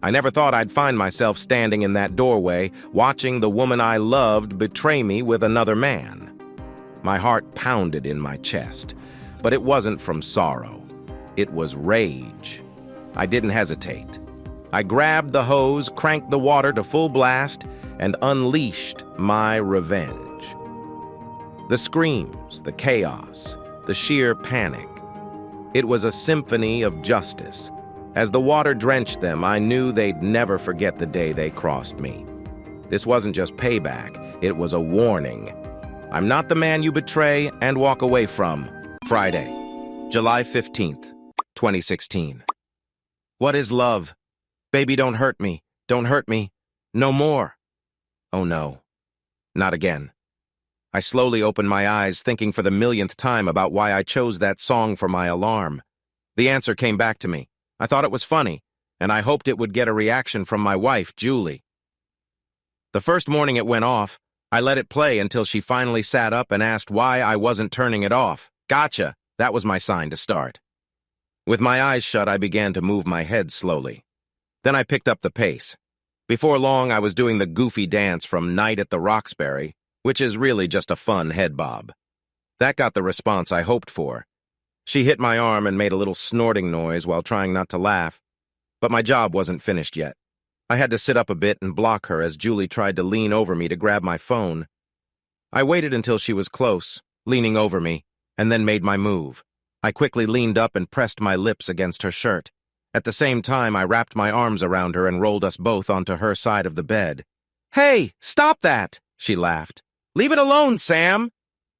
I never thought I'd find myself standing in that doorway, watching the woman I loved betray me with another man. My heart pounded in my chest, but it wasn't from sorrow. It was rage. I didn't hesitate. I grabbed the hose, cranked the water to full blast, and unleashed my revenge. The screams, the chaos, the sheer panic. It was a symphony of justice. As the water drenched them, I knew they'd never forget the day they crossed me. This wasn't just payback, it was a warning. I'm not the man you betray and walk away from. Friday, July 15th, 2016. What is love? Baby, don't hurt me. Don't hurt me. No more. Oh no. Not again. I slowly opened my eyes, thinking for the millionth time about why I chose that song for my alarm. The answer came back to me. I thought it was funny, and I hoped it would get a reaction from my wife, Julie. The first morning it went off, I let it play until she finally sat up and asked why I wasn't turning it off. Gotcha! That was my sign to start. With my eyes shut, I began to move my head slowly. Then I picked up the pace. Before long, I was doing the goofy dance from Night at the Roxbury, which is really just a fun head bob. That got the response I hoped for. She hit my arm and made a little snorting noise while trying not to laugh. But my job wasn't finished yet. I had to sit up a bit and block her as Julie tried to lean over me to grab my phone. I waited until she was close, leaning over me, and then made my move. I quickly leaned up and pressed my lips against her shirt. At the same time, I wrapped my arms around her and rolled us both onto her side of the bed. "Hey, stop that!" she laughed. "Leave it alone, Sam!"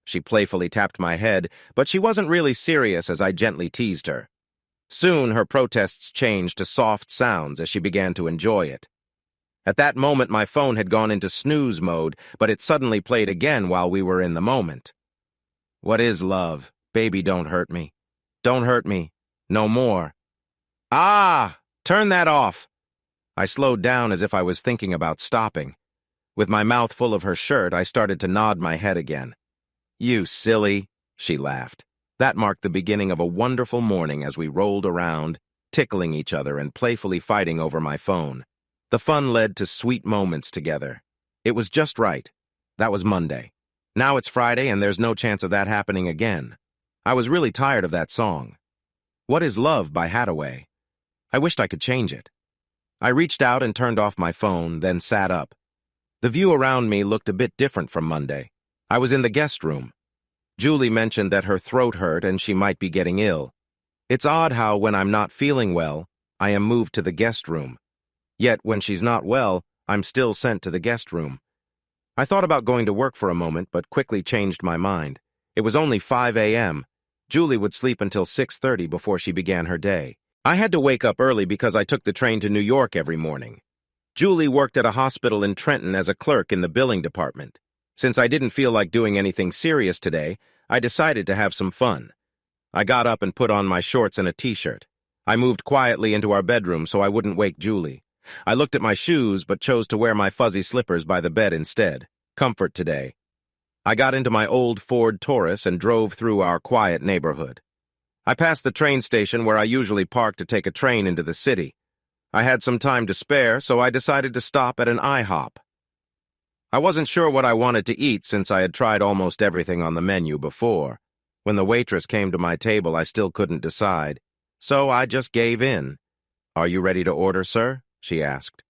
She playfully tapped my head, but she wasn't really serious as I gently teased her. Soon, her protests changed to soft sounds as she began to enjoy it. At that moment, my phone had gone into snooze mode, but it suddenly played again while we were in the moment. What is love? Baby, don't hurt me. Don't hurt me. No more. Ah! Turn that off! I slowed down as if I was thinking about stopping. With my mouth full of her shirt, I started to nod my head again. "You silly," she laughed. That marked the beginning of a wonderful morning as we rolled around, tickling each other and playfully fighting over my phone. The fun led to sweet moments together. It was just right. That was Monday. Now it's Friday and there's no chance of that happening again. I was really tired of that song. What is Love by Hathaway? I wished I could change it. I reached out and turned off my phone, then sat up. The view around me looked a bit different from Monday. I was in the guest room. Julie mentioned that her throat hurt and she might be getting ill. It's odd how, when I'm not feeling well, I am moved to the guest room. Yet, when she's not well, I'm still sent to the guest room. I thought about going to work for a moment, but quickly changed my mind. It was only 5 a.m. Julie would sleep until 6:30 before she began her day. I had to wake up early because I took the train to New York every morning. Julie worked at a hospital in Trenton as a clerk in the billing department. Since I didn't feel like doing anything serious today, I decided to have some fun. I got up and put on my shorts and a t-shirt. I moved quietly into our bedroom so I wouldn't wake Julie. I looked at my shoes but chose to wear my fuzzy slippers by the bed instead. Comfort today. I got into my old Ford Taurus and drove through our quiet neighborhood. I passed the train station where I usually park to take a train into the city. I had some time to spare, so I decided to stop at an IHOP. I wasn't sure what I wanted to eat since I had tried almost everything on the menu before. When the waitress came to my table, I still couldn't decide. So I just gave in. "Are you ready to order, sir?" she asked.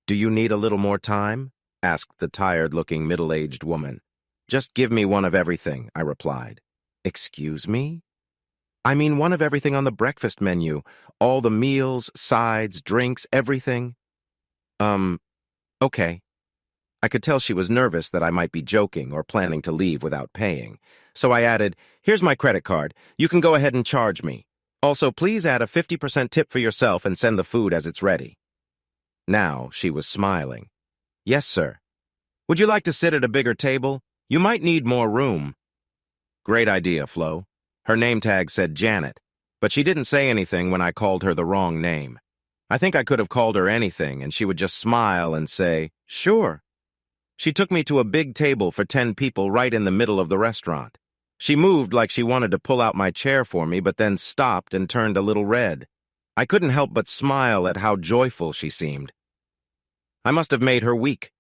"Do you need a little more time?" asked the tired-looking middle-aged woman. "Just give me one of everything," I replied. "Excuse me?" "I mean one of everything on the breakfast menu. All the meals, sides, drinks, everything." Okay." I could tell she was nervous that I might be joking or planning to leave without paying. So I added, "Here's my credit card. You can go ahead and charge me. Also, please add a 50% tip for yourself and send the food as it's ready." Now she was smiling. "Yes, sir. Would you like to sit at a bigger table? You might need more room." Great idea, Flo. Her name tag said Janet, but she didn't say anything when I called her the wrong name. I think I could have called her anything, and she would just smile and say, "Sure." She took me to a big table for 10 people right in the middle of the restaurant. She moved like she wanted to pull out my chair for me, but then stopped and turned a little red. I couldn't help but smile at how joyful she seemed. I must have made her weak.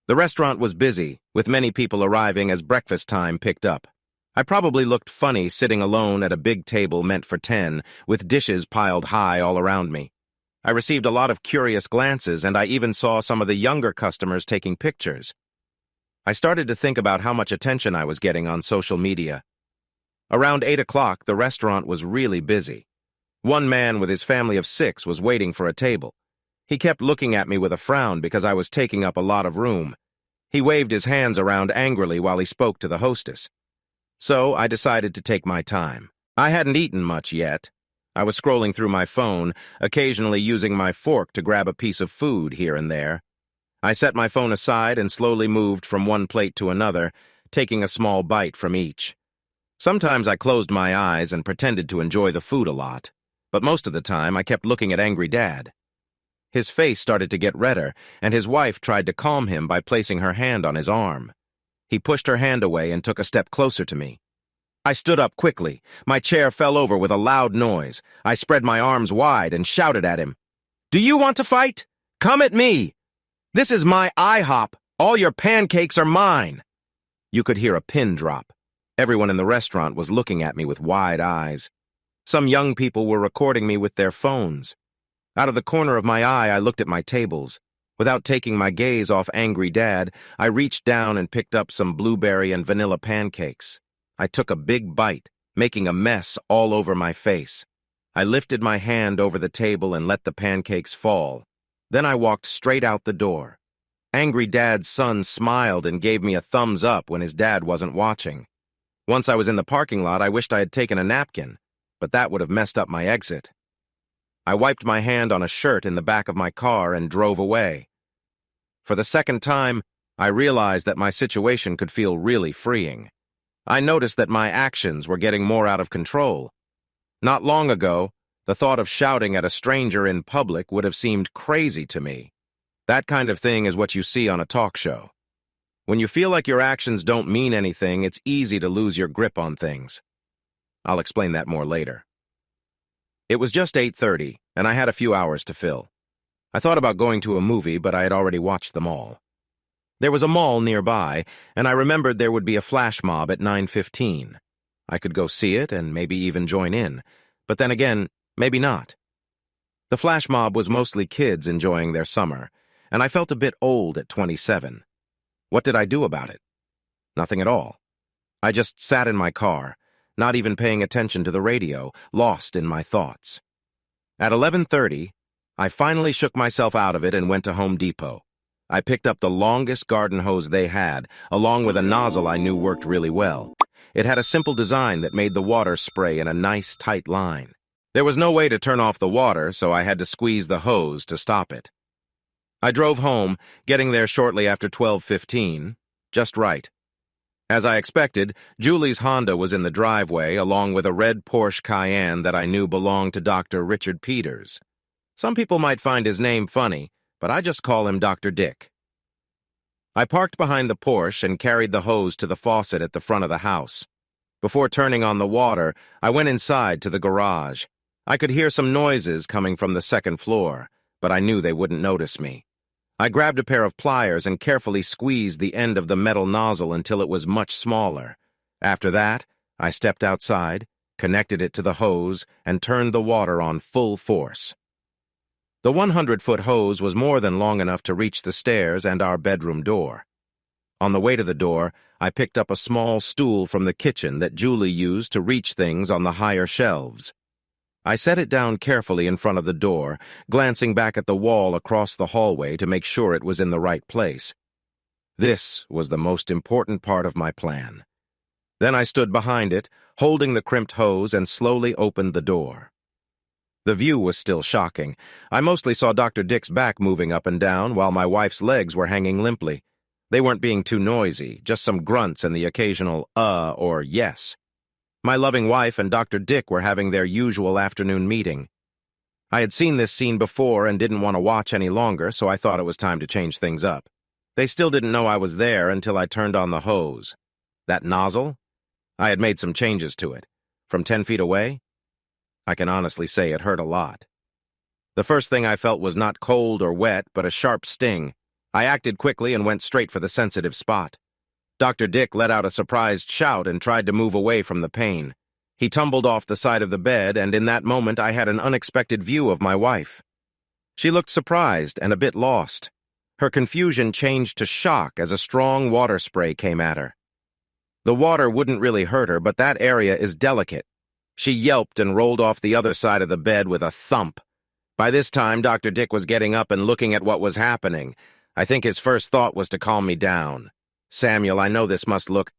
The restaurant was busy, with many people arriving as breakfast time picked up. I probably looked funny sitting alone at a big table meant for 10, with dishes piled high all around me. I received a lot of curious glances, and I even saw some of the younger customers taking pictures. I started to think about how much attention I was getting on social media. Around 8 o'clock, the restaurant was really busy. One man with his family of 6 was waiting for a table. He kept looking at me with a frown because I was taking up a lot of room. He waved his hands around angrily while he spoke to the hostess. So I decided to take my time. I hadn't eaten much yet. I was scrolling through my phone, occasionally using my fork to grab a piece of food here and there. I set my phone aside and slowly moved from one plate to another, taking a small bite from each. Sometimes I closed my eyes and pretended to enjoy the food a lot, but most of the time I kept looking at Angry Dad. His face started to get redder, and his wife tried to calm him by placing her hand on his arm. He pushed her hand away and took a step closer to me. I stood up quickly. My chair fell over with a loud noise. I spread my arms wide and shouted at him. "Do you want to fight? Come at me! This is my IHOP. All your pancakes are mine." You could hear a pin drop. Everyone in the restaurant was looking at me with wide eyes. Some young people were recording me with their phones. Out of the corner of my eye, I looked at my tables. Without taking my gaze off Angry Dad, I reached down and picked up some blueberry and vanilla pancakes. I took a big bite, making a mess all over my face. I lifted my hand over the table and let the pancakes fall. Then I walked straight out the door. Angry Dad's son smiled and gave me a thumbs up when his dad wasn't watching. Once I was in the parking lot, I wished I had taken a napkin, but that would have messed up my exit. I wiped my hand on a shirt in the back of my car and drove away. For the second time, I realized that my situation could feel really freeing. I noticed that my actions were getting more out of control. Not long ago, the thought of shouting at a stranger in public would have seemed crazy to me. That kind of thing is what you see on a talk show. When you feel like your actions don't mean anything, it's easy to lose your grip on things. I'll explain that more later. It was just 8:30, and I had a few hours to fill. I thought about going to a movie, but I had already watched them all. There was a mall nearby, and I remembered there would be a flash mob at 9:15. I could go see it and maybe even join in, but then again, maybe not. The flash mob was mostly kids enjoying their summer, and I felt a bit old at 27. What did I do about it? Nothing at all. I just sat in my car, not even paying attention to the radio, lost in my thoughts. At 11:30, I finally shook myself out of it and went to Home Depot. I picked up the longest garden hose they had, along with a nozzle I knew worked really well. It had a simple design that made the water spray in a nice, tight line. There was no way to turn off the water, so I had to squeeze the hose to stop it. I drove home, getting there shortly after 12:15, just right. As I expected, Julie's Honda was in the driveway, along with a red Porsche Cayenne that I knew belonged to Dr. Richard Peters. Some people might find his name funny, but I just call him Dr. Dick. I parked behind the Porsche and carried the hose to the faucet at the front of the house. Before turning on the water, I went inside to the garage. I could hear some noises coming from the second floor, but I knew they wouldn't notice me. I grabbed a pair of pliers and carefully squeezed the end of the metal nozzle until it was much smaller. After that, I stepped outside, connected it to the hose, and turned the water on full force. The 100-foot hose was more than long enough to reach the stairs and our bedroom door. On the way to the door, I picked up a small stool from the kitchen that Julie used to reach things on the higher shelves. I set it down carefully in front of the door, glancing back at the wall across the hallway to make sure it was in the right place. This was the most important part of my plan. Then I stood behind it, holding the crimped hose, and slowly opened the door. The view was still shocking. I mostly saw Dr. Dick's back moving up and down while my wife's legs were hanging limply. They weren't being too noisy, just some grunts and the occasional or yes. My loving wife and Dr. Dick were having their usual afternoon meeting. I had seen this scene before and didn't want to watch any longer, so I thought it was time to change things up. They still didn't know I was there until I turned on the hose. That nozzle? I had made some changes to it. From 10 feet away? I can honestly say it hurt a lot. The first thing I felt was not cold or wet, but a sharp sting. I acted quickly and went straight for the sensitive spot. Dr. Dick let out a surprised shout and tried to move away from the pain. He tumbled off the side of the bed, and in that moment I had an unexpected view of my wife. She looked surprised and a bit lost. Her confusion changed to shock as a strong water spray came at her. The water wouldn't really hurt her, but that area is delicate. She yelped and rolled off the other side of the bed with a thump. By this time, Dr. Dick was getting up and looking at what was happening. I think his first thought was to calm me down. "Samuel, I know this must look—"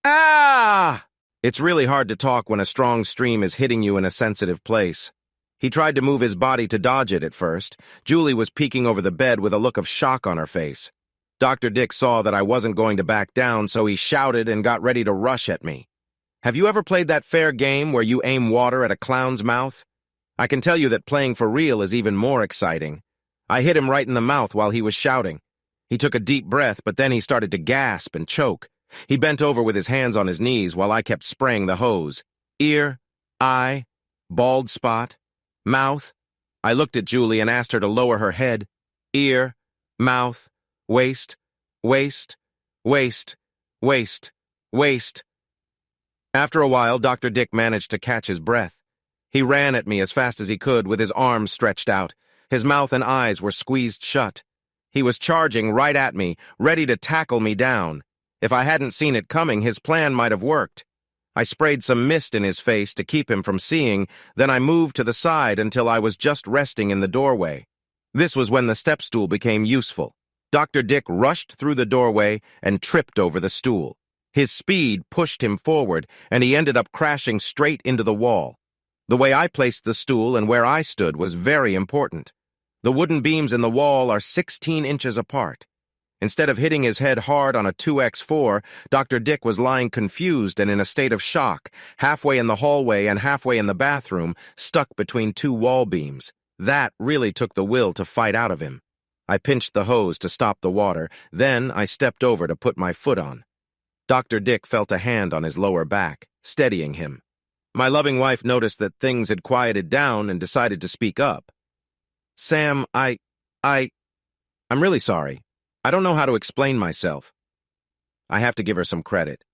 "Ah!" It's really hard to talk when a strong stream is hitting you in a sensitive place. He tried to move his body to dodge it at first. Julie was peeking over the bed with a look of shock on her face. Dr. Dick saw that I wasn't going to back down, so he shouted and got ready to rush at me. Have you ever played that fair game where you aim water at a clown's mouth? I can tell you that playing for real is even more exciting. I hit him right in the mouth while he was shouting. He took a deep breath, but then he started to gasp and choke. He bent over with his hands on his knees while I kept spraying the hose. Ear, eye, bald spot, mouth. I looked at Julie and asked her to lower her head. Ear, mouth, waist, waist, waist, waist, waist. After a while, Dr. Dick managed to catch his breath. He ran at me as fast as he could with his arms stretched out. His mouth and eyes were squeezed shut. He was charging right at me, ready to tackle me down. If I hadn't seen it coming, his plan might have worked. I sprayed some mist in his face to keep him from seeing, then I moved to the side until I was just resting in the doorway. This was when the step stool became useful. Dr. Dick rushed through the doorway and tripped over the stool. His speed pushed him forward, and he ended up crashing straight into the wall. The way I placed the stool and where I stood was very important. The wooden beams in the wall are 16 inches apart. Instead of hitting his head hard on a 2x4, Dr. Dick was lying confused and in a state of shock, halfway in the hallway and halfway in the bathroom, stuck between two wall beams. That really took the will to fight out of him. I pinched the hose to stop the water, then I stepped over to put my foot on. Dr. Dick felt a hand on his lower back, steadying him. My loving wife noticed that things had quieted down and decided to speak up. "Sam, I'm really sorry. I don't know how to explain myself." I have to give her some credit.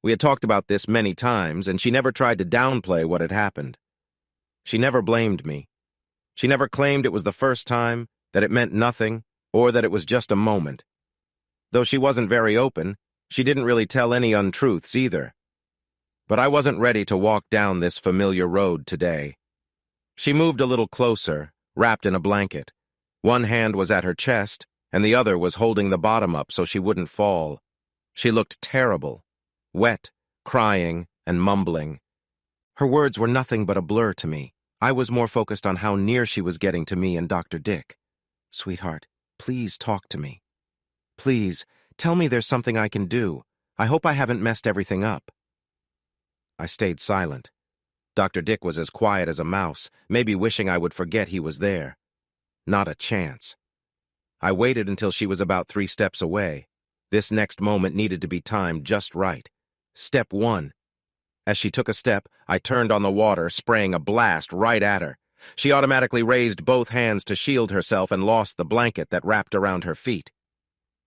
We had talked about this many times, and she never tried to downplay what had happened. She never blamed me. She never claimed it was the first time, that it meant nothing, or that it was just a moment. Though she wasn't very open, she didn't really tell any untruths either. But I wasn't ready to walk down this familiar road today. She moved a little closer, wrapped in a blanket. One hand was at her chest, and the other was holding the bottom up so she wouldn't fall. She looked terrible, wet, crying, and mumbling. Her words were nothing but a blur to me. I was more focused on how near she was getting to me and Dr. Dick. "Sweetheart, please talk to me. Please, tell me there's something I can do. I hope I haven't messed everything up." I stayed silent. Dr. Dick was as quiet as a mouse, maybe wishing I would forget he was there. Not a chance. I waited until she was about 3 steps away. This next moment needed to be timed just right. Step 1. As she took a step, I turned on the water, spraying a blast right at her. She automatically raised both hands to shield herself and lost the blanket that wrapped around her feet.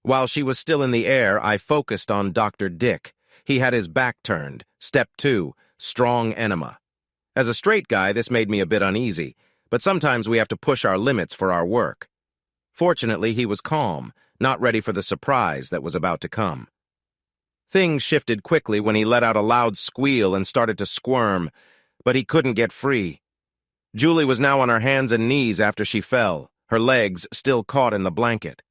While she was still in the air, I focused on Dr. Dick. He had his back turned. Step 2, strong enema. As a straight guy, this made me a bit uneasy, but sometimes we have to push our limits for our work. Fortunately, he was calm, not ready for the surprise that was about to come. Things shifted quickly when he let out a loud squeal and started to squirm, but he couldn't get free. Julie was now on her hands and knees after she fell, her legs still caught in the blanket.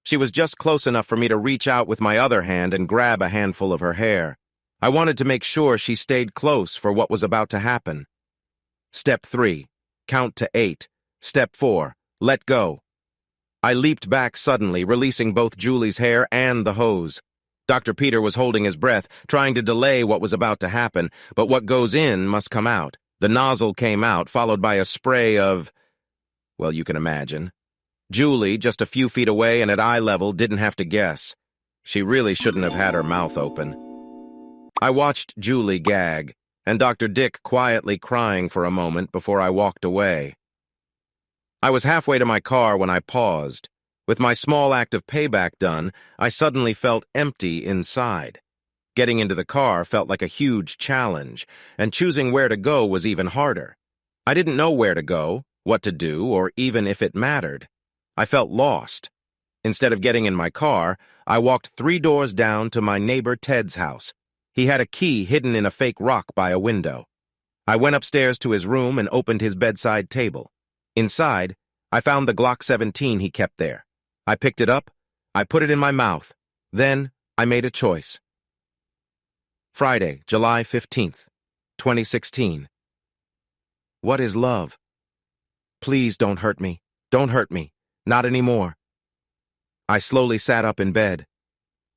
She was just close enough for me to reach out with my other hand and grab a handful of her hair. I wanted to make sure she stayed close for what was about to happen. Step 3, count to 8. Step 4, let go. I leaped back suddenly, releasing both Julie's hair and the hose. Dr. Peter was holding his breath, trying to delay what was about to happen, but what goes in must come out. The nozzle came out, followed by a spray of, well, you can imagine. Julie, just a few feet away and at eye level, didn't have to guess. She really shouldn't have had her mouth open. I watched Julie gag, and Dr. Dick quietly crying for a moment before I walked away. I was halfway to my car when I paused. With my small act of payback done, I suddenly felt empty inside. Getting into the car felt like a huge challenge, and choosing where to go was even harder. I didn't know where to go, what to do, or even if it mattered. I felt lost. Instead of getting in my car, I walked 3 doors down to my neighbor Ted's house. He had a key hidden in a fake rock by a window. I went upstairs to his room and opened his bedside table. Inside, I found the Glock 17 he kept there. I picked it up, I put it in my mouth. Then, I made a choice. Friday, July 15th, 2016. What is love? Please don't hurt me. Don't hurt me. Not anymore. I slowly sat up in bed.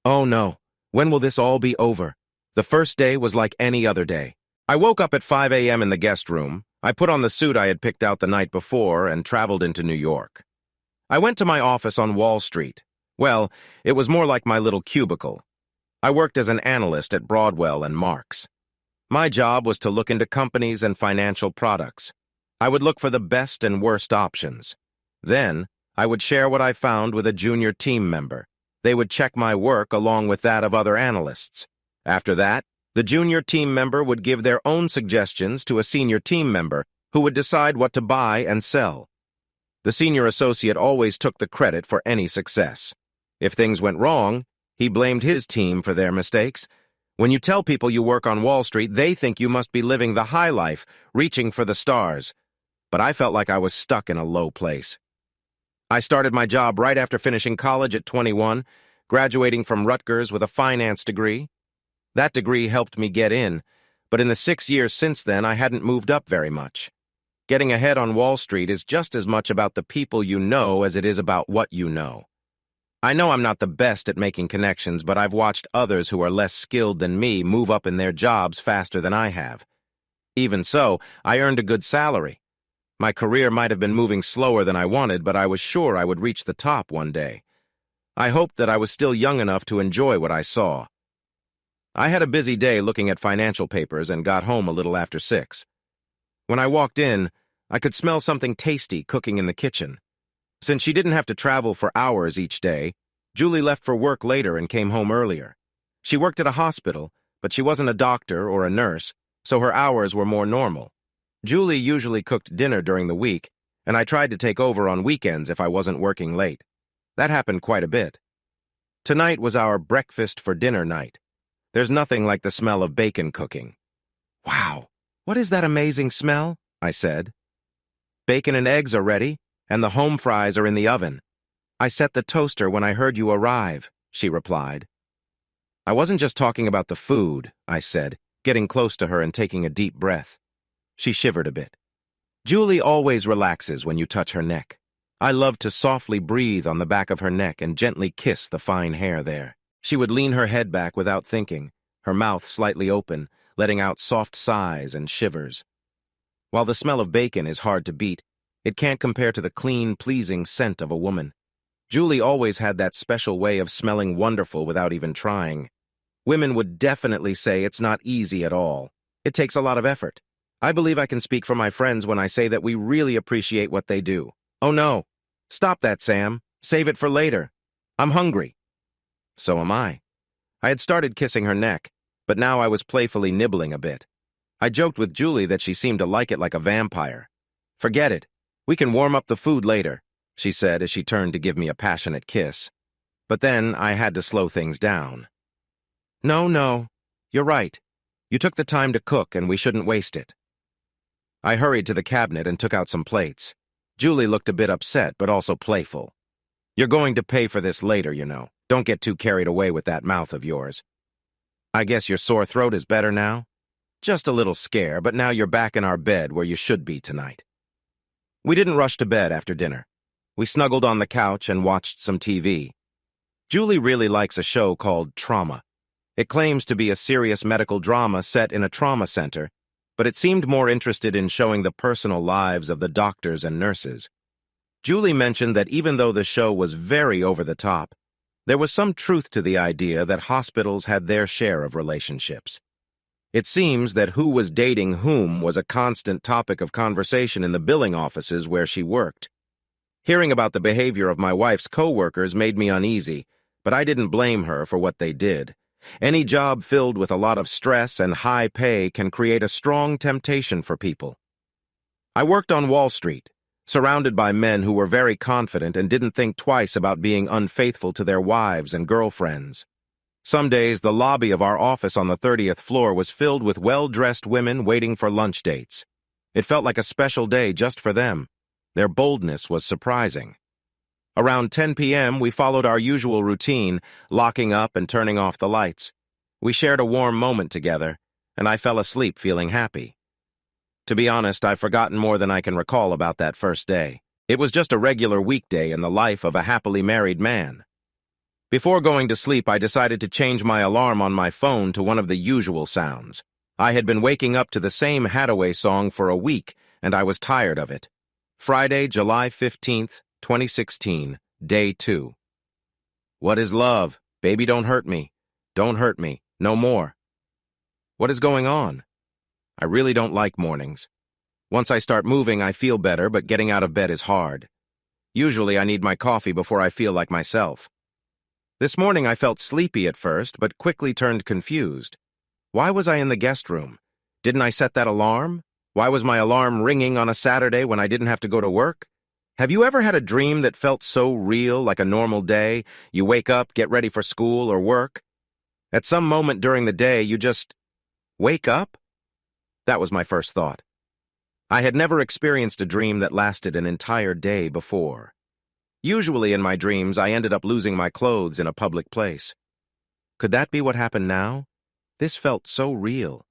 Oh no, when will this all be over? The first day was like any other day. I woke up at 5 a.m. in the guest room. I put on the suit I had picked out the night before and traveled into New York. I went to my office on Wall Street. Well, it was more like my little cubicle. I worked as an analyst at Broadwell and Marks. My job was to look into companies and financial products. I would look for the best and worst options. Then, I would share what I found with a junior team member. They would check my work along with that of other analysts. After that, the junior team member would give their own suggestions to a senior team member who would decide what to buy and sell. The senior associate always took the credit for any success. If things went wrong, he blamed his team for their mistakes. When you tell people you work on Wall Street, they think you must be living the high life, reaching for the stars. But I felt like I was stuck in a low place. I started my job right after finishing college at 21, graduating from Rutgers with a finance degree. That degree helped me get in, but in the 6 years since then, I hadn't moved up very much. Getting ahead on Wall Street is just as much about the people you know as it is about what you know. I know I'm not the best at making connections, but I've watched others who are less skilled than me move up in their jobs faster than I have. Even so, I earned a good salary. My career might have been moving slower than I wanted, but I was sure I would reach the top one day. I hoped that I was still young enough to enjoy what I saw. I had a busy day looking at financial papers and got home a little after 6. When I walked in, I could smell something tasty cooking in the kitchen. Since she didn't have to travel for hours each day, Julie left for work later and came home earlier. She worked at a hospital, but she wasn't a doctor or a nurse, so her hours were more normal. Julie usually cooked dinner during the week, and I tried to take over on weekends if I wasn't working late. That happened quite a bit. Tonight was our breakfast for dinner night. There's nothing like the smell of bacon cooking. Wow, what is that amazing smell? I said. Bacon and eggs are ready, and the home fries are in the oven. I set the toaster when I heard you arrive, she replied. I wasn't just talking about the food, I said, getting close to her and taking a deep breath. She shivered a bit. Julie always relaxes when you touch her neck. I loved to softly breathe on the back of her neck and gently kiss the fine hair there. She would lean her head back without thinking, her mouth slightly open, letting out soft sighs and shivers. While the smell of bacon is hard to beat, it can't compare to the clean, pleasing scent of a woman. Julie always had that special way of smelling wonderful without even trying. Women would definitely say it's not easy at all. It takes a lot of effort. I believe I can speak for my friends when I say that we really appreciate what they do. Oh no, stop that, Sam. Save it for later. I'm hungry. So am I. I had started kissing her neck, but now I was playfully nibbling a bit. I joked with Julie that she seemed to like it like a vampire. Forget it. We can warm up the food later, she said as she turned to give me a passionate kiss. But then I had to slow things down. No, you're right. You took the time to cook and we shouldn't waste it. I hurried to the cabinet and took out some plates. Julie looked a bit upset, but also playful. You're going to pay for this later, you know. Don't get too carried away with that mouth of yours. I guess your sore throat is better now? Just a little scare, but now you're back in our bed where you should be tonight. We didn't rush to bed after dinner. We snuggled on the couch and watched some TV. Julie really likes a show called Trauma. It claims to be a serious medical drama set in a trauma center, but it seemed more interested in showing the personal lives of the doctors and nurses. Julie mentioned that even though the show was very over the top, there was some truth to the idea that hospitals had their share of relationships. It seems that who was dating whom was a constant topic of conversation in the billing offices where she worked. Hearing about the behavior of my wife's coworkers made me uneasy, but I didn't blame her for what they did. Any job filled with a lot of stress and high pay can create a strong temptation for people. I worked on Wall Street, surrounded by men who were very confident and didn't think twice about being unfaithful to their wives and girlfriends. Some days, the lobby of our office on the 30th floor was filled with well-dressed women waiting for lunch dates. It felt like a special day just for them. Their boldness was surprising. Around 10 p.m., we followed our usual routine, locking up and turning off the lights. We shared a warm moment together, and I fell asleep feeling happy. To be honest, I've forgotten more than I can recall about that first day. It was just a regular weekday in the life of a happily married man. Before going to sleep, I decided to change my alarm on my phone to one of the usual sounds. I had been waking up to the same Hathaway song for a week, and I was tired of it. Friday, July 15th, 2016, Day 2. What is love? Baby, don't hurt me. Don't hurt me. No more. What is going on? I really don't like mornings. Once I start moving, I feel better, but getting out of bed is hard. Usually, I need my coffee before I feel like myself. This morning, I felt sleepy at first, but quickly turned confused. Why was I in the guest room? Didn't I set that alarm? Why was my alarm ringing on a Saturday when I didn't have to go to work? Have you ever had a dream that felt so real, like a normal day? You wake up, get ready for school or work. At some moment during the day, you just wake up? That was my first thought. I had never experienced a dream that lasted an entire day before. Usually in my dreams, I ended up losing my clothes in a public place. Could that be what happened now? This felt so real.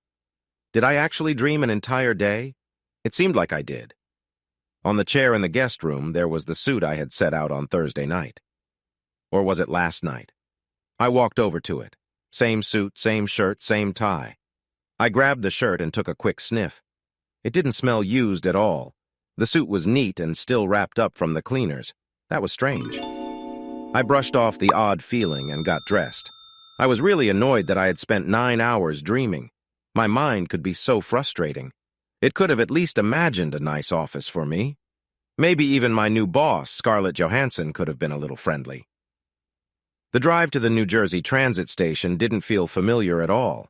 Did I actually dream an entire day? It seemed like I did. On the chair in the guest room, there was the suit I had set out on Thursday night. Or was it last night? I walked over to it. Same suit, same shirt, same tie. I grabbed the shirt and took a quick sniff. It didn't smell used at all. The suit was neat and still wrapped up from the cleaners. That was strange. I brushed off the odd feeling and got dressed. I was really annoyed that I had spent 9 hours dreaming. My mind could be so frustrating. It could have at least imagined a nice office for me. Maybe even my new boss, Scarlett Johansson, could have been a little friendly. The drive to the New Jersey Transit station didn't feel familiar at all.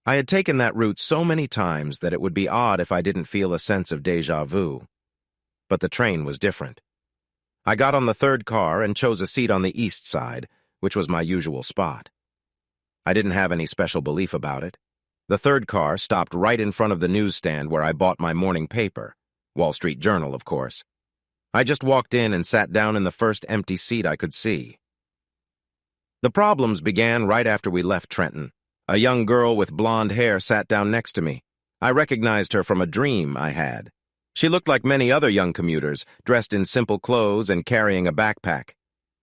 I had taken that route so many times that it would be odd if I didn't feel a sense of déjà vu. But the train was different. I got on the third car and chose a seat on the east side, which was my usual spot. I didn't have any special belief about it. The third car stopped right in front of the newsstand where I bought my morning paper, Wall Street Journal, of course. I just walked in and sat down in the first empty seat I could see. The problems began right after we left Trenton. A young girl with blonde hair sat down next to me. I recognized her from a dream I had. She looked like many other young commuters, dressed in simple clothes and carrying a backpack.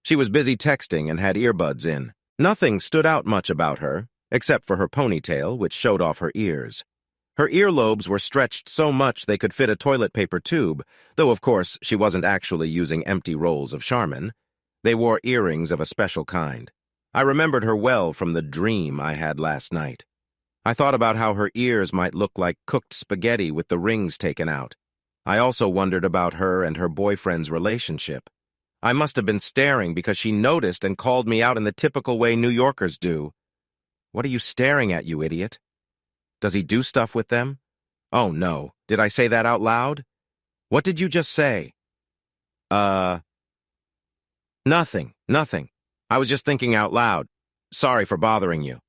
She was busy texting and had earbuds in. Nothing stood out much about her, except for her ponytail, which showed off her ears. Her earlobes were stretched so much they could fit a toilet paper tube, though of course she wasn't actually using empty rolls of Charmin. They wore earrings of a special kind. I remembered her well from the dream I had last night. I thought about how her ears might look like cooked spaghetti with the rings taken out. I also wondered about her and her boyfriend's relationship. I must have been staring because she noticed and called me out in the typical way New Yorkers do. What are you staring at, you idiot? Does he do stuff with them? Oh, no. Did I say that out loud? What did you just say? Nothing. I was just thinking out loud. Sorry for bothering you.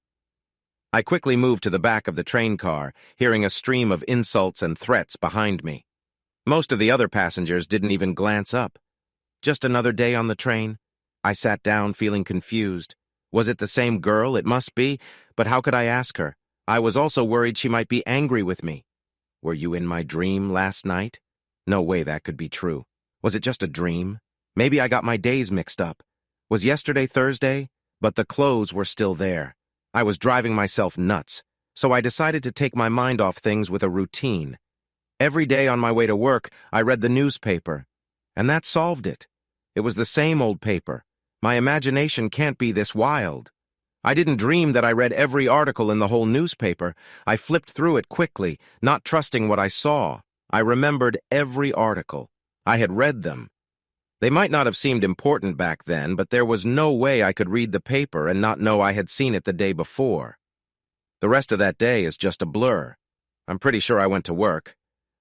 I quickly moved to the back of the train car, hearing a stream of insults and threats behind me. Most of the other passengers didn't even glance up. Just another day on the train. I sat down feeling confused. Was it the same girl? It must be, but how could I ask her? I was also worried she might be angry with me. Were you in my dream last night? No way that could be true. Was it just a dream? Maybe I got my days mixed up. Was yesterday Thursday? But the clothes were still there. I was driving myself nuts, so I decided to take my mind off things with a routine. Every day on my way to work, I read the newspaper, and that solved it. It was the same old paper. My imagination can't be this wild. I didn't dream that I read every article in the whole newspaper. I flipped through it quickly, not trusting what I saw. I remembered every article. I had read them. They might not have seemed important back then, but there was no way I could read the paper and not know I had seen it the day before. The rest of that day is just a blur. I'm pretty sure I went to work.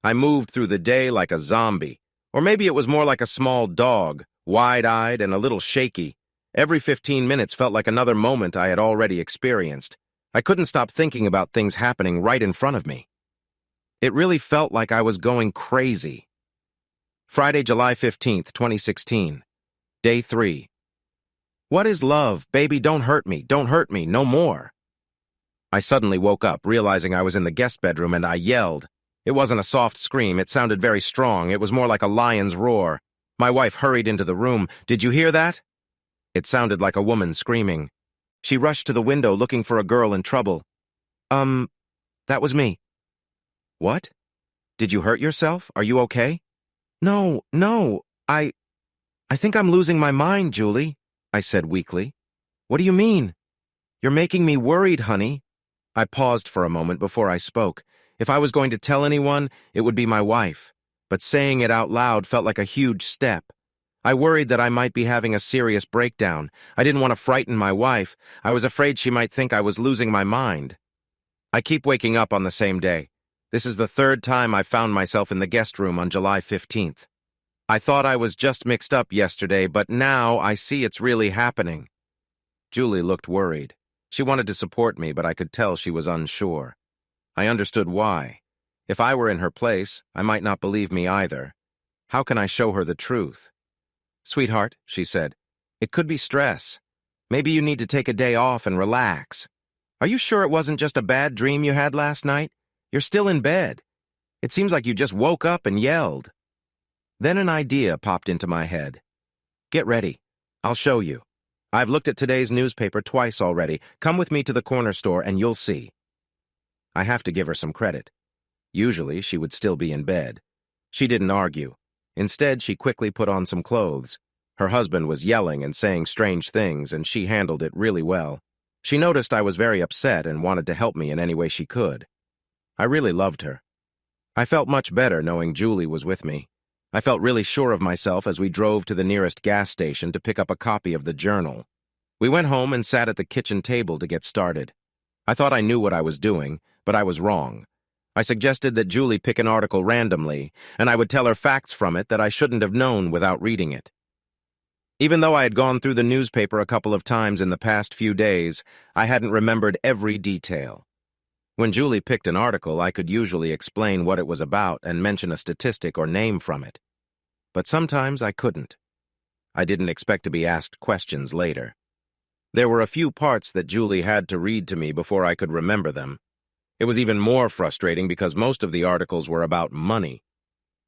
I moved through the day like a zombie, or maybe it was more like a small dog, wide-eyed and a little shaky. Every 15 minutes felt like another moment I had already experienced. I couldn't stop thinking about things happening right in front of me. It really felt like I was going crazy. Friday, July 15th, 2016. Day 3. What is love? Baby, don't hurt me, no more. I suddenly woke up, realizing I was in the guest bedroom, and I yelled. It wasn't a soft scream, it sounded very strong, it was more like a lion's roar. My wife hurried into the room. Did you hear that? It sounded like a woman screaming. She rushed to the window looking for a girl in trouble. That was me. What? Did you hurt yourself? Are you okay? No, I think I'm losing my mind, Julie, I said weakly. What do you mean? You're making me worried, honey. I paused for a moment before I spoke. If I was going to tell anyone, it would be my wife, but saying it out loud felt like a huge step. I worried that I might be having a serious breakdown. I didn't want to frighten my wife. I was afraid she might think I was losing my mind. I keep waking up on the same day. This is the 3rd time I've found myself in the guest room on July 15th. I thought I was just mixed up yesterday, but now I see it's really happening. Julie looked worried. She wanted to support me, but I could tell she was unsure. I understood why. If I were in her place, I might not believe me either. How can I show her the truth? Sweetheart, she said, it could be stress. Maybe you need to take a day off and relax. Are you sure it wasn't just a bad dream you had last night? You're still in bed. It seems like you just woke up and yelled. Then an idea popped into my head. Get ready. I'll show you. I've looked at today's newspaper twice already. Come with me to the corner store and you'll see. I have to give her some credit. Usually, she would still be in bed. She didn't argue. Instead, she quickly put on some clothes. Her husband was yelling and saying strange things, and she handled it really well. She noticed I was very upset and wanted to help me in any way she could. I really loved her. I felt much better knowing Julie was with me. I felt really sure of myself as we drove to the nearest gas station to pick up a copy of the Journal. We went home and sat at the kitchen table to get started. I thought I knew what I was doing, but I was wrong. I suggested that Julie pick an article randomly, and I would tell her facts from it that I shouldn't have known without reading it. Even though I had gone through the newspaper a couple of times in the past few days, I hadn't remembered every detail. When Julie picked an article, I could usually explain what it was about and mention a statistic or name from it. But sometimes I couldn't. I didn't expect to be asked questions later. There were a few parts that Julie had to read to me before I could remember them. It was even more frustrating because most of the articles were about money.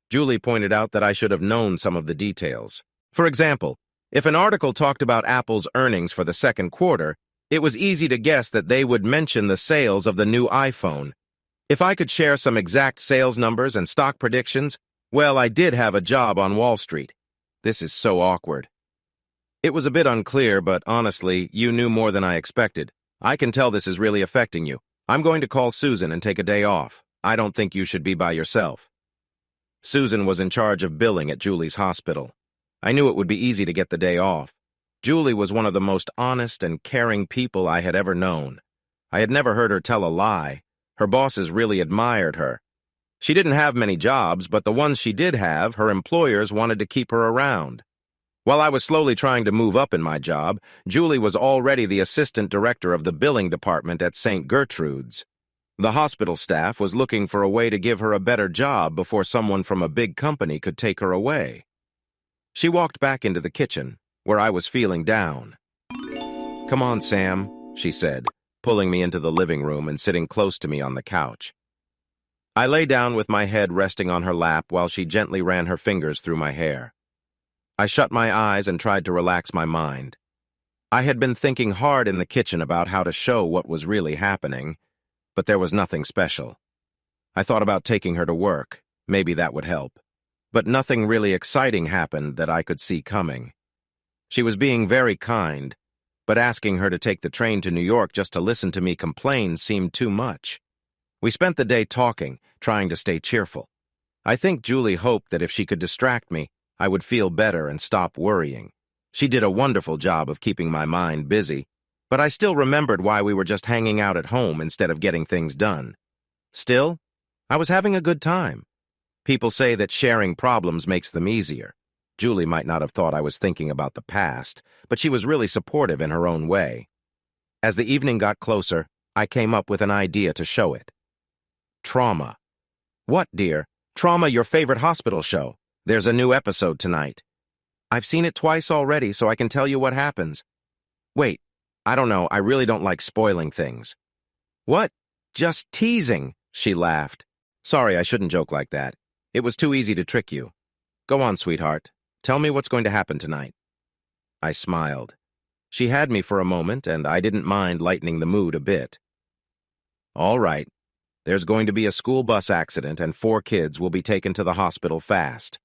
Julie pointed out that I should have known some of the details. For example, if an article talked about Apple's earnings for the 2nd quarter, it was easy to guess that they would mention the sales of the new iPhone. If I could share some exact sales numbers and stock predictions, well, I did have a job on Wall Street. This is so awkward. It was a bit unclear, but honestly, you knew more than I expected. I can tell this is really affecting you. I'm going to call Susan and take a day off. I don't think you should be by yourself. Susan was in charge of billing at Julie's hospital. I knew it would be easy to get the day off. Julie was one of the most honest and caring people I had ever known. I had never heard her tell a lie. Her bosses really admired her. She didn't have many jobs, but the ones she did have, her employers wanted to keep her around. While I was slowly trying to move up in my job, Julie was already the assistant director of the billing department at St. Gertrude's. The hospital staff was looking for a way to give her a better job before someone from a big company could take her away. She walked back into the kitchen, where I was feeling down. "Come on, Sam," she said, pulling me into the living room and sitting close to me on the couch. I lay down with my head resting on her lap while she gently ran her fingers through my hair. I shut my eyes and tried to relax my mind. I had been thinking hard in the kitchen about how to show what was really happening, but there was nothing special. I thought about taking her to work. Maybe that would help. But nothing really exciting happened that I could see coming. She was being very kind, but asking her to take the train to New York just to listen to me complain seemed too much. We spent the day talking, trying to stay cheerful. I think Julie hoped that if she could distract me, I would feel better and stop worrying. She did a wonderful job of keeping my mind busy, but I still remembered why we were just hanging out at home instead of getting things done. Still, I was having a good time. People say that sharing problems makes them easier. Julie might not have thought I was thinking about the past, but she was really supportive in her own way. As the evening got closer, I came up with an idea to show it. Trauma. What, dear? Trauma, your favorite hospital show. There's a new episode tonight. I've seen it twice already, so I can tell you what happens. Wait, I don't know, I really don't like spoiling things. What? Just teasing, she laughed. Sorry, I shouldn't joke like that. It was too easy to trick you. Go on, sweetheart. Tell me what's going to happen tonight. I smiled. She had me for a moment, and I didn't mind lightening the mood a bit. All right. There's going to be a school bus accident, and 4 kids will be taken to the hospital fast.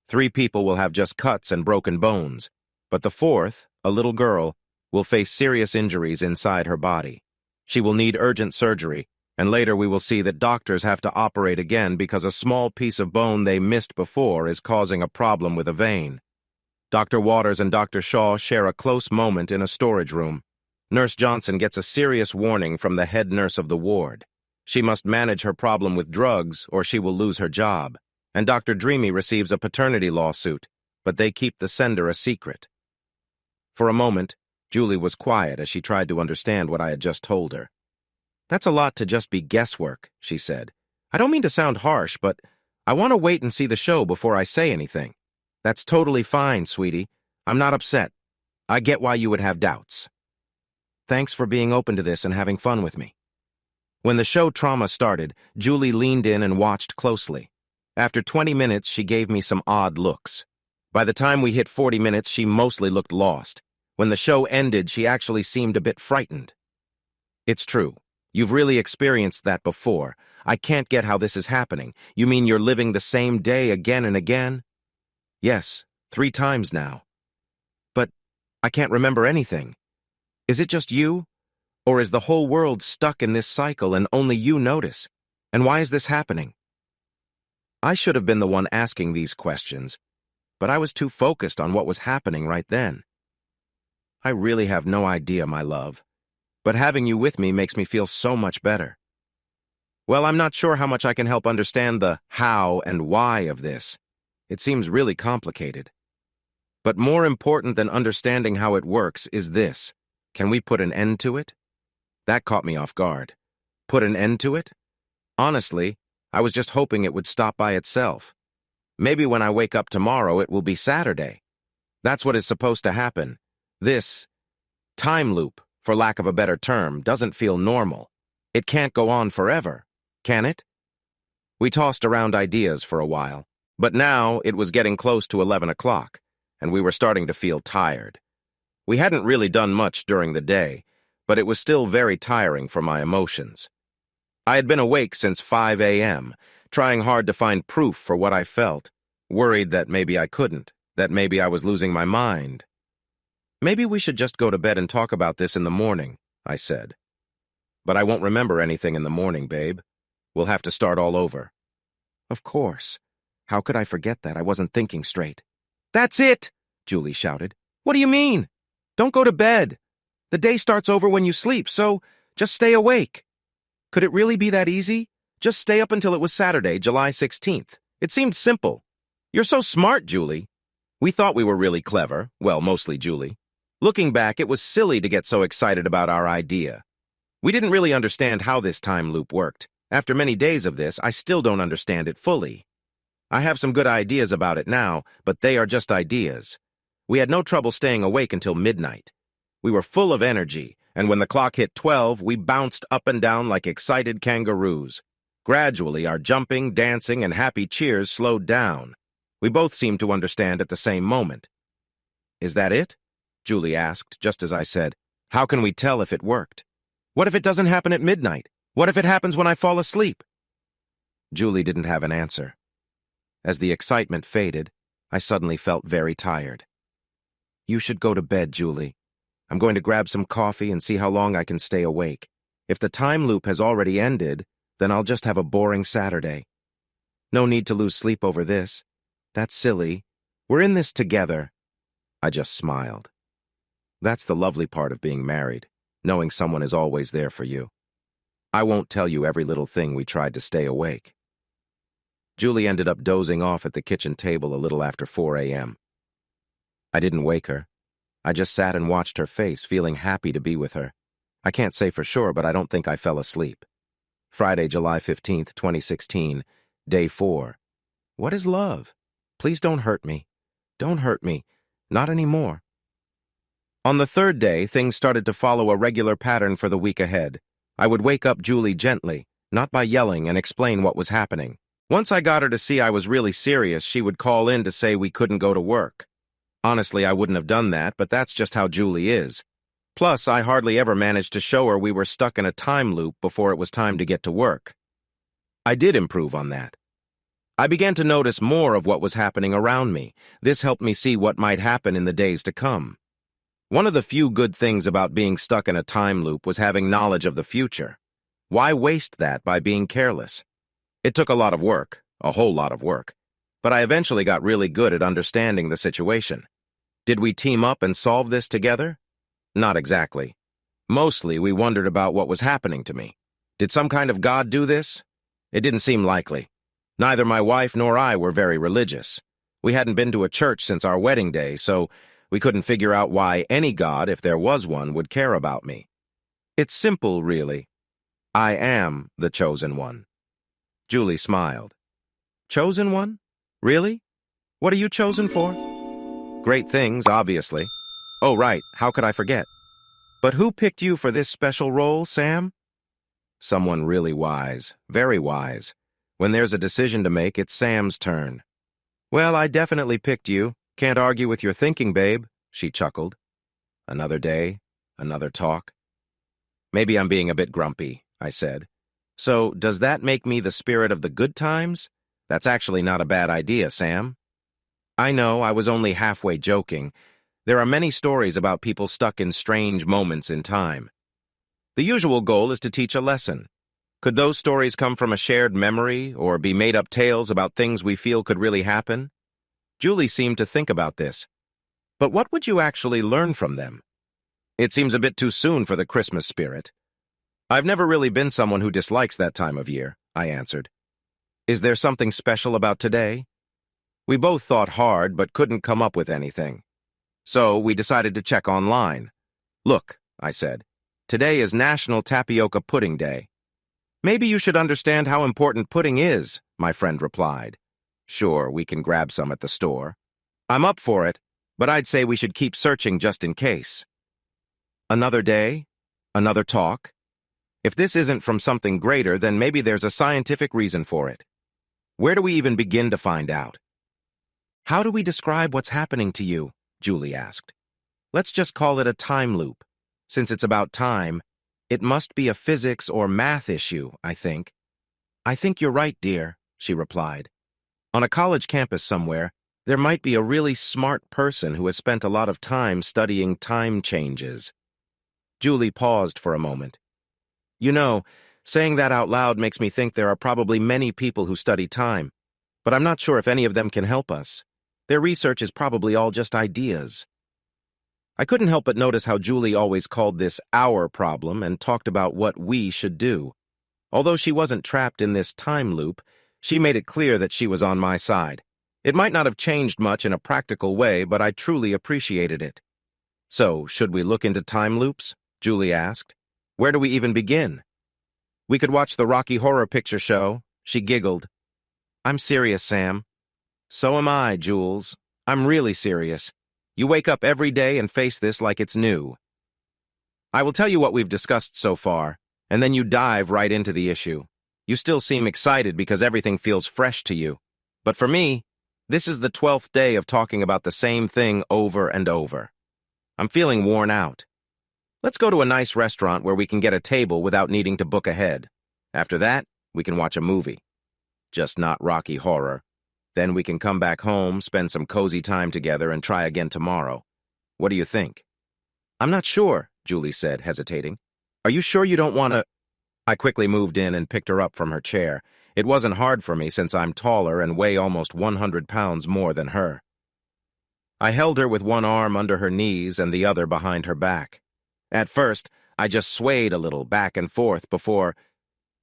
3 people will have just cuts and broken bones, but the 4th, a little girl, will face serious injuries inside her body. She will need urgent surgery, and later we will see that doctors have to operate again because a small piece of bone they missed before is causing a problem with a vein. Dr. Waters and Dr. Shaw share a close moment in a storage room. Nurse Johnson gets a serious warning from the head nurse of the ward. She must manage her problem with drugs or she will lose her job. And Dr. Dreamy receives a paternity lawsuit, but they keep the sender a secret. For a moment, Julie was quiet as she tried to understand what I had just told her. That's a lot to just be guesswork, she said. I don't mean to sound harsh, but I want to wait and see the show before I say anything. That's totally fine, sweetie. I'm not upset. I get why you would have doubts. Thanks for being open to this and having fun with me. When the show Trauma started, Julie leaned in and watched closely. After 20 minutes, she gave me some odd looks. By the time we hit 40 minutes, she mostly looked lost. When the show ended, she actually seemed a bit frightened. It's true. You've really experienced that before. I can't get how this is happening. You mean you're living the same day again and again? Yes, 3 times now. But I can't remember anything. Is it just you? Or is the whole world stuck in this cycle and only you notice? And why is this happening? I should have been the one asking these questions, but I was too focused on what was happening right then. I really have no idea, my love, but having you with me makes me feel so much better. Well, I'm not sure how much I can help understand the how and why of this. It seems really complicated. But more important than understanding how it works is this. Can we put an end to it? That caught me off guard. Put an end to it? Honestly, I was just hoping it would stop by itself. Maybe when I wake up tomorrow, it will be Saturday. That's what is supposed to happen. This time loop, for lack of a better term, doesn't feel normal. It can't go on forever, can it? We tossed around ideas for a while, but now it was getting close to 11 o'clock, and we were starting to feel tired. We hadn't really done much during the day, but it was still very tiring for my emotions. I had been awake since 5 a.m., trying hard to find proof for what I felt, worried that maybe I couldn't, that maybe I was losing my mind. Maybe we should just go to bed and talk about this in the morning, I said. But I won't remember anything in the morning, babe. We'll have to start all over. Of course. How could I forget that? I wasn't thinking straight. That's it, Julie shouted. What do you mean? Don't go to bed. The day starts over when you sleep, so just stay awake. Could it really be that easy? Just stay up until it was Saturday, July 16th. It seemed simple. You're so smart, Julie. We thought we were really clever. Well, mostly Julie. Looking back, it was silly to get so excited about our idea. We didn't really understand how this time loop worked. After many days of this, I still don't understand it fully. I have some good ideas about it now, but they are just ideas. We had no trouble staying awake until midnight. We were full of energy, and when the clock hit 12, we bounced up and down like excited kangaroos. Gradually, our jumping, dancing, and happy cheers slowed down. We both seemed to understand at the same moment. Is that it? Julie asked, just as I said. How can we tell if it worked? What if it doesn't happen at midnight? What if it happens when I fall asleep? Julie didn't have an answer. As the excitement faded, I suddenly felt very tired. You should go to bed, Julie. I'm going to grab some coffee and see how long I can stay awake. If the time loop has already ended, then I'll just have a boring Saturday. No need to lose sleep over this. That's silly. We're in this together. I just smiled. That's the lovely part of being married, knowing someone is always there for you. I won't tell you every little thing we tried to stay awake. Julie ended up dozing off at the kitchen table a little after 4 a.m. I didn't wake her. I just sat and watched her face, feeling happy to be with her. I can't say for sure, but I don't think I fell asleep. Friday, July 15th, 2016, day 4. What is love? Please don't hurt me. Don't hurt me. Not anymore. On the third day, things started to follow a regular pattern for the week ahead. I would wake up Julie gently, not by yelling, and explain what was happening. Once I got her to see I was really serious, she would call in to say we couldn't go to work. Honestly, I wouldn't have done that, but that's just how Julie is. Plus, I hardly ever managed to show her we were stuck in a time loop before it was time to get to work. I did improve on that. I began to notice more of what was happening around me. This helped me see what might happen in the days to come. One of the few good things about being stuck in a time loop was having knowledge of the future. Why waste that by being careless? It took a lot of work, a whole lot of work, but I eventually got really good at understanding the situation. Did we team up and solve this together? Not exactly. Mostly, we wondered about what was happening to me. Did some kind of God do this? It didn't seem likely. Neither my wife nor I were very religious. We hadn't been to a church since our wedding day, so we couldn't figure out why any God, if there was one, would care about me. It's simple, really. I am the chosen one. Julie smiled. Chosen one? Really? What are you chosen for? Great things, obviously. Oh, right, how could I forget? But who picked you for this special role, Sam? Someone really wise, very wise. When there's a decision to make, it's Sam's turn. Well, I definitely picked you. Can't argue with your thinking, babe, she chuckled. Another day, another talk. Maybe I'm being a bit grumpy, I said. So, does that make me the spirit of the good times? That's actually not a bad idea, Sam. I know, I was only halfway joking. There are many stories about people stuck in strange moments in time. The usual goal is to teach a lesson. Could those stories come from a shared memory or be made-up tales about things we feel could really happen? Julie seemed to think about this. But what would you actually learn from them? It seems a bit too soon for the Christmas spirit. I've never really been someone who dislikes that time of year, I answered. Is there something special about today? We both thought hard but couldn't come up with anything. So we decided to check online. Look, I said, today is National Tapioca Pudding Day. Maybe you should understand how important pudding is, my friend replied. Sure, we can grab some at the store. I'm up for it, but I'd say we should keep searching just in case. Another day? Another talk? If this isn't from something greater, then maybe there's a scientific reason for it. Where do we even begin to find out? How do we describe what's happening to you? Julie asked. Let's just call it a time loop. Since it's about time, it must be a physics or math issue, I think. I think you're right, dear, she replied. On a college campus somewhere, there might be a really smart person who has spent a lot of time studying time changes. Julie paused for a moment. You know, saying that out loud makes me think there are probably many people who study time, but I'm not sure if any of them can help us. Their research is probably all just ideas. I couldn't help but notice how Julie always called this our problem and talked about what we should do. Although she wasn't trapped in this time loop, she made it clear that she was on my side. It might not have changed much in a practical way, but I truly appreciated it. So, should we look into time loops? Julie asked. Where do we even begin? We could watch the Rocky Horror Picture Show. She giggled. I'm serious, Sam. So am I, Jules. I'm really serious. You wake up every day and face this like it's new. I will tell you what we've discussed so far, and then you dive right into the issue. You still seem excited because everything feels fresh to you. But for me, this is the 12th day of talking about the same thing over and over. I'm feeling worn out. Let's go to a nice restaurant where we can get a table without needing to book ahead. After that, we can watch a movie. Just not Rocky Horror. Then we can come back home, spend some cozy time together, and try again tomorrow. What do you think? I'm not sure, Julie said, hesitating. Are you sure you don't want to? I quickly moved in and picked her up from her chair. It wasn't hard for me since I'm taller and weigh almost 100 pounds more than her. I held her with one arm under her knees and the other behind her back. At first, I just swayed a little back and forth before,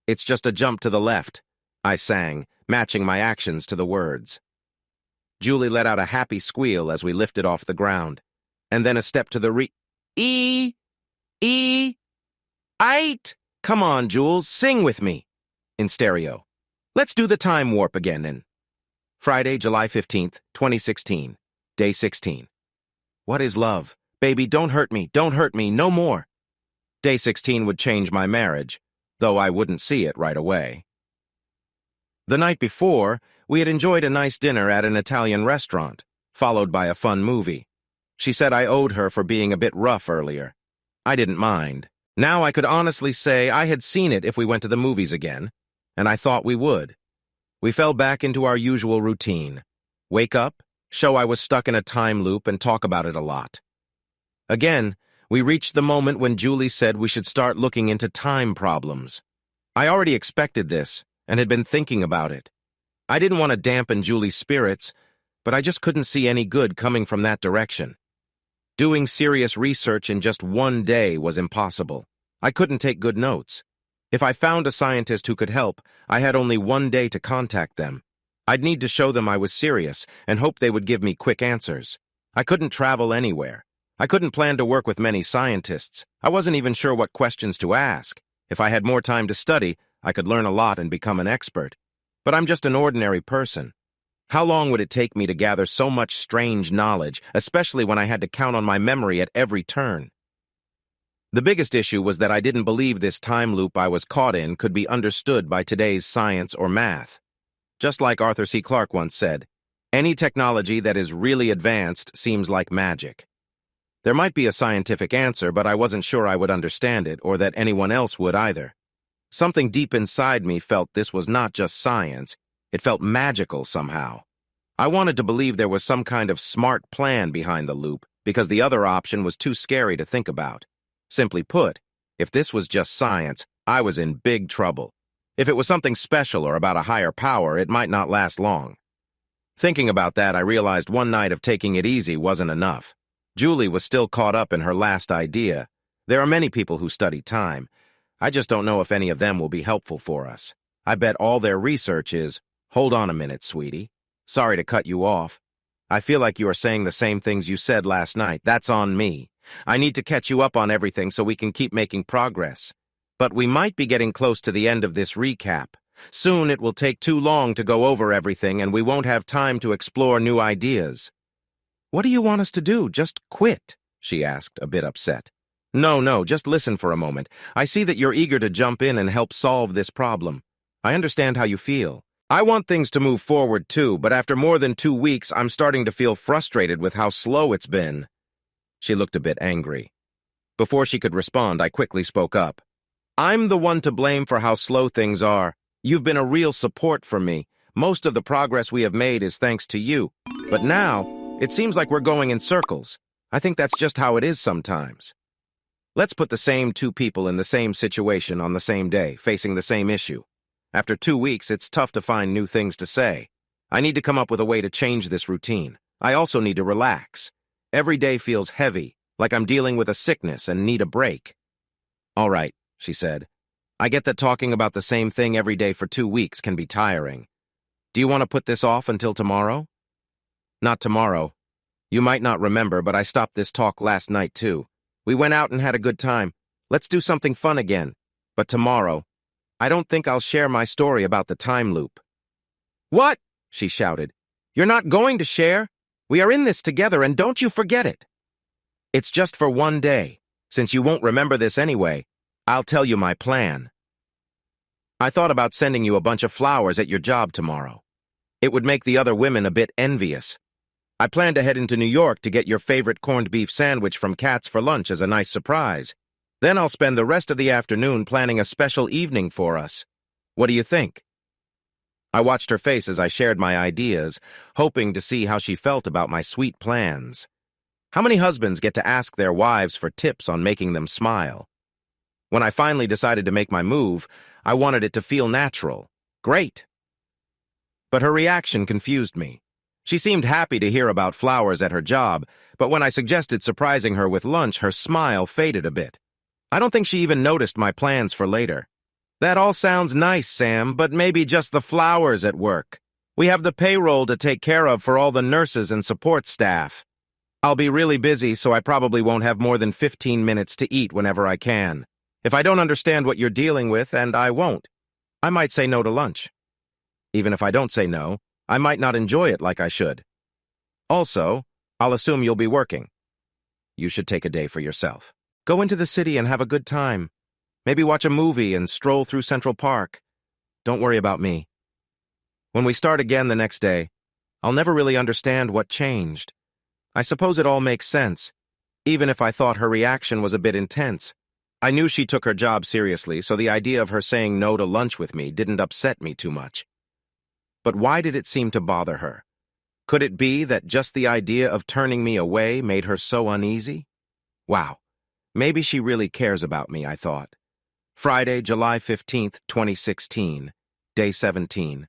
"It's just a jump to the left," I sang, matching my actions to the words. Julie let out a happy squeal as we lifted off the ground, and then a step to the E! Ait! Come on, Jules, sing with me. In stereo. Let's do the time warp again in Friday, July 15th, 2016, day 16. What is love? Baby, don't hurt me, no more. Day 16 would change my marriage, though I wouldn't see it right away. The night before, we had enjoyed a nice dinner at an Italian restaurant, followed by a fun movie. She said I owed her for being a bit rough earlier. I didn't mind. Now I could honestly say I had seen it if we went to the movies again, and I thought we would. We fell back into our usual routine. Wake up, show I was stuck in a time loop, and talk about it a lot. Again, we reached the moment when Julie said we should start looking into time problems. I already expected this and had been thinking about it. I didn't want to dampen Julie's spirits, but I just couldn't see any good coming from that direction. Doing serious research in just one day was impossible. I couldn't take good notes. If I found a scientist who could help, I had only one day to contact them. I'd need to show them I was serious and hope they would give me quick answers. I couldn't travel anywhere. I couldn't plan to work with many scientists. I wasn't even sure what questions to ask. If I had more time to study, I could learn a lot and become an expert. But I'm just an ordinary person. How long would it take me to gather so much strange knowledge, especially when I had to count on my memory at every turn? The biggest issue was that I didn't believe this time loop I was caught in could be understood by today's science or math. Just like Arthur C. Clarke once said, any technology that is really advanced seems like magic. There might be a scientific answer, but I wasn't sure I would understand it or that anyone else would either. Something deep inside me felt this was not just science. It felt magical somehow. I wanted to believe there was some kind of smart plan behind the loop because the other option was too scary to think about. Simply put, if this was just science, I was in big trouble. If it was something special or about a higher power, it might not last long. Thinking about that, I realized one night of taking it easy wasn't enough. Julie was still caught up in her last idea. There are many people who study time. I just don't know if any of them will be helpful for us. I bet all their research is, hold on a minute, sweetie. Sorry to cut you off. I feel like you are saying the same things you said last night. That's on me. I need to catch you up on everything so we can keep making progress. But we might be getting close to the end of this recap. Soon it will take too long to go over everything and we won't have time to explore new ideas. What do you want us to do? Just quit? She asked, a bit upset. No, just listen for a moment. I see that you're eager to jump in and help solve this problem. I understand how you feel. I want things to move forward too, but after more than 2 weeks, I'm starting to feel frustrated with how slow it's been. She looked a bit angry. Before she could respond, I quickly spoke up. I'm the one to blame for how slow things are. You've been a real support for me. Most of the progress we have made is thanks to you. But now, it seems like we're going in circles. I think that's just how it is sometimes. Let's put the same 2 people in the same situation on the same day, facing the same issue. After 2 weeks, it's tough to find new things to say. I need to come up with a way to change this routine. I also need to relax. Every day feels heavy, like I'm dealing with a sickness and need a break. All right, she said. I get that talking about the same thing every day for 2 weeks can be tiring. Do you want to put this off until tomorrow? Not tomorrow. You might not remember, but I stopped this talk last night too. We went out and had a good time. Let's do something fun again. But tomorrow, I don't think I'll share my story about the time loop. What? She shouted. You're not going to share? We are in this together and don't you forget it. It's just for one day. Since you won't remember this anyway, I'll tell you my plan. I thought about sending you a bunch of flowers at your job tomorrow. It would make the other women a bit envious. I plan to head into New York to get your favorite corned beef sandwich from Katz for lunch as a nice surprise. Then I'll spend the rest of the afternoon planning a special evening for us. What do you think? I watched her face as I shared my ideas, hoping to see how she felt about my sweet plans. How many husbands get to ask their wives for tips on making them smile? When I finally decided to make my move, I wanted it to feel natural. Great. But her reaction confused me. She seemed happy to hear about flowers at her job, but when I suggested surprising her with lunch, her smile faded a bit. I don't think she even noticed my plans for later. That all sounds nice, Sam, but maybe just the flowers at work. We have the payroll to take care of for all the nurses and support staff. I'll be really busy, so I probably won't have more than 15 minutes to eat whenever I can. If I don't understand what you're dealing with, and I won't, I might say no to lunch. Even if I don't say no, I might not enjoy it like I should. Also, I'll assume you'll be working. You should take a day for yourself. Go into the city and have a good time. Maybe watch a movie and stroll through Central Park. Don't worry about me. When we start again the next day, I'll never really understand what changed. I suppose it all makes sense, even if I thought her reaction was a bit intense. I knew she took her job seriously, so the idea of her saying no to lunch with me didn't upset me too much. But why did it seem to bother her? Could it be that just the idea of turning me away made her so uneasy? Wow, maybe she really cares about me, I thought. Friday, July 15th, 2016, day 17.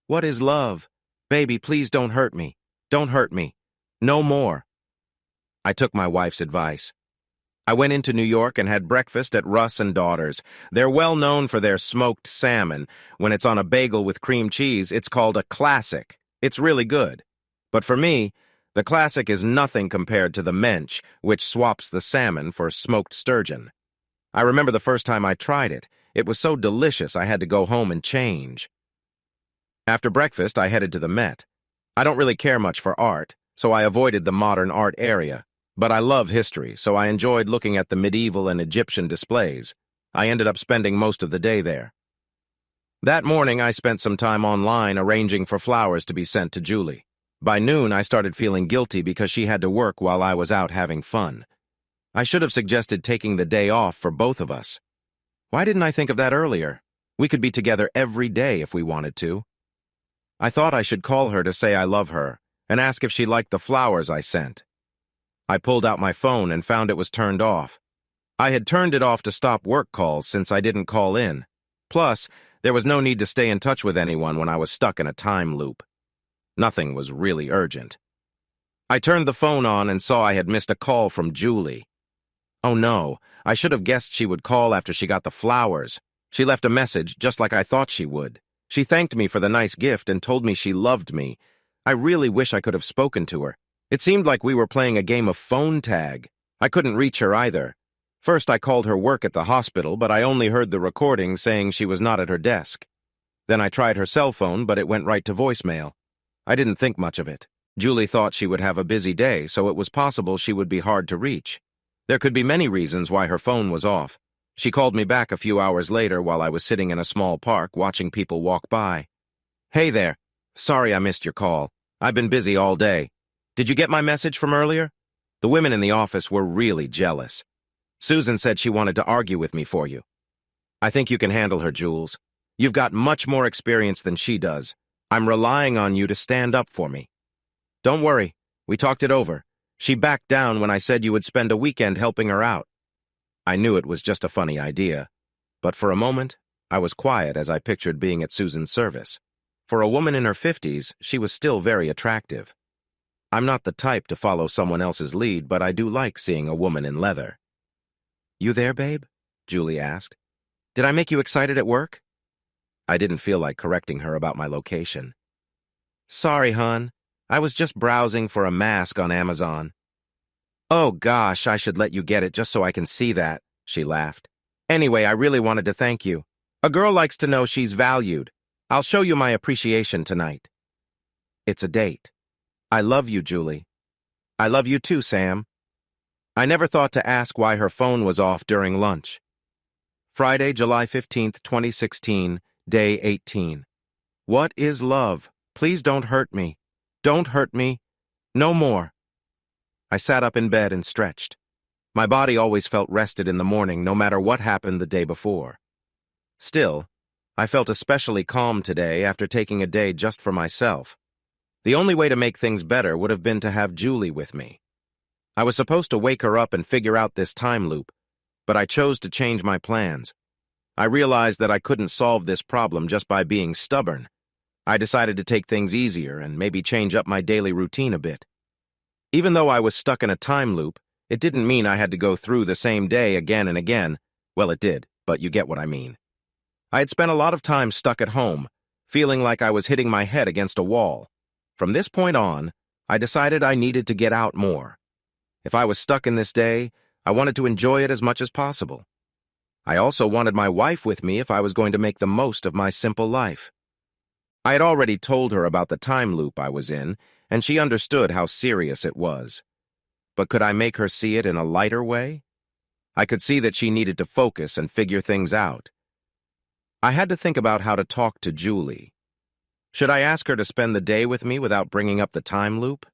What is love? Baby, please don't hurt me. Don't hurt me. No more. I took my wife's advice. I went into New York and had breakfast at Russ and Daughters. They're well known for their smoked salmon. When it's on a bagel with cream cheese, it's called a classic. It's really good. But for me, the classic is nothing compared to the mensch, which swaps the salmon for smoked sturgeon. I remember the first time I tried it. It was so delicious I had to go home and change. After breakfast, I headed to the Met. I don't really care much for art, so I avoided the modern art area. But I love history, so I enjoyed looking at the medieval and Egyptian displays. I ended up spending most of the day there. That morning, I spent some time online arranging for flowers to be sent to Julie. By noon, I started feeling guilty because she had to work while I was out having fun. I should have suggested taking the day off for both of us. Why didn't I think of that earlier? We could be together every day if we wanted to. I thought I should call her to say I love her and ask if she liked the flowers I sent. I pulled out my phone and found it was turned off. I had turned it off to stop work calls since I didn't call in. Plus, there was no need to stay in touch with anyone when I was stuck in a time loop. Nothing was really urgent. I turned the phone on and saw I had missed a call from Julie. Oh no, I should have guessed she would call after she got the flowers. She left a message just like I thought she would. She thanked me for the nice gift and told me she loved me. I really wish I could have spoken to her. It seemed like we were playing a game of phone tag. I couldn't reach her either. First, I called her work at the hospital, but I only heard the recording saying she was not at her desk. Then I tried her cell phone, but it went right to voicemail. I didn't think much of it. Julie thought she would have a busy day, so it was possible she would be hard to reach. There could be many reasons why her phone was off. She called me back a few hours later while I was sitting in a small park watching people walk by. Hey there. Sorry I missed your call. I've been busy all day. Did you get my message from earlier? The women in the office were really jealous. Susan said she wanted to argue with me for you. I think you can handle her, Jules. You've got much more experience than she does. I'm relying on you to stand up for me. Don't worry. We talked it over. She backed down when I said you would spend a weekend helping her out. I knew it was just a funny idea, but for a moment, I was quiet as I pictured being at Susan's service. For a woman in her 50s, she was still very attractive. I'm not the type to follow someone else's lead, but I do like seeing a woman in leather. You there, babe? Julie asked. Did I make you excited at work? I didn't feel like correcting her about my location. Sorry, hon. I was just browsing for a mask on Amazon. Oh gosh, I should let you get it just so I can see that, she laughed. Anyway, I really wanted to thank you. A girl likes to know she's valued. I'll show you my appreciation tonight. It's a date. I love you, Julie. I love you too, Sam. I never thought to ask why her phone was off during lunch. Friday, July 15th, 2016, day 18. What is love? Please don't hurt me. Don't hurt me. No more. I sat up in bed and stretched. My body always felt rested in the morning, no matter what happened the day before. Still, I felt especially calm today after taking a day just for myself. The only way to make things better would have been to have Julie with me. I was supposed to wake her up and figure out this time loop, but I chose to change my plans. I realized that I couldn't solve this problem just by being stubborn. I decided to take things easier and maybe change up my daily routine a bit. Even though I was stuck in a time loop, it didn't mean I had to go through the same day again and again. Well, it did, but you get what I mean. I had spent a lot of time stuck at home, feeling like I was hitting my head against a wall. From this point on, I decided I needed to get out more. If I was stuck in this day, I wanted to enjoy it as much as possible. I also wanted my wife with me if I was going to make the most of my simple life. I had already told her about the time loop I was in, and she understood how serious it was. But could I make her see it in a lighter way? I could see that she needed to focus and figure things out. I had to think about how to talk to Julie. Should I ask her to spend the day with me without bringing up the time loop?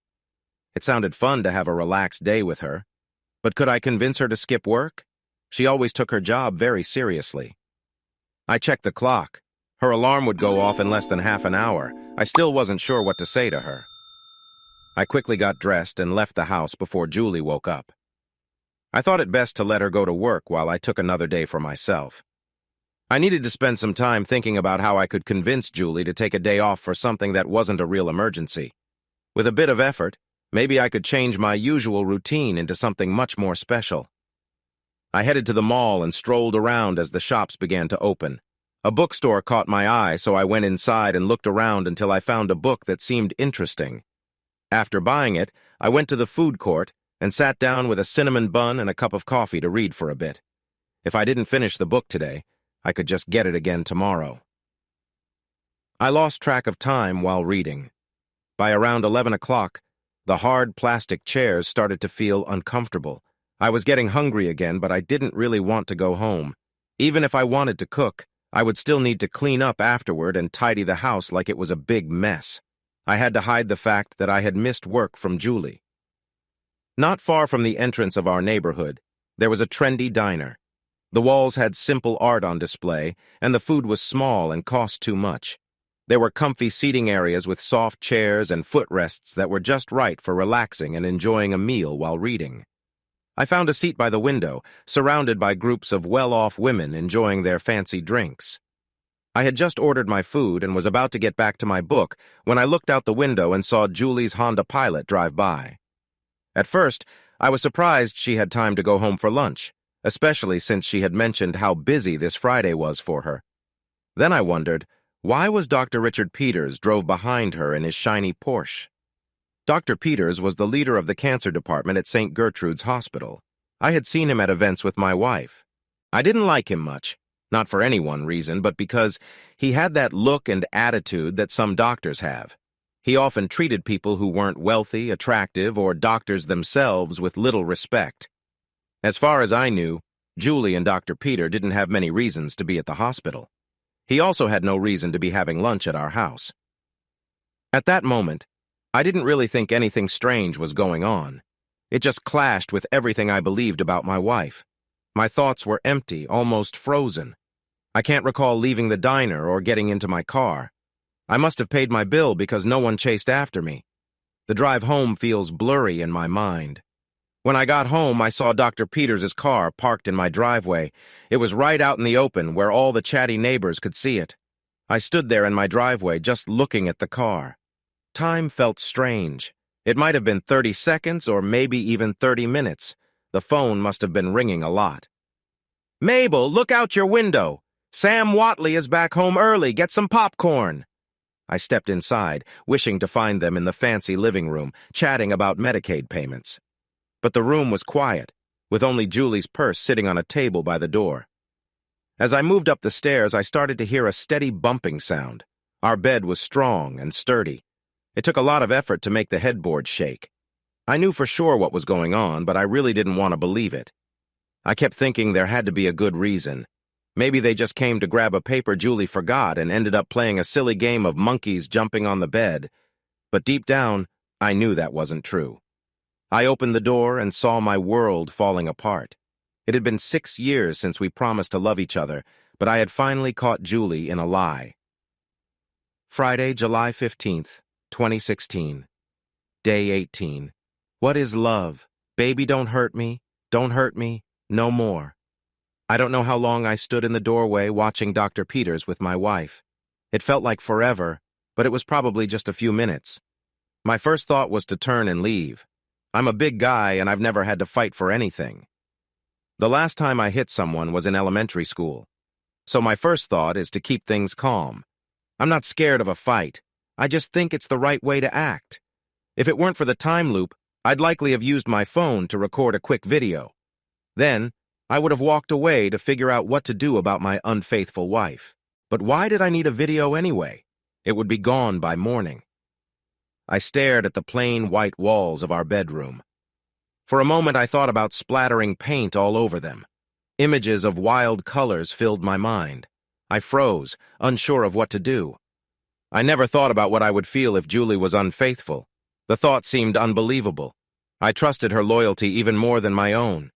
It sounded fun to have a relaxed day with her. But could I convince her to skip work? She always took her job very seriously. I checked the clock. Her alarm would go off in less than half an hour. I still wasn't sure what to say to her. I quickly got dressed and left the house before Julie woke up. I thought it best to let her go to work while I took another day for myself. I needed to spend some time thinking about how I could convince Julie to take a day off for something that wasn't a real emergency. With a bit of effort, maybe I could change my usual routine into something much more special. I headed to the mall and strolled around as the shops began to open. A bookstore caught my eye, so I went inside and looked around until I found a book that seemed interesting. After buying it, I went to the food court and sat down with a cinnamon bun and a cup of coffee to read for a bit. If I didn't finish the book today, I could just get it again tomorrow. I lost track of time while reading. By around 11 o'clock, the hard plastic chairs started to feel uncomfortable. I was getting hungry again, but I didn't really want to go home. Even if I wanted to cook, I would still need to clean up afterward and tidy the house like it was a big mess. I had to hide the fact that I had missed work from Julie. Not far from the entrance of our neighborhood, there was a trendy diner. The walls had simple art on display, and the food was small and cost too much. There were comfy seating areas with soft chairs and footrests that were just right for relaxing and enjoying a meal while reading. I found a seat by the window, surrounded by groups of well-off women enjoying their fancy drinks. I had just ordered my food and was about to get back to my book when I looked out the window and saw Julie's Honda Pilot drive by. At first, I was surprised she had time to go home for lunch, especially since she had mentioned how busy this Friday was for her. Then I wondered, why was Dr. Richard Peters drove behind her in his shiny Porsche? Dr. Peters was the leader of the cancer department at St. Gertrude's Hospital. I had seen him at events with my wife. I didn't like him much, not for any one reason, but because he had that look and attitude that some doctors have. He often treated people who weren't wealthy, attractive, or doctors themselves with little respect. As far as I knew, Julie and Dr. Peter didn't have many reasons to be at the hospital. He also had no reason to be having lunch at our house. At that moment, I didn't really think anything strange was going on. It just clashed with everything I believed about my wife. My thoughts were empty, almost frozen. I can't recall leaving the diner or getting into my car. I must have paid my bill because no one chased after me. The drive home feels blurry in my mind. When I got home, I saw Dr. Peters' car parked in my driveway. It was right out in the open where all the chatty neighbors could see it. I stood there in my driveway just looking at the car. Time felt strange. It might have been 30 seconds or maybe even 30 minutes. The phone must have been ringing a lot. "Mabel, look out your window! Sam Watley is back home early. Get some popcorn." I stepped inside, wishing to find them in the fancy living room, chatting about Medicaid payments. But the room was quiet, with only Julie's purse sitting on a table by the door. As I moved up the stairs, I started to hear a steady bumping sound. Our bed was strong and sturdy. It took a lot of effort to make the headboard shake. I knew for sure what was going on, but I really didn't want to believe it. I kept thinking there had to be a good reason. Maybe they just came to grab a paper Julie forgot and ended up playing a silly game of monkeys jumping on the bed. But deep down, I knew that wasn't true. I opened the door and saw my world falling apart. It had been 6 years since we promised to love each other, but I had finally caught Julie in a lie. Friday, July 15th, 2016. Day 18. What is love? Baby, don't hurt me, no more. I don't know how long I stood in the doorway watching Dr. Peters with my wife. It felt like forever, but it was probably just a few minutes. My first thought was to turn and leave. I'm a big guy and I've never had to fight for anything. The last time I hit someone was in elementary school. So my first thought is to keep things calm. I'm not scared of a fight. I just think it's the right way to act. If it weren't for the time loop, I'd likely have used my phone to record a quick video. Then, I would have walked away to figure out what to do about my unfaithful wife. But why did I need a video anyway? It would be gone by morning. I stared at the plain white walls of our bedroom. For a moment I thought about splattering paint all over them. Images of wild colors filled my mind. I froze, unsure of what to do. I never thought about what I would feel if Julie was unfaithful. The thought seemed unbelievable. I trusted her loyalty even more than my own.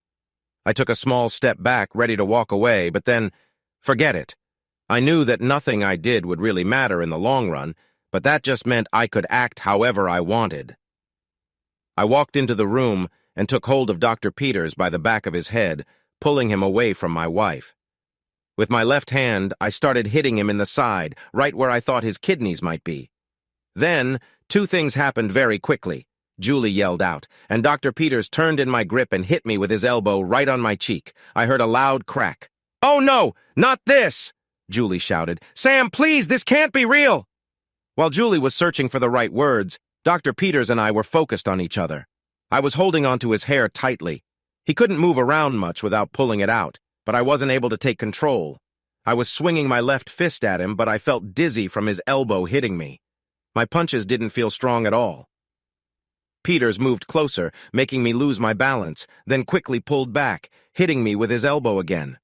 I took a small step back, ready to walk away, but then, forget it. I knew that nothing I did would really matter in the long run, but that just meant I could act however I wanted. I walked into the room and took hold of Dr. Peters by the back of his head, pulling him away from my wife. With my left hand, I started hitting him in the side, right where I thought his kidneys might be. Then, two things happened very quickly. Julie yelled out, and Dr. Peters turned in my grip and hit me with his elbow right on my cheek. I heard a loud crack. "Oh no, not this!" Julie shouted. "Sam, please, this can't be real!" While Julie was searching for the right words, Dr. Peters and I were focused on each other. I was holding onto his hair tightly. He couldn't move around much without pulling it out, but I wasn't able to take control. I was swinging my left fist at him, but I felt dizzy from his elbow hitting me. My punches didn't feel strong at all. Peters moved closer, making me lose my balance, then quickly pulled back, hitting me with his elbow again.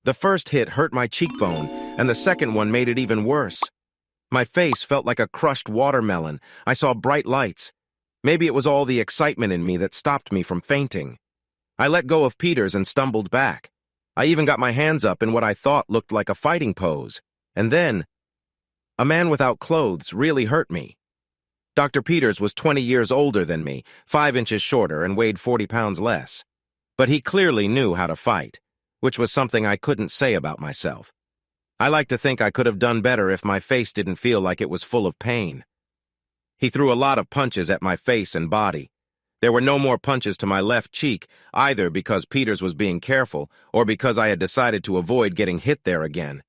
The first hit hurt my cheekbone, and the second one made it even worse. My face felt like a crushed watermelon. I saw bright lights. Maybe it was all the excitement in me that stopped me from fainting. I let go of Peters and stumbled back. I even got my hands up in what I thought looked like a fighting pose. And then, a man without clothes really hurt me. Dr. Peters was 20 years older than me, 5 inches shorter, and weighed 40 pounds less. But he clearly knew how to fight, which was something I couldn't say about myself. I like to think I could have done better if my face didn't feel like it was full of pain. He threw a lot of punches at my face and body. There were no more punches to my left cheek, either because Peters was being careful or because I had decided to avoid getting hit there again.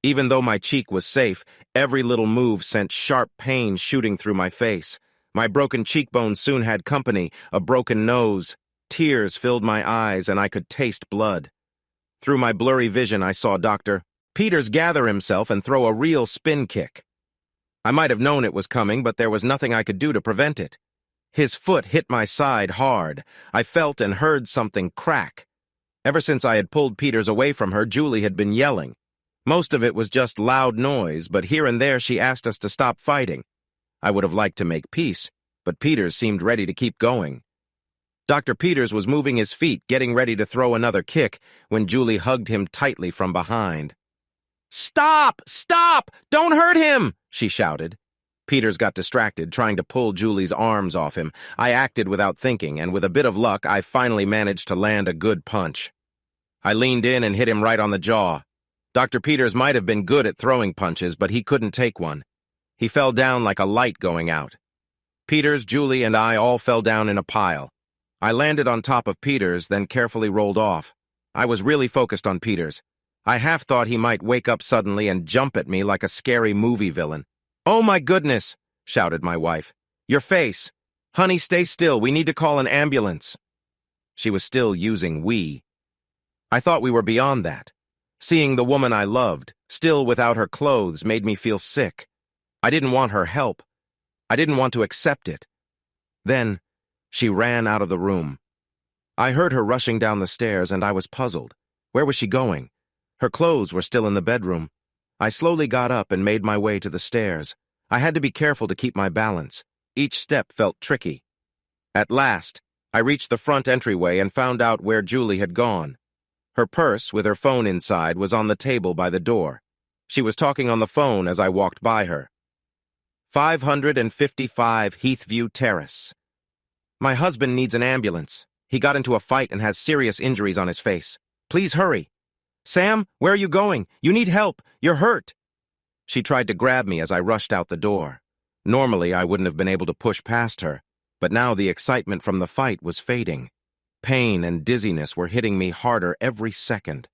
Even though my cheek was safe, every little move sent sharp pain shooting through my face. My broken cheekbone soon had company, a broken nose. Tears filled my eyes, and I could taste blood. Through my blurry vision, I saw Dr. Peters gather himself and throw a real spin kick. I might have known it was coming, but there was nothing I could do to prevent it. His foot hit my side hard. I felt and heard something crack. Ever since I had pulled Peters away from her, Julie had been yelling. Most of it was just loud noise, but here and there she asked us to stop fighting. I would have liked to make peace, but Peters seemed ready to keep going. Dr. Peters was moving his feet, getting ready to throw another kick, when Julie hugged him tightly from behind. "Stop! Stop! Don't hurt him!" she shouted. Peters got distracted, trying to pull Julie's arms off him. I acted without thinking, and with a bit of luck, I finally managed to land a good punch. I leaned in and hit him right on the jaw. Dr. Peters might have been good at throwing punches, but he couldn't take one. He fell down like a light going out. Peters, Julie, and I all fell down in a pile. I landed on top of Peters, then carefully rolled off. I was really focused on Peters. I half thought he might wake up suddenly and jump at me like a scary movie villain. "Oh my goodness!" shouted my wife. "Your face! Honey, stay still. We need to call an ambulance." She was still using we. I thought we were beyond that. Seeing the woman I loved, still without her clothes, made me feel sick. I didn't want her help. I didn't want to accept it. Then, she ran out of the room. I heard her rushing down the stairs, and I was puzzled. Where was she going? Her clothes were still in the bedroom. I slowly got up and made my way to the stairs. I had to be careful to keep my balance. Each step felt tricky. At last, I reached the front entryway and found out where Julie had gone. Her purse, with her phone inside, was on the table by the door. She was talking on the phone as I walked by her. 555 Heathview Terrace. "My husband needs an ambulance. He got into a fight and has serious injuries on his face. Please hurry." "Sam, where are you going? You need help. You're hurt." She tried to grab me as I rushed out the door. Normally, I wouldn't have been able to push past her, but now the excitement from the fight was fading. Pain and dizziness were hitting me harder every second.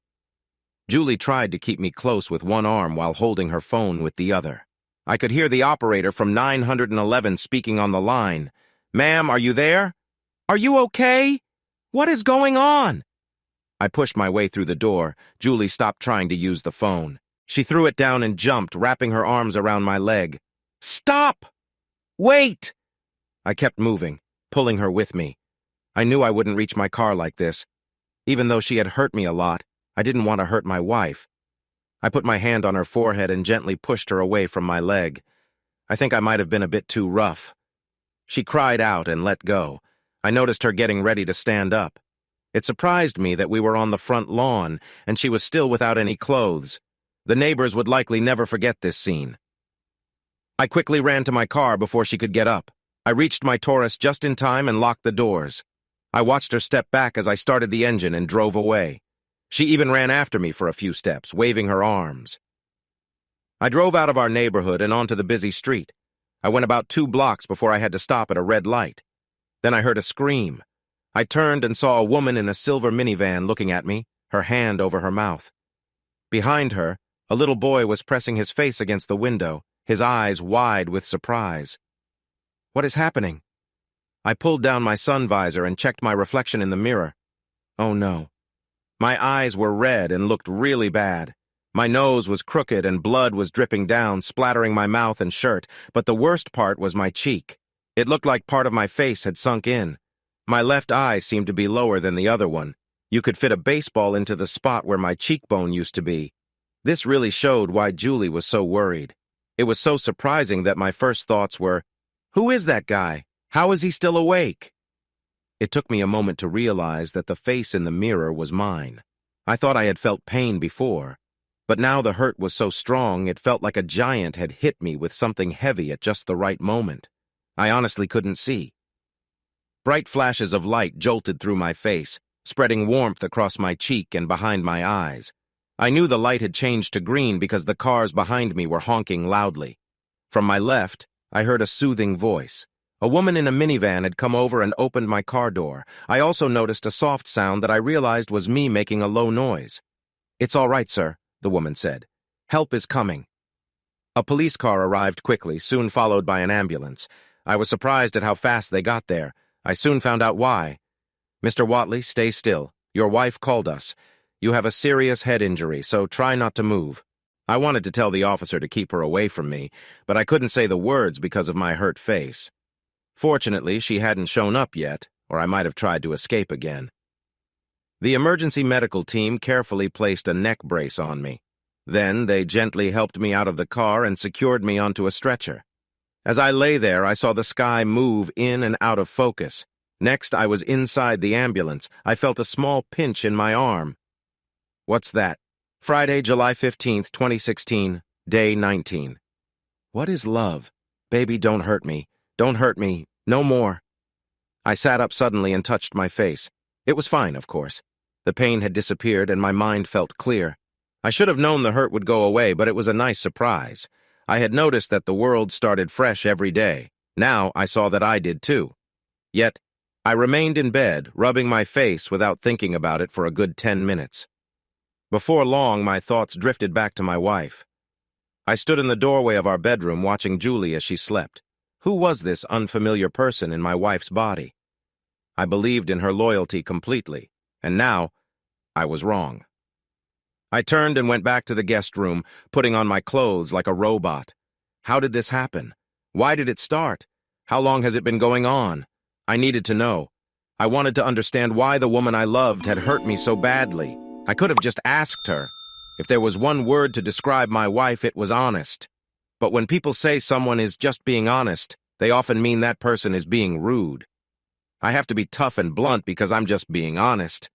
Julie tried to keep me close with one arm while holding her phone with the other. I could hear the operator from 911 speaking on the line. "Ma'am, are you there? Are you okay? What is going on?" I pushed my way through the door. Julie stopped trying to use the phone. She threw it down and jumped, wrapping her arms around my leg. "Stop! Wait!" I kept moving, pulling her with me. I knew I wouldn't reach my car like this. Even though she had hurt me a lot, I didn't want to hurt my wife. I put my hand on her forehead and gently pushed her away from my leg. I think I might have been a bit too rough. She cried out and let go. I noticed her getting ready to stand up. It surprised me that we were on the front lawn, and she was still without any clothes. The neighbors would likely never forget this scene. I quickly ran to my car before she could get up. I reached my Taurus just in time and locked the doors. I watched her step back as I started the engine and drove away. She even ran after me for a few steps, waving her arms. I drove out of our neighborhood and onto the busy street. I went about 2 blocks before I had to stop at a red light. Then I heard a scream. I turned and saw a woman in a silver minivan looking at me, her hand over her mouth. Behind her, a little boy was pressing his face against the window, his eyes wide with surprise. "What is happening?" I pulled down my sun visor and checked my reflection in the mirror. Oh no. My eyes were red and looked really bad. My nose was crooked and blood was dripping down, splattering my mouth and shirt, but the worst part was my cheek. It looked like part of my face had sunk in. My left eye seemed to be lower than the other one. You could fit a baseball into the spot where my cheekbone used to be. This really showed why Julie was so worried. It was so surprising that my first thoughts were, "Who is that guy? How is he still awake?" It took me a moment to realize that the face in the mirror was mine. I thought I had felt pain before, but now the hurt was so strong it felt like a giant had hit me with something heavy at just the right moment. I honestly couldn't see. Bright flashes of light jolted through my face, spreading warmth across my cheek and behind my eyes. I knew the light had changed to green because the cars behind me were honking loudly. From my left, I heard a soothing voice. A woman in a minivan had come over and opened my car door. I also noticed a soft sound that I realized was me making a low noise. "It's all right, sir," the woman said. "Help is coming." A police car arrived quickly, soon followed by an ambulance. I was surprised at how fast they got there. I soon found out why. "Mr. Watley, stay still. Your wife called us. You have a serious head injury, so try not to move." I wanted to tell the officer to keep her away from me, but I couldn't say the words because of my hurt face. Fortunately, she hadn't shown up yet, or I might have tried to escape again. The emergency medical team carefully placed a neck brace on me. Then they gently helped me out of the car and secured me onto a stretcher. As I lay there, I saw the sky move in and out of focus. Next, I was inside the ambulance. I felt a small pinch in my arm. What's that? Friday, July 15th, 2016, day 19. What is love? Baby, don't hurt me. Don't hurt me. No more. I sat up suddenly and touched my face. It was fine, of course. The pain had disappeared and my mind felt clear. I should have known the hurt would go away, but it was a nice surprise. I had noticed that the world started fresh every day. Now I saw that I did too. Yet, I remained in bed, rubbing my face without thinking about it for a good 10 minutes. Before long, my thoughts drifted back to my wife. I stood in the doorway of our bedroom watching Julie as she slept. Who was this unfamiliar person in my wife's body? I believed in her loyalty completely, and now I was wrong. I turned and went back to the guest room, putting on my clothes like a robot. How did this happen? Why did it start? How long has it been going on? I needed to know. I wanted to understand why the woman I loved had hurt me so badly. I could have just asked her. If there was one word to describe my wife, it was honest. But when people say someone is just being honest, they often mean that person is being rude. I have to be tough and blunt because I'm just being honest.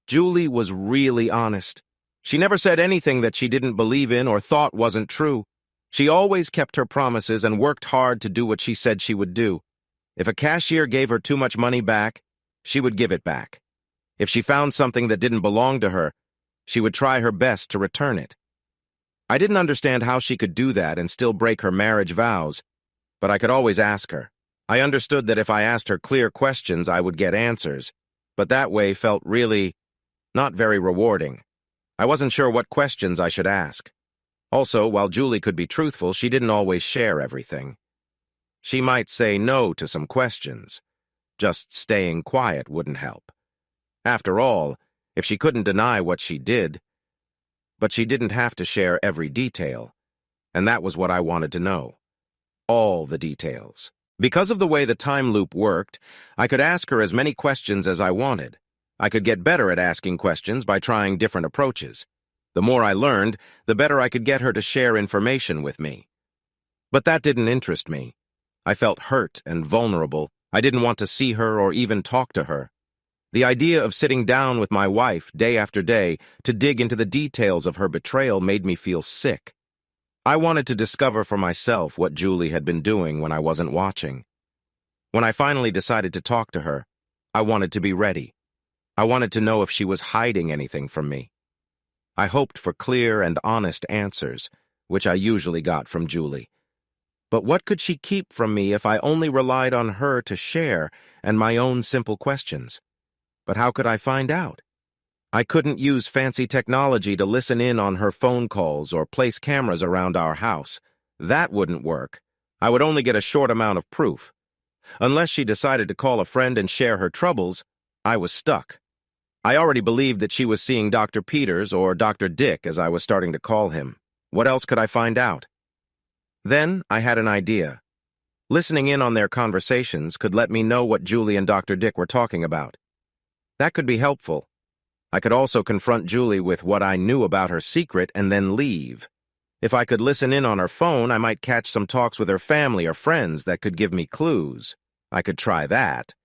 Julie was really honest. She never said anything that she didn't believe in or thought wasn't true. She always kept her promises and worked hard to do what she said she would do. If a cashier gave her too much money back, she would give it back. If she found something that didn't belong to her, she would try her best to return it. I didn't understand how she could do that and still break her marriage vows, but I could always ask her. I understood that if I asked her clear questions, I would get answers, but that way felt really not very rewarding. I wasn't sure what questions I should ask. Also, while Julie could be truthful, she didn't always share everything. She might say no to some questions. Just staying quiet wouldn't help. After all, if she couldn't deny what she did, but she didn't have to share every detail, and that was what I wanted to know. All the details. Because of the way the time loop worked, I could ask her as many questions as I wanted. I could get better at asking questions by trying different approaches. The more I learned, the better I could get her to share information with me. But that didn't interest me. I felt hurt and vulnerable. I didn't want to see her or even talk to her. The idea of sitting down with my wife day after day to dig into the details of her betrayal made me feel sick. I wanted to discover for myself what Julie had been doing when I wasn't watching. When I finally decided to talk to her, I wanted to be ready. I wanted to know if she was hiding anything from me. I hoped for clear and honest answers, which I usually got from Julie. But what could she keep from me if I only relied on her to share and my own simple questions? But how could I find out? I couldn't use fancy technology to listen in on her phone calls or place cameras around our house. That wouldn't work. I would only get a short amount of proof. Unless she decided to call a friend and share her troubles, I was stuck. I already believed that she was seeing Dr. Peters, or Dr. Dick as I was starting to call him. What else could I find out? Then I had an idea. Listening in on their conversations could let me know what Julie and Dr. Dick were talking about. That could be helpful. I could also confront Julie with what I knew about her secret and then leave. If I could listen in on her phone, I might catch some talks with her family or friends that could give me clues. I could try that.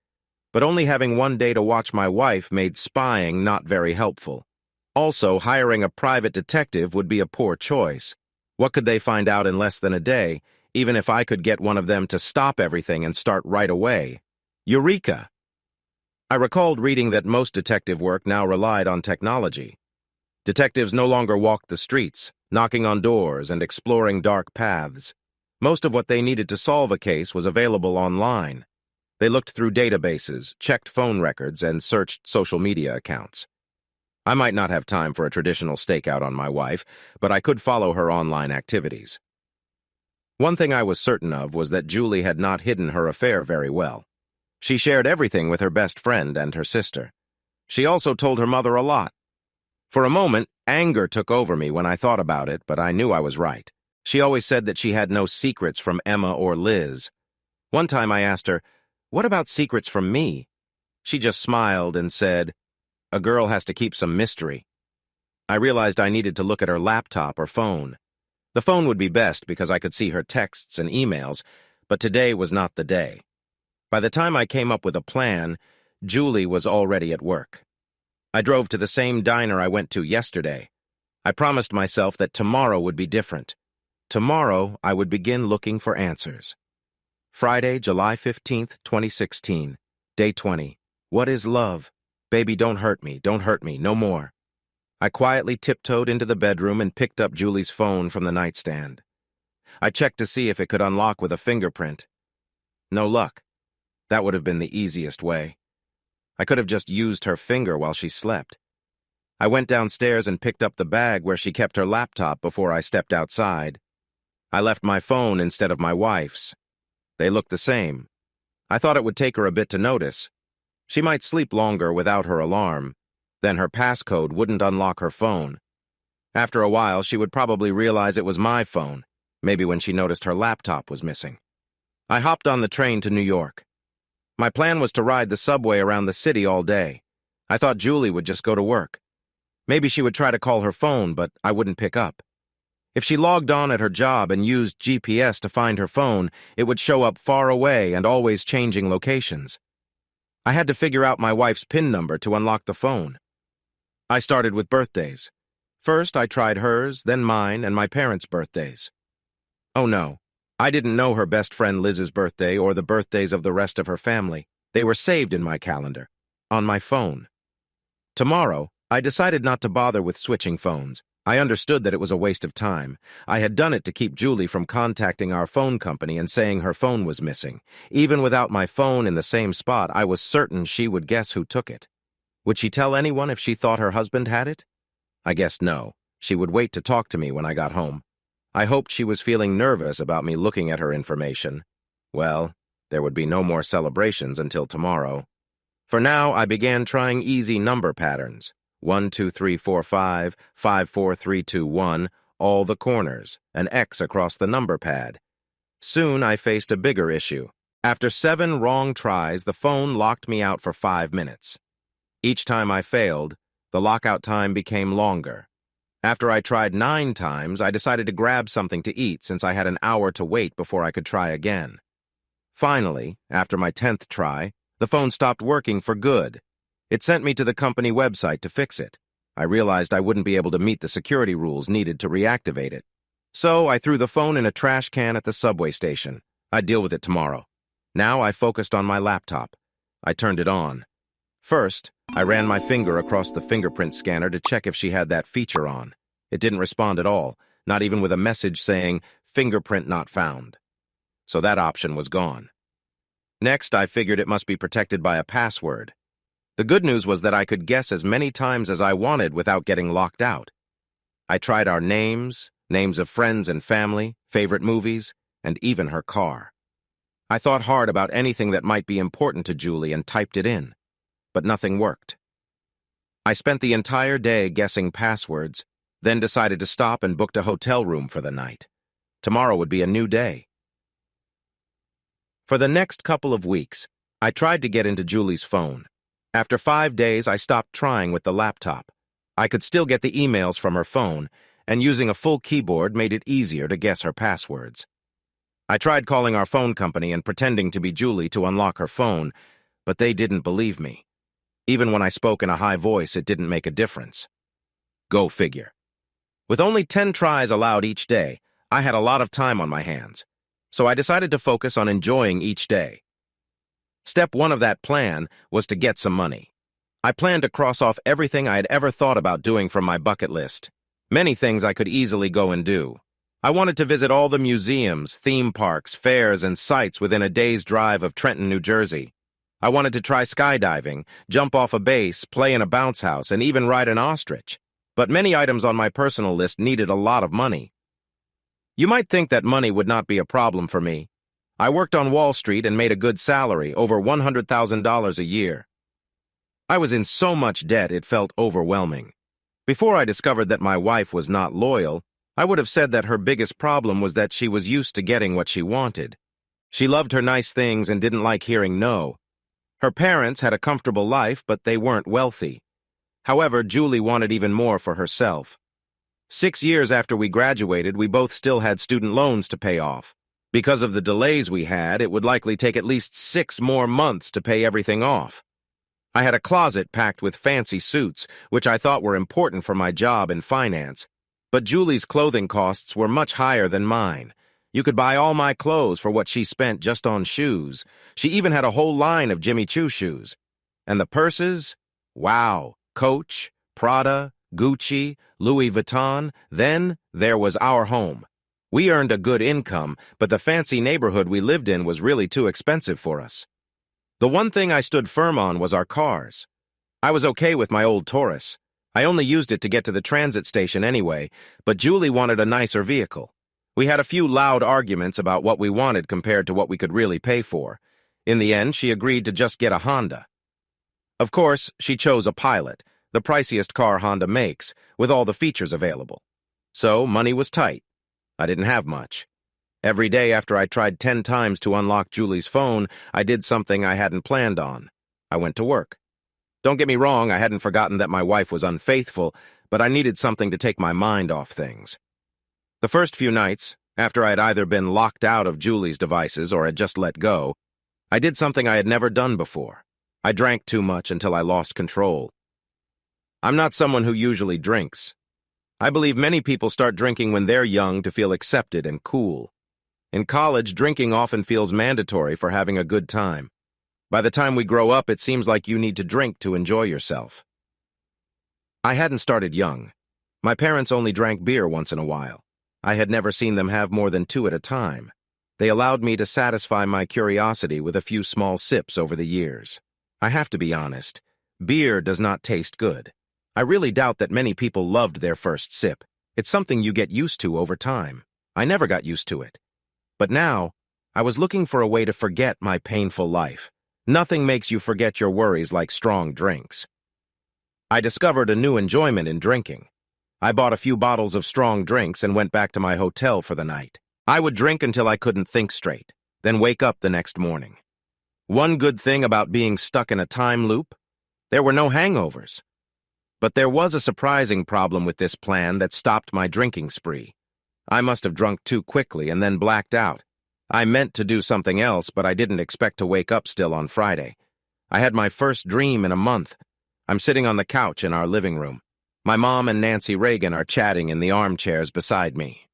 But only having one day to watch my wife made spying not very helpful. Also, hiring a private detective would be a poor choice. What could they find out in less than a day, even if I could get one of them to stop everything and start right away? Eureka! I recalled reading that most detective work now relied on technology. Detectives no longer walked the streets, knocking on doors and exploring dark paths. Most of what they needed to solve a case was available online. They looked through databases, checked phone records, and searched social media accounts. I might not have time for a traditional stakeout on my wife, but I could follow her online activities. One thing I was certain of was that Julie had not hidden her affair very well. She shared everything with her best friend and her sister. She also told her mother a lot. For a moment, anger took over me when I thought about it, but I knew I was right. She always said that she had no secrets from Emma or Liz. One time I asked her, "What about secrets from me?" She just smiled and said, "A girl has to keep some mystery." I realized I needed to look at her laptop or phone. The phone would be best because I could see her texts and emails, but today was not the day. By the time I came up with a plan, Julie was already at work. I drove to the same diner I went to yesterday. I promised myself that tomorrow would be different. Tomorrow, I would begin looking for answers. Friday, July 15th, 2016, Day 20. What is love? Baby, don't hurt me, no more. I quietly tiptoed into the bedroom and picked up Julie's phone from the nightstand. I checked to see if it could unlock with a fingerprint. No luck. That would have been the easiest way. I could have just used her finger while she slept. I went downstairs and picked up the bag where she kept her laptop before I stepped outside. I left my phone instead of my wife's. They looked the same. I thought it would take her a bit to notice. She might sleep longer without her alarm. Then her passcode wouldn't unlock her phone. After a while, she would probably realize it was my phone, maybe when she noticed her laptop was missing. I hopped on the train to New York. My plan was to ride the subway around the city all day. I thought Julie would just go to work. Maybe she would try to call her phone, but I wouldn't pick up. If she logged on at her job and used GPS to find her phone, it would show up far away and always changing locations. I had to figure out my wife's PIN number to unlock the phone. I started with birthdays. First, I tried hers, then mine, and my parents' birthdays. Oh no, I didn't know her best friend Liz's birthday or the birthdays of the rest of her family. They were saved in my calendar, on my phone. Tomorrow, I decided not to bother with switching phones. I understood that it was a waste of time. I had done it to keep Julie from contacting our phone company and saying her phone was missing. Even without my phone in the same spot, I was certain she would guess who took it. Would she tell anyone if she thought her husband had it? I guess no. She would wait to talk to me when I got home. I hoped she was feeling nervous about me looking at her information. Well, there would be no more celebrations until tomorrow. For now, I began trying easy number patterns. 1, 2, 3, 4, 5, 5, 4, 3, 2, 1, all the corners, an X across the number pad. Soon I faced a bigger issue. After 7 wrong tries, the phone locked me out for 5 minutes. Each time I failed, the lockout time became longer. After I tried 9 times, I decided to grab something to eat since I had an hour to wait before I could try again. Finally, after my 10th try, the phone stopped working for good. It sent me to the company website to fix it. I realized I wouldn't be able to meet the security rules needed to reactivate it. So I threw the phone in a trash can at the subway station. I'd deal with it tomorrow. Now I focused on my laptop. I turned it on. First, I ran my finger across the fingerprint scanner to check if she had that feature on. It didn't respond at all, not even with a message saying, "Fingerprint not found." So that option was gone. Next, I figured it must be protected by a password. The good news was that I could guess as many times as I wanted without getting locked out. I tried our names, names of friends and family, favorite movies, and even her car. I thought hard about anything that might be important to Julie and typed it in, but nothing worked. I spent the entire day guessing passwords, then decided to stop and booked a hotel room for the night. Tomorrow would be a new day. For the next couple of weeks, I tried to get into Julie's phone. After 5 days, I stopped trying with the laptop. I could still get the emails from her phone, and using a full keyboard made it easier to guess her passwords. I tried calling our phone company and pretending to be Julie to unlock her phone, but they didn't believe me. Even when I spoke in a high voice, it didn't make a difference. Go figure. With only 10 tries allowed each day, I had a lot of time on my hands, so I decided to focus on enjoying each day. Step 1 of that plan was to get some money. I planned to cross off everything I had ever thought about doing from my bucket list. Many things I could easily go and do. I wanted to visit all the museums, theme parks, fairs, and sites within a day's drive of Trenton, New Jersey. I wanted to try skydiving, jump off a base, play in a bounce house, and even ride an ostrich. But many items on my personal list needed a lot of money. You might think that money would not be a problem for me. I worked on Wall Street and made a good salary, over $100,000 a year. I was in so much debt it felt overwhelming. Before I discovered that my wife was not loyal, I would have said that her biggest problem was that she was used to getting what she wanted. She loved her nice things and didn't like hearing no. Her parents had a comfortable life, but they weren't wealthy. However, Julie wanted even more for herself. 6 years after we graduated, we both still had student loans to pay off. Because of the delays we had, it would likely take at least 6 more months to pay everything off. I had a closet packed with fancy suits, which I thought were important for my job in finance. But Julie's clothing costs were much higher than mine. You could buy all my clothes for what she spent just on shoes. She even had a whole line of Jimmy Choo shoes. And the purses? Wow. Coach, Prada, Gucci, Louis Vuitton. Then there was our home. We earned a good income, but the fancy neighborhood we lived in was really too expensive for us. The one thing I stood firm on was our cars. I was okay with my old Taurus. I only used it to get to the transit station anyway, but Julie wanted a nicer vehicle. We had a few loud arguments about what we wanted compared to what we could really pay for. In the end, she agreed to just get a Honda. Of course, she chose a Pilot, the priciest car Honda makes, with all the features available. So, money was tight. I didn't have much. Every day after I tried 10 times to unlock Julie's phone, I did something I hadn't planned on. I went to work. Don't get me wrong, I hadn't forgotten that my wife was unfaithful, but I needed something to take my mind off things. The first few nights, after I had either been locked out of Julie's devices or had just let go, I did something I had never done before. I drank too much until I lost control. I'm not someone who usually drinks. I believe many people start drinking when they're young to feel accepted and cool. In college, drinking often feels mandatory for having a good time. By the time we grow up, it seems like you need to drink to enjoy yourself. I hadn't started young. My parents only drank beer once in a while. I had never seen them have more than two at a time. They allowed me to satisfy my curiosity with a few small sips over the years. I have to be honest, beer does not taste good. I really doubt that many people loved their first sip. It's something you get used to over time. I never got used to it. But now, I was looking for a way to forget my painful life. Nothing makes you forget your worries like strong drinks. I discovered a new enjoyment in drinking. I bought a few bottles of strong drinks and went back to my hotel for the night. I would drink until I couldn't think straight, then wake up the next morning. One good thing about being stuck in a time loop? There were no hangovers. But there was a surprising problem with this plan that stopped my drinking spree. I must have drunk too quickly and then blacked out. I meant to do something else, but I didn't expect to wake up still on Friday. I had my first dream in a month. I'm sitting on the couch in our living room. My mom and Nancy Reagan are chatting in the armchairs beside me.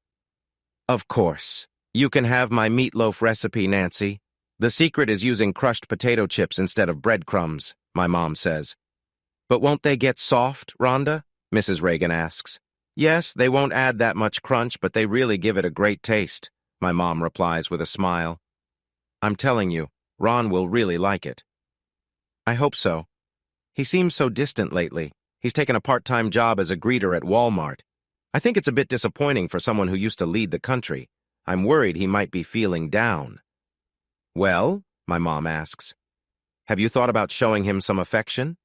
Of course. You can have my meatloaf recipe, Nancy. The secret is using crushed potato chips instead of breadcrumbs, my mom says. But won't they get soft, Rhonda? Mrs. Reagan asks. Yes, they won't add that much crunch, but they really give it a great taste, my mom replies with a smile. I'm telling you, Ron will really like it. I hope so. He seems so distant lately. He's taken a part-time job as a greeter at Walmart. I think it's a bit disappointing for someone who used to lead the country. I'm worried he might be feeling down. Well, my mom asks, have you thought about showing him some affection?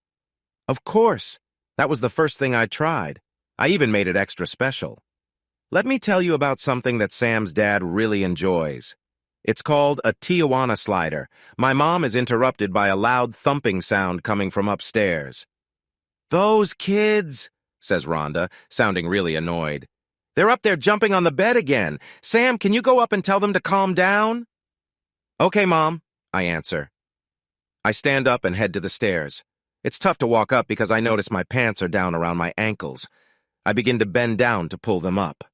Of course. That was the first thing I tried. I even made it extra special. Let me tell you about something that Sam's dad really enjoys. It's called a Tijuana slider. My mom is interrupted by a loud thumping sound coming from upstairs. Those kids, says Rhonda, sounding really annoyed. They're up there jumping on the bed again. Sam, can you go up and tell them to calm down? Okay, Mom, I answer. I stand up and head to the stairs. It's tough to walk up because I notice my pants are down around my ankles. I begin to bend down to pull them up.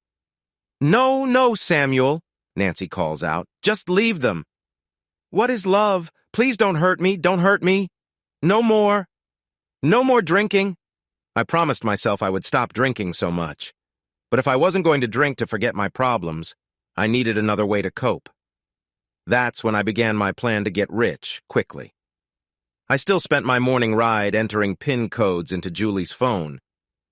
No, no, Samuel, Nancy calls out. Just leave them. What is love? Please don't hurt me. Don't hurt me. No more. No more drinking. I promised myself I would stop drinking so much. But if I wasn't going to drink to forget my problems, I needed another way to cope. That's when I began my plan to get rich quickly. I still spent my morning ride entering PIN codes into Julie's phone.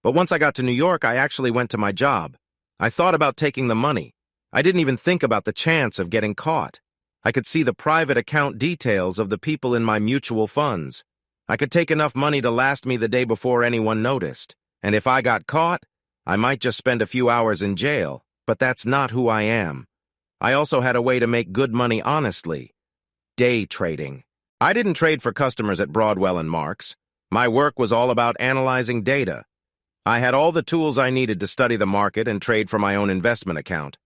But once I got to New York, I actually went to my job. I thought about taking the money. I didn't even think about the chance of getting caught. I could see the private account details of the people in my mutual funds. I could take enough money to last me the day before anyone noticed. And if I got caught, I might just spend a few hours in jail. But that's not who I am. I also had a way to make good money honestly. Day trading. I didn't trade for customers at Broadwell and Marks. My work was all about analyzing data. I had all the tools I needed to study the market and trade for my own investment account.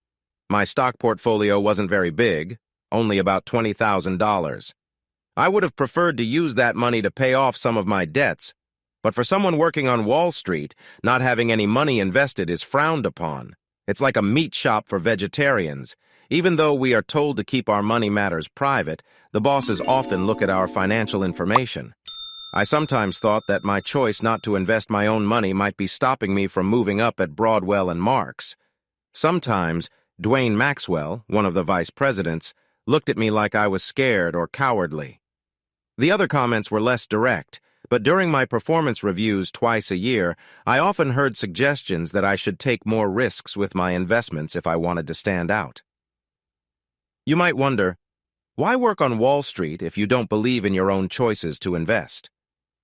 My stock portfolio wasn't very big, only about $20,000. I would have preferred to use that money to pay off some of my debts, but for someone working on Wall Street, not having any money invested is frowned upon. It's like a meat shop for vegetarians. Even though we are told to keep our money matters private, the bosses often look at our financial information. I sometimes thought that my choice not to invest my own money might be stopping me from moving up at Broadwell and Marks. Sometimes, Dwayne Maxwell, one of the vice presidents, looked at me like I was scared or cowardly. The other comments were less direct, but during my performance reviews twice a year, I often heard suggestions that I should take more risks with my investments if I wanted to stand out. You might wonder, why work on Wall Street if you don't believe in your own choices to invest?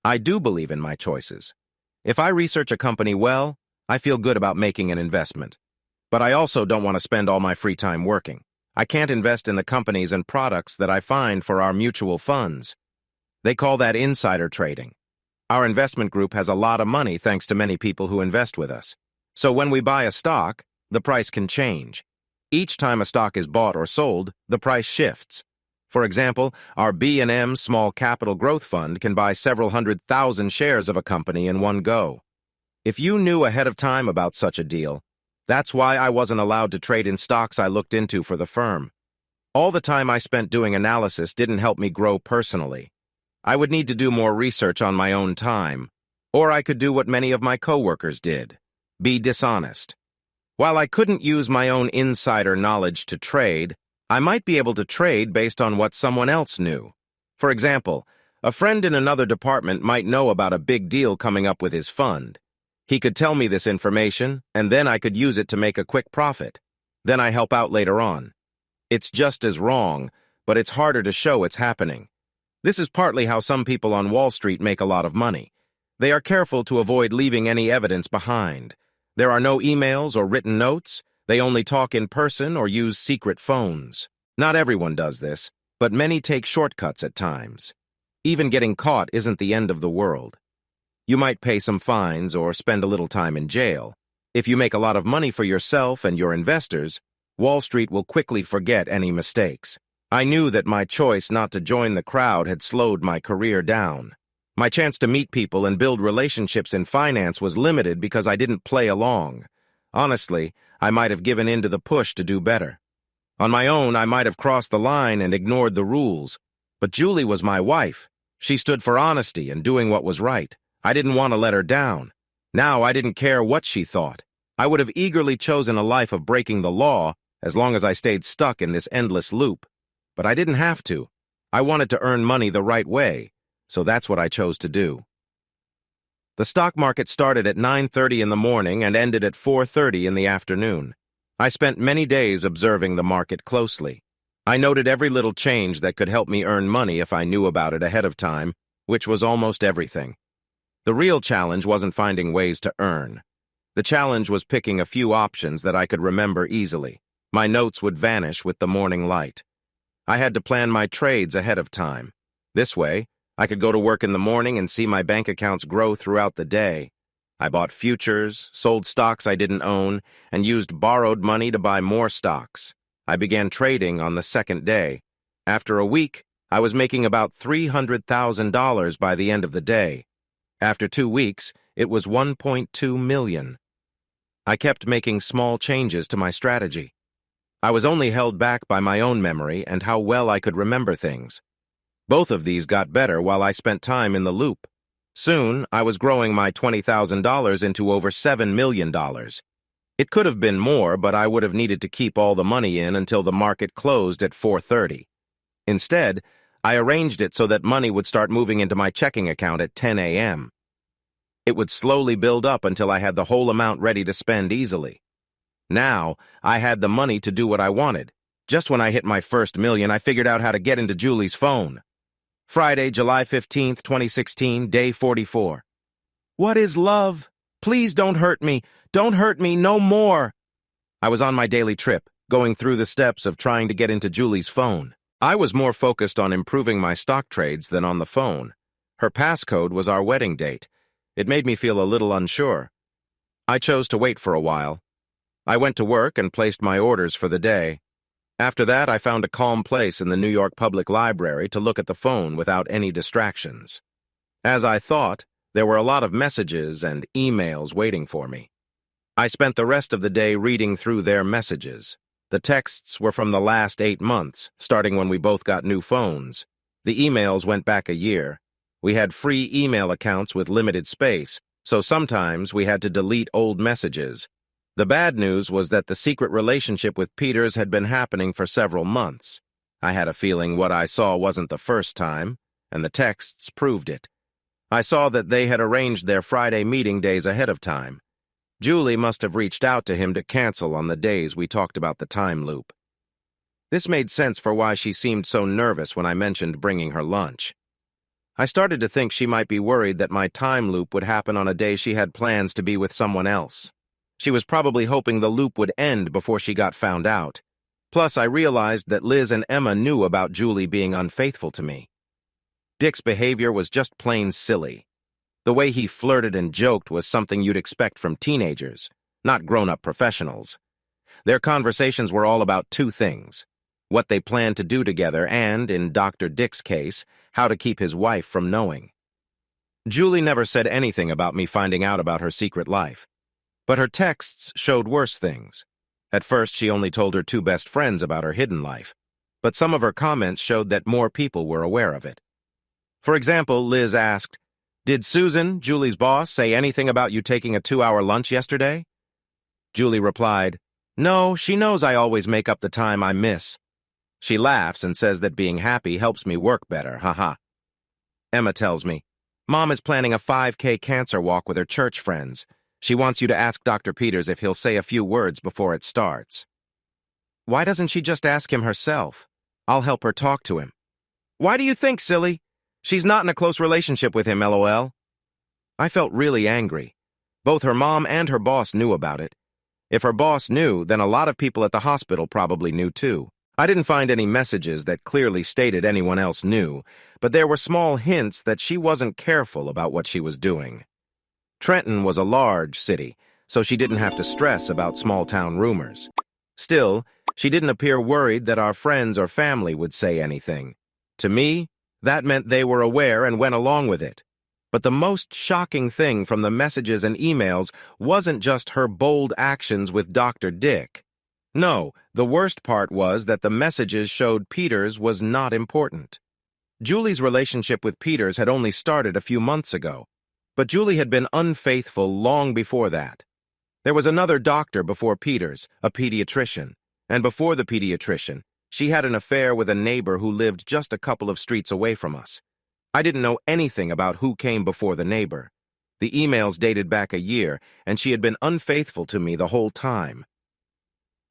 I do believe in my choices. If I research a company well, I feel good about making an investment. But I also don't want to spend all my free time working. I can't invest in the companies and products that I find for our mutual funds. They call that insider trading. Our investment group has a lot of money thanks to many people who invest with us. So when we buy a stock, the price can change. Each time a stock is bought or sold, the price shifts. For example, our B&M Small Capital Growth Fund can buy several 100,000 shares of a company in one go. If you knew ahead of time about such a deal, that's why I wasn't allowed to trade in stocks I looked into for the firm. All the time I spent doing analysis didn't help me grow personally. I would need to do more research on my own time, or I could do what many of my coworkers did, Be dishonest. While I couldn't use my own insider knowledge to trade, I might be able to trade based on what someone else knew. For example, a friend in another department might know about a big deal coming up with his fund. He could tell me this information, and then I could use it to make a quick profit. Then I help out later on. It's just as wrong, but it's harder to show it's happening. This is partly how some people on Wall Street make a lot of money. They are careful to avoid leaving any evidence behind. There are no emails or written notes. They only talk in person or use secret phones. Not everyone does this, but many take shortcuts at times. Even getting caught isn't the end of the world. You might pay some fines or spend a little time in jail. If you make a lot of money for yourself and your investors, Wall Street will quickly forget any mistakes. I knew that my choice not to join the crowd had slowed my career down. My chance to meet people and build relationships in finance was limited because I didn't play along. Honestly, I might have given in to the push to do better. On my own, I might have crossed the line and ignored the rules. But Julie was my wife. She stood for honesty and doing what was right. I didn't want to let her down. Now I didn't care what she thought. I would have eagerly chosen a life of breaking the law as long as I stayed stuck in this endless loop. But I didn't have to. I wanted to earn money the right way. So that's what I chose to do. The stock market started at 9:30 in the morning and ended at 4:30 in the afternoon. I spent many days observing the market closely. I noted every little change that could help me earn money if I knew about it ahead of time, which was almost everything. The real challenge wasn't finding ways to earn. The challenge was picking a few options that I could remember easily. My notes would vanish with the morning light. I had to plan my trades ahead of time. This way, I could go to work in the morning and see my bank accounts grow throughout the day. I bought futures, sold stocks I didn't own, and used borrowed money to buy more stocks. I began trading on the second day. After a week, I was making about $300,000 by the end of the day. After 2 weeks, it was $1.2 million. I kept making small changes to my strategy. I was only held back by my own memory and how well I could remember things. Both of these got better while I spent time in the loop. Soon, I was growing my $20,000 into over $7 million. It could have been more, but I would have needed to keep all the money in until the market closed at 4:30. Instead, I arranged it so that money would start moving into my checking account at 10 a.m. It would slowly build up until I had the whole amount ready to spend easily. Now, I had the money to do what I wanted. Just when I hit my first million, I figured out how to get into Julie's phone. Friday, July 15th, 2016, day 44. What is love? Please don't hurt me. Don't hurt me no more. I was on my daily trip, going through the steps of trying to get into Julie's phone. I was more focused on improving my stock trades than on the phone. Her passcode was our wedding date. It made me feel a little unsure. I chose to wait for a while. I went to work and placed my orders for the day. After that, I found a calm place in the New York Public Library to look at the phone without any distractions. As I thought, there were a lot of messages and emails waiting for me. I spent the rest of the day reading through their messages. The texts were from the last 8 months, starting when we both got new phones. The emails went back a year. We had free email accounts with limited space, so sometimes we had to delete old messages. The bad news was that the secret relationship with Peters had been happening for several months. I had a feeling what I saw wasn't the first time, and the texts proved it. I saw that they had arranged their Friday meeting days ahead of time. Julie must have reached out to him to cancel on the days we talked about the time loop. This made sense for why she seemed so nervous when I mentioned bringing her lunch. I started to think she might be worried that my time loop would happen on a day she had plans to be with someone else. She was probably hoping the loop would end before she got found out. Plus, I realized that Liz and Emma knew about Julie being unfaithful to me. Dick's behavior was just plain silly. The way he flirted and joked was something you'd expect from teenagers, not grown-up professionals. Their conversations were all about 2 things: what they planned to do together and, in Dr. Dick's case, how to keep his wife from knowing. Julie never said anything about me finding out about her secret life. But her texts showed worse things. At first, she only told her 2 best friends about her hidden life, but some of her comments showed that more people were aware of it. For example, Liz asked, "Did Susan, Julie's boss, say anything about you taking a 2-hour lunch yesterday? Julie replied, "No, she knows I always make up the time I miss." She laughs and says that being happy helps me work better, haha. Emma tells me, "Mom is planning a 5K cancer walk with her church friends. She wants you to ask Dr. Peters if he'll say a few words before it starts." Why doesn't she just ask him herself? I'll help her talk to him. Why do you think, silly? She's not in a close relationship with him, LOL. I felt really angry. Both her mom and her boss knew about it. If her boss knew, then a lot of people at the hospital probably knew too. I didn't find any messages that clearly stated anyone else knew, but there were small hints that she wasn't careful about what she was doing. Trenton was a large city, so she didn't have to stress about small-town rumors. Still, she didn't appear worried that our friends or family would say anything. To me, that meant they were aware and went along with it. But the most shocking thing from the messages and emails wasn't just her bold actions with Dr. Dick. No, the worst part was that the messages showed Peters was not important. Julie's relationship with Peters had only started a few months ago, but Julie had been unfaithful long before that. There was another doctor before Peters, a pediatrician, and before the pediatrician, she had an affair with a neighbor who lived just a couple of streets away from us. I didn't know anything about who came before the neighbor. The emails dated back a year, and she had been unfaithful to me the whole time.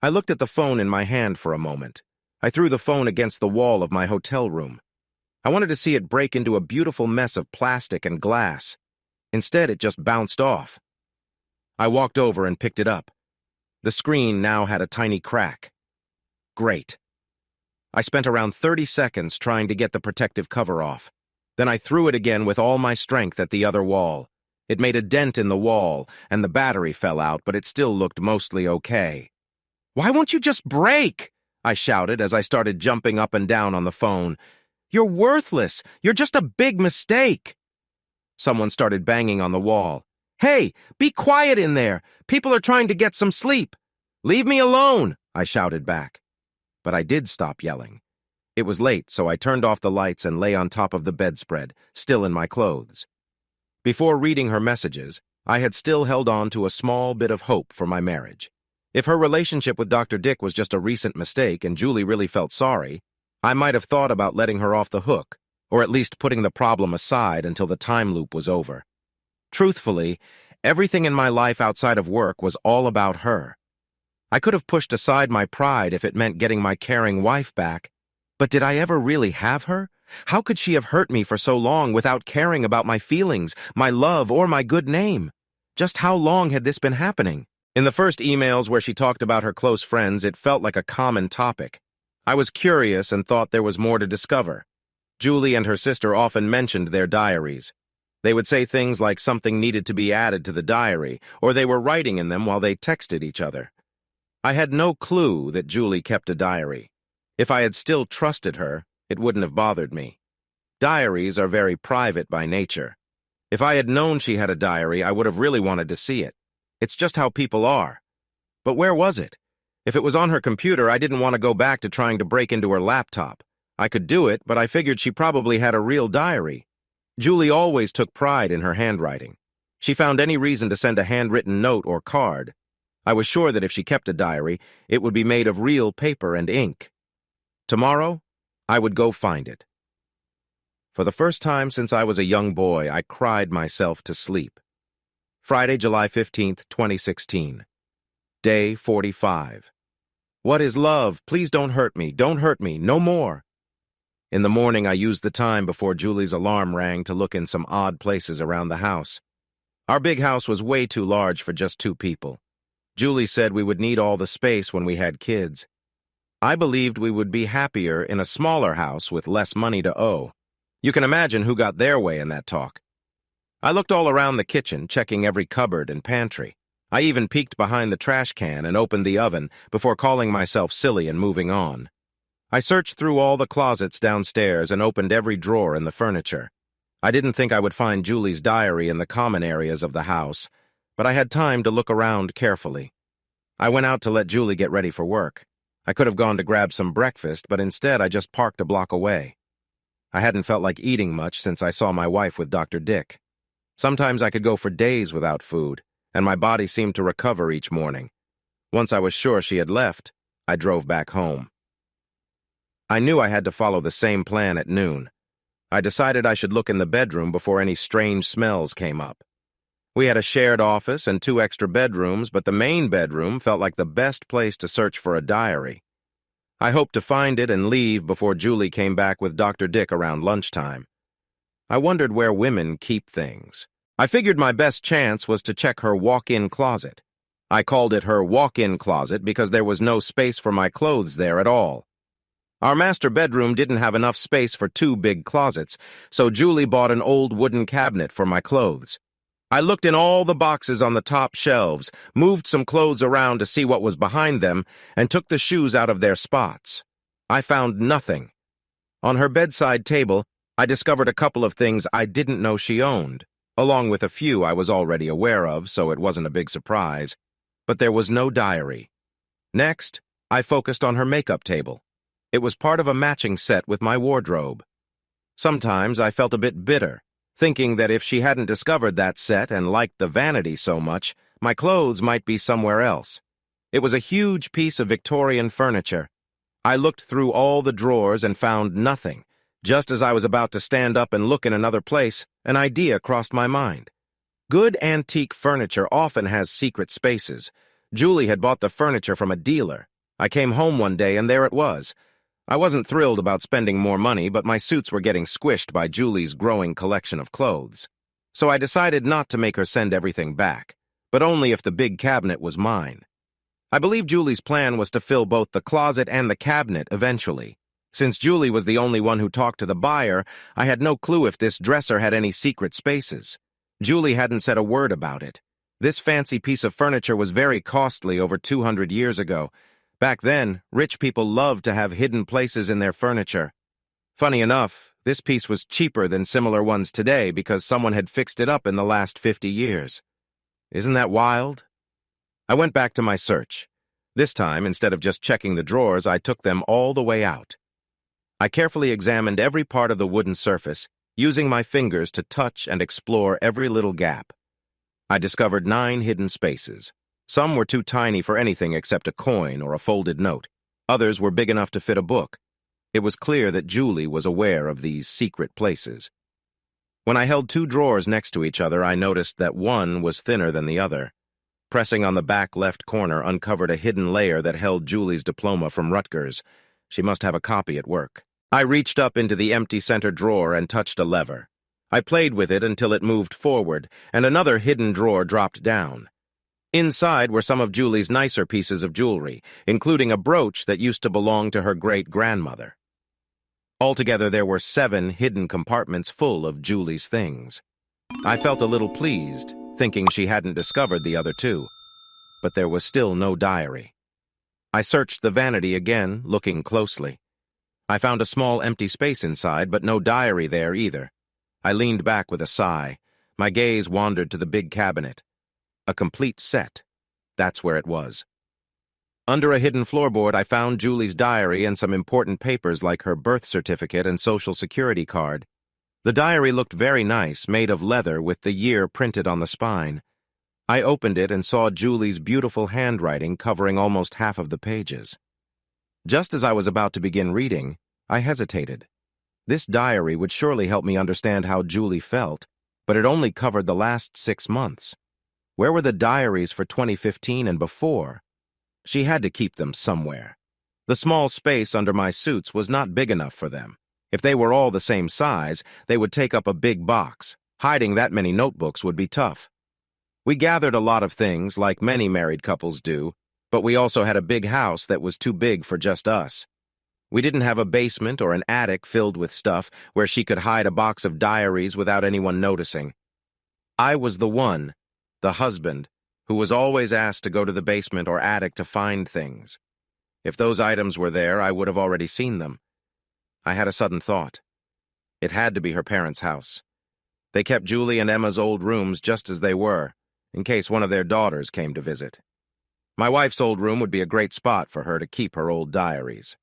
I looked at the phone in my hand for a moment. I threw the phone against the wall of my hotel room. I wanted to see it break into a beautiful mess of plastic and glass. Instead, it just bounced off. I walked over and picked it up. The screen now had a tiny crack. Great. I spent around 30 seconds trying to get the protective cover off. Then I threw it again with all my strength at the other wall. It made a dent in the wall, and the battery fell out, but it still looked mostly okay. "Why won't you just break?" I shouted as I started jumping up and down on the phone. "You're worthless. You're just a big mistake." Someone started banging on the wall. "Hey, be quiet in there. People are trying to get some sleep." "Leave me alone," I shouted back. But I did stop yelling. It was late, so I turned off the lights and lay on top of the bedspread, still in my clothes. Before reading her messages, I had still held on to a small bit of hope for my marriage. If her relationship with Dr. Dick was just a recent mistake and Julie really felt sorry, I might have thought about letting her off the hook, or at least putting the problem aside until the time loop was over. Truthfully, everything in my life outside of work was all about her. I could have pushed aside my pride if it meant getting my caring wife back, but did I ever really have her? How could she have hurt me for so long without caring about my feelings, my love, or my good name? Just how long had this been happening? In the first emails where she talked about her close friends, it felt like a common topic. I was curious and thought there was more to discover. Julie and her sister often mentioned their diaries. They would say things like something needed to be added to the diary, or they were writing in them while they texted each other. I had no clue that Julie kept a diary. If I had still trusted her, it wouldn't have bothered me. Diaries are very private by nature. If I had known she had a diary, I would have really wanted to see it. It's just how people are. But where was it? If it was on her computer, I didn't want to go back to trying to break into her laptop. I could do it, but I figured she probably had a real diary. Julie always took pride in her handwriting. She found any reason to send a handwritten note or card. I was sure that if she kept a diary, it would be made of real paper and ink. Tomorrow, I would go find it. For the first time since I was a young boy, I cried myself to sleep. Friday, July 15th, 2016. Day 45. What is love? Please don't hurt me. Don't hurt me. No more. In the morning, I used the time before Julie's alarm rang to look in some odd places around the house. Our big house was way too large for just 2 people. Julie said we would need all the space when we had kids. I believed we would be happier in a smaller house with less money to owe. You can imagine who got their way in that talk. I looked all around the kitchen, checking every cupboard and pantry. I even peeked behind the trash can and opened the oven before calling myself silly and moving on. I searched through all the closets downstairs and opened every drawer in the furniture. I didn't think I would find Julie's diary in the common areas of the house, but I had time to look around carefully. I went out to let Julie get ready for work. I could have gone to grab some breakfast, but instead I just parked a block away. I hadn't felt like eating much since I saw my wife with Dr. Dick. Sometimes I could go for days without food, and my body seemed to recover each morning. Once I was sure she had left, I drove back home. I knew I had to follow the same plan at noon. I decided I should look in the bedroom before any strange smells came up. We had a shared office and 2 extra bedrooms, but the main bedroom felt like the best place to search for a diary. I hoped to find it and leave before Julie came back with Dr. Dick around lunchtime. I wondered where women keep things. I figured my best chance was to check her walk-in closet. I called it her walk-in closet because there was no space for my clothes there at all. Our master bedroom didn't have enough space for 2 big closets, so Julie bought an old wooden cabinet for my clothes. I looked in all the boxes on the top shelves, moved some clothes around to see what was behind them, and took the shoes out of their spots. I found nothing. On her bedside table, I discovered a couple of things I didn't know she owned, along with a few I was already aware of, so it wasn't a big surprise. But there was no diary. Next, I focused on her makeup table. It was part of a matching set with my wardrobe. Sometimes I felt a bit bitter, thinking that if she hadn't discovered that set and liked the vanity so much, my clothes might be somewhere else. It was a huge piece of Victorian furniture. I looked through all the drawers and found nothing. Just as I was about to stand up and look in another place, an idea crossed my mind. Good antique furniture often has secret spaces. Julie had bought the furniture from a dealer. I came home one day and there it was. I wasn't thrilled about spending more money, but my suits were getting squished by Julie's growing collection of clothes. So I decided not to make her send everything back, but only if the big cabinet was mine. I believe Julie's plan was to fill both the closet and the cabinet eventually. Since Julie was the only one who talked to the buyer, I had no clue if this dresser had any secret spaces. Julie hadn't said a word about it. This fancy piece of furniture was very costly over 200 years ago. Back then, rich people loved to have hidden places in their furniture. Funny enough, this piece was cheaper than similar ones today because someone had fixed it up in the last 50 years. Isn't that wild? I went back to my search. This time, instead of just checking the drawers, I took them all the way out. I carefully examined every part of the wooden surface, using my fingers to touch and explore every little gap. I discovered 9 hidden spaces. Some were too tiny for anything except a coin or a folded note. Others were big enough to fit a book. It was clear that Julie was aware of these secret places. When I held 2 drawers next to each other, I noticed that one was thinner than the other. Pressing on the back left corner uncovered a hidden layer that held Julie's diploma from Rutgers. She must have a copy at work. I reached up into the empty center drawer and touched a lever. I played with it until it moved forward, and another hidden drawer dropped down. Inside were some of Julie's nicer pieces of jewelry, including a brooch that used to belong to her great-grandmother. Altogether, there were 7 hidden compartments full of Julie's things. I felt a little pleased, thinking she hadn't discovered the other 2. But there was still no diary. I searched the vanity again, looking closely. I found a small empty space inside, but no diary there either. I leaned back with a sigh. My gaze wandered to the big cabinet. A complete set. That's where it was. Under a hidden floorboard, I found Julie's diary and some important papers like her birth certificate and social security card. The diary looked very nice, made of leather with the year printed on the spine. I opened it and saw Julie's beautiful handwriting covering almost half of the pages. Just as I was about to begin reading, I hesitated. This diary would surely help me understand how Julie felt, but it only covered the last 6 months. Where were the diaries for 2015 and before? She had to keep them somewhere. The small space under my suits was not big enough for them. If they were all the same size, they would take up a big box. Hiding that many notebooks would be tough. We gathered a lot of things, like many married couples do, but we also had a big house that was too big for just us. We didn't have a basement or an attic filled with stuff where she could hide a box of diaries without anyone noticing. I was the one, the husband, who was always asked to go to the basement or attic to find things. If those items were there, I would have already seen them. I had a sudden thought. It had to be her parents' house. They kept Julie and Emma's old rooms just as they were, in case one of their daughters came to visit. My wife's old room would be a great spot for her to keep her old diaries.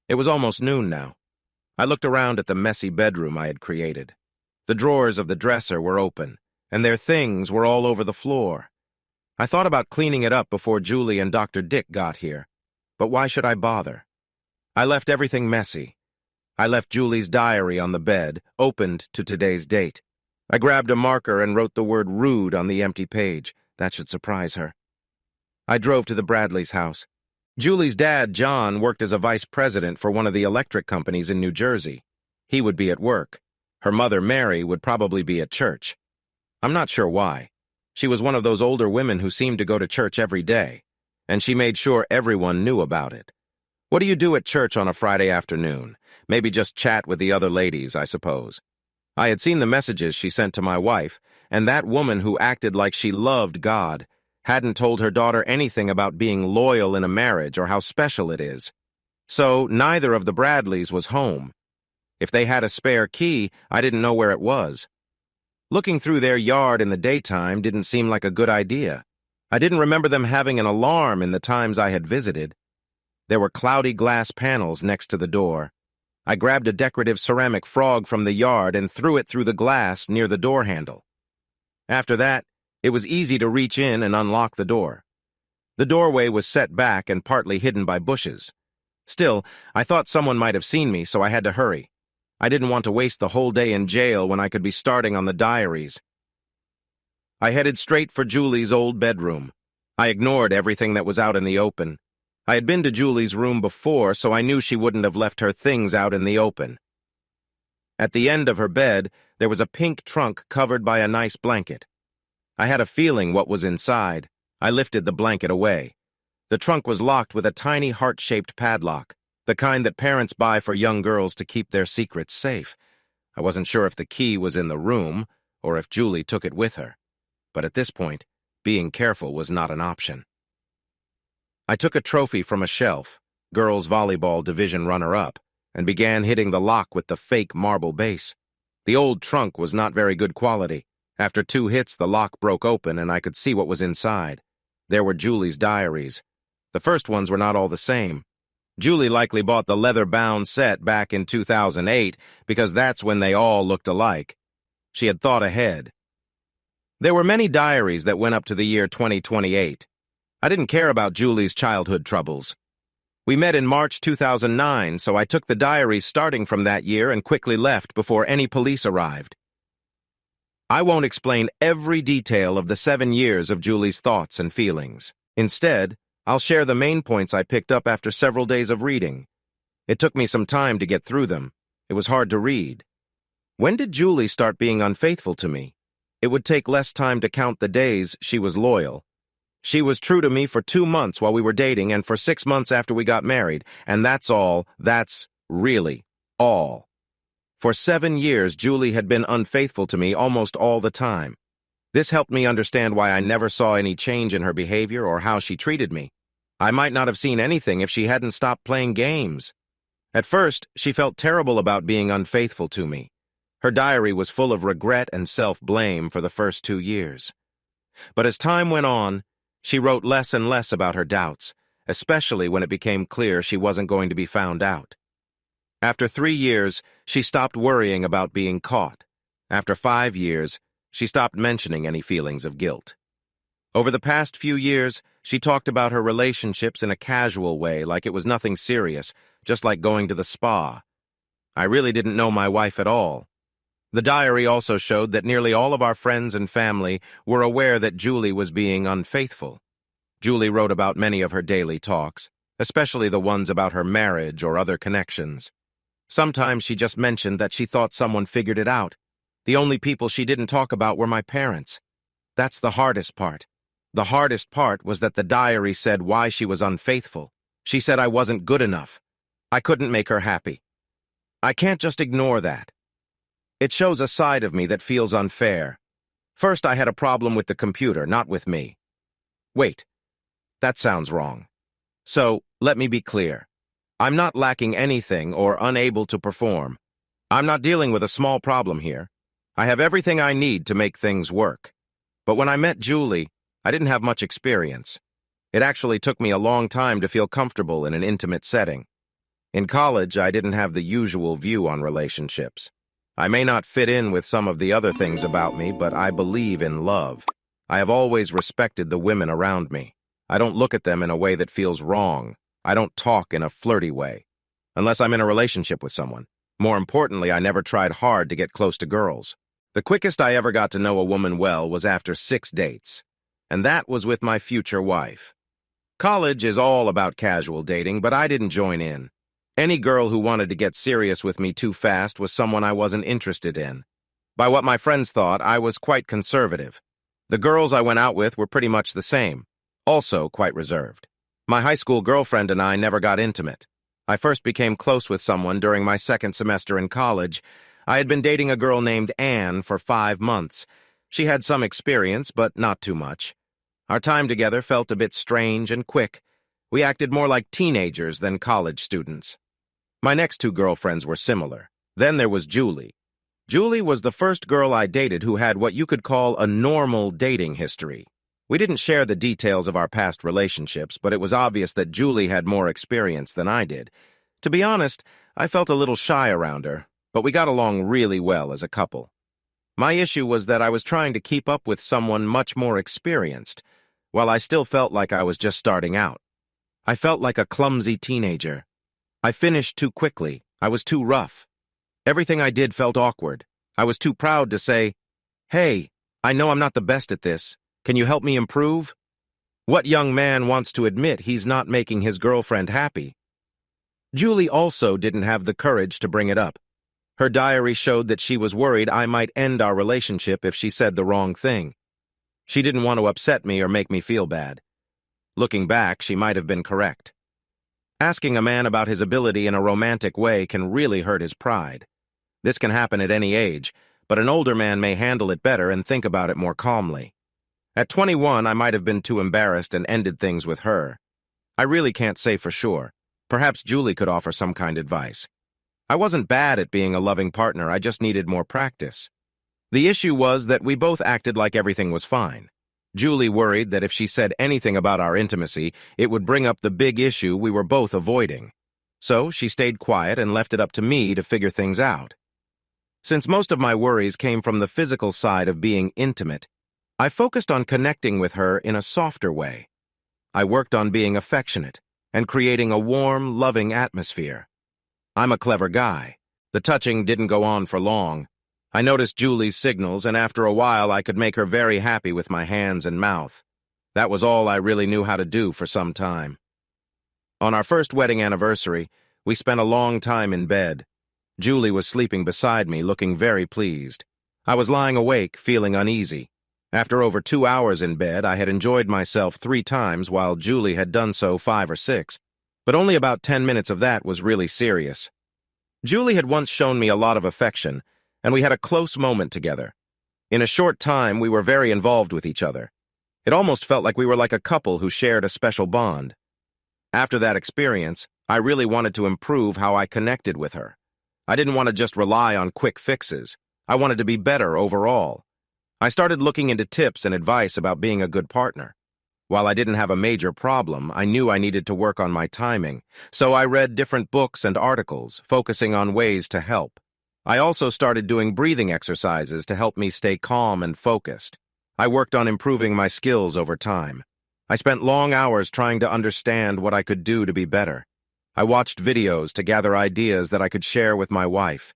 It was almost noon now. I looked around at the messy bedroom I had created. The drawers of the dresser were open, and their things were all over the floor. I thought about cleaning it up before Julie and Dr. Dick got here, but why should I bother? I left everything messy. I left Julie's diary on the bed, opened to today's date. I grabbed a marker and wrote the word rude on the empty page. That should surprise her. I drove to the Bradleys' house. Julie's dad, John, worked as a vice president for one of the electric companies in New Jersey. He would be at work. Her mother, Mary, would probably be at church. I'm not sure why. She was one of those older women who seemed to go to church every day, and she made sure everyone knew about it. What do you do at church on a Friday afternoon? Maybe just chat with the other ladies, I suppose. I had seen the messages she sent to my wife, and that woman who acted like she loved God hadn't told her daughter anything about being loyal in a marriage or how special it is. So neither of the Bradleys was home. If they had a spare key, I didn't know where it was. Looking through their yard in the daytime didn't seem like a good idea. I didn't remember them having an alarm in the times I had visited. There were cloudy glass panels next to the door. I grabbed a decorative ceramic frog from the yard and threw it through the glass near the door handle. After that, it was easy to reach in and unlock the door. The doorway was set back and partly hidden by bushes. Still, I thought someone might have seen me, so I had to hurry. I didn't want to waste the whole day in jail when I could be starting on the diaries. I headed straight for Julie's old bedroom. I ignored everything that was out in the open. I had been to Julie's room before, so I knew she wouldn't have left her things out in the open. At the end of her bed, there was a pink trunk covered by a nice blanket. I had a feeling what was inside. I lifted the blanket away. The trunk was locked with a tiny heart-shaped padlock, the kind that parents buy for young girls to keep their secrets safe. I wasn't sure if the key was in the room or if Julie took it with her. But at this point, being careful was not an option. I took a trophy from a shelf, girls' volleyball division runner-up, and began hitting the lock with the fake marble base. The old trunk was not very good quality. After 2 hits, the lock broke open and I could see what was inside. There were Julie's diaries. The first ones were not all the same. Julie likely bought the leather-bound set back in 2008 because that's when they all looked alike. She had thought ahead. There were many diaries that went up to the year 2028. I didn't care about Julie's childhood troubles. We met in March 2009, so I took the diaries starting from that year and quickly left before any police arrived. I won't explain every detail of the 7 years of Julie's thoughts and feelings. Instead, I'll share the main points I picked up after several days of reading. It took me some time to get through them. It was hard to read. When did Julie start being unfaithful to me? It would take less time to count the days she was loyal. She was true to me for 2 months while we were dating and for 6 months after we got married, and that's all. That's really all. For 7 years, Julie had been unfaithful to me almost all the time. This helped me understand why I never saw any change in her behavior or how she treated me. I might not have seen anything if she hadn't stopped playing games. At first, she felt terrible about being unfaithful to me. Her diary was full of regret and self-blame for the first 2 years. But as time went on, she wrote less and less about her doubts, especially when it became clear she wasn't going to be found out. After 3 years, she stopped worrying about being caught. After 5 years, she stopped mentioning any feelings of guilt. Over the past few years, she talked about her relationships in a casual way, like it was nothing serious, just like going to the spa. I really didn't know my wife at all. The diary also showed that nearly all of our friends and family were aware that Julie was being unfaithful. Julie wrote about many of her daily talks, especially the ones about her marriage or other connections. Sometimes she just mentioned that she thought someone figured it out. The only people she didn't talk about were my parents. That's the hardest part. The hardest part was that the diary said why she was unfaithful. She said I wasn't good enough. I couldn't make her happy. I can't just ignore that. It shows a side of me that feels unfair. First, I had a problem with the computer, not with me. Wait, that sounds wrong. So, let me be clear. I'm not lacking anything or unable to perform. I'm not dealing with a small problem here. I have everything I need to make things work. But when I met Julie, I didn't have much experience. It actually took me a long time to feel comfortable in an intimate setting. In college, I didn't have the usual view on relationships. I may not fit in with some of the other things about me, but I believe in love. I have always respected the women around me. I don't look at them in a way that feels wrong. I don't talk in a flirty way. Unless I'm in a relationship with someone. More importantly, I never tried hard to get close to girls. The quickest I ever got to know a woman well was after 6 dates. And that was with my future wife. College is all about casual dating, but I didn't join in. Any girl who wanted to get serious with me too fast was someone I wasn't interested in. By what my friends thought, I was quite conservative. The girls I went out with were pretty much the same, also quite reserved. My high school girlfriend and I never got intimate. I first became close with someone during my second semester in college. I had been dating a girl named Anne for 5 months. She had some experience, but not too much. Our time together felt a bit strange and quick. We acted more like teenagers than college students. My next 2 girlfriends were similar. Then there was Julie. Julie was the first girl I dated who had what you could call a normal dating history. We didn't share the details of our past relationships, but it was obvious that Julie had more experience than I did. To be honest, I felt a little shy around her, but we got along really well as a couple. My issue was that I was trying to keep up with someone much more experienced, while I still felt like I was just starting out. I felt like a clumsy teenager. I finished too quickly. I was too rough. Everything I did felt awkward. I was too proud to say, "Hey, I know I'm not the best at this. Can you help me improve?" What young man wants to admit he's not making his girlfriend happy? Julie also didn't have the courage to bring it up. Her diary showed that she was worried I might end our relationship if she said the wrong thing. She didn't want to upset me or make me feel bad. Looking back, she might have been correct. Asking a man about his ability in a romantic way can really hurt his pride. This can happen at any age, but an older man may handle it better and think about it more calmly. At 21, I might have been too embarrassed and ended things with her. I really can't say for sure. Perhaps Julie could offer some kind advice. I wasn't bad at being a loving partner, I just needed more practice. The issue was that we both acted like everything was fine. Julie worried that if she said anything about our intimacy, it would bring up the big issue we were both avoiding. So she stayed quiet and left it up to me to figure things out. Since most of my worries came from the physical side of being intimate, I focused on connecting with her in a softer way. I worked on being affectionate and creating a warm, loving atmosphere. I'm a clever guy. The touching didn't go on for long. I noticed Julie's signals, and after a while I could make her very happy with my hands and mouth. That was all I really knew how to do for some time. On our first wedding anniversary, we spent a long time in bed. Julie was sleeping beside me, looking very pleased. I was lying awake, feeling uneasy. After over 2 hours in bed, I had enjoyed myself 3 times while Julie had done so 5 or 6, but only about 10 minutes of that was really serious. Julie had once shown me a lot of affection, and we had a close moment together. In a short time, we were very involved with each other. It almost felt like we were like a couple who shared a special bond. After that experience, I really wanted to improve how I connected with her. I didn't want to just rely on quick fixes. I wanted to be better overall. I started looking into tips and advice about being a good partner. While I didn't have a major problem, I knew I needed to work on my timing, so I read different books and articles, focusing on ways to help. I also started doing breathing exercises to help me stay calm and focused. I worked on improving my skills over time. I spent long hours trying to understand what I could do to be better. I watched videos to gather ideas that I could share with my wife.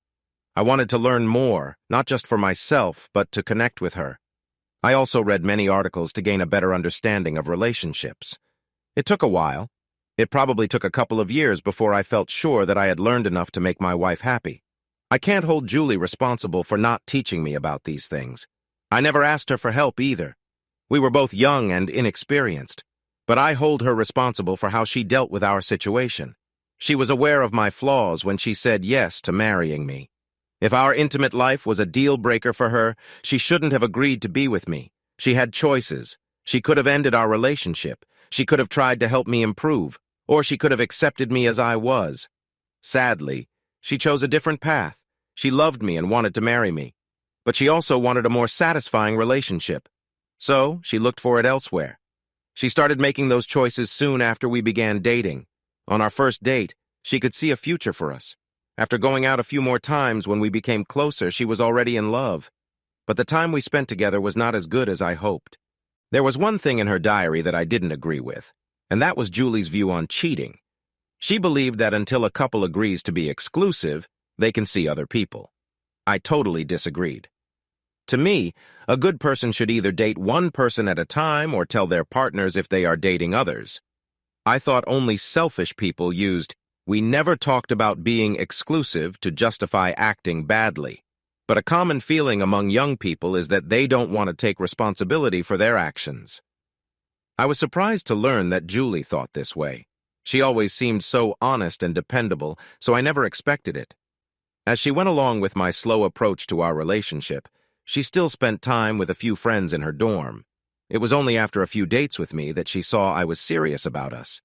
I wanted to learn more, not just for myself, but to connect with her. I also read many articles to gain a better understanding of relationships. It took a while. It probably took a couple of years before I felt sure that I had learned enough to make my wife happy. I can't hold Julie responsible for not teaching me about these things. I never asked her for help either. We were both young and inexperienced, but I hold her responsible for how she dealt with our situation. She was aware of my flaws when she said yes to marrying me. If our intimate life was a deal breaker for her, she shouldn't have agreed to be with me. She had choices. She could have ended our relationship. She could have tried to help me improve, or she could have accepted me as I was. Sadly, she chose a different path. She loved me and wanted to marry me, but she also wanted a more satisfying relationship. So she looked for it elsewhere. She started making those choices soon after we began dating. On our first date, she could see a future for us. After going out a few more times when we became closer, she was already in love. But the time we spent together was not as good as I hoped. There was one thing in her diary that I didn't agree with, and that was Julie's view on cheating. She believed that until a couple agrees to be exclusive, they can see other people. I totally disagreed. To me, a good person should either date one person at a time or tell their partners if they are dating others. I thought only selfish people used "we never talked about being exclusive" to justify acting badly. But a common feeling among young people is that they don't want to take responsibility for their actions. I was surprised to learn that Julie thought this way. She always seemed so honest and dependable, so I never expected it. As she went along with my slow approach to our relationship, she still spent time with a few friends in her dorm. It was only after a few dates with me that she saw I was serious about us.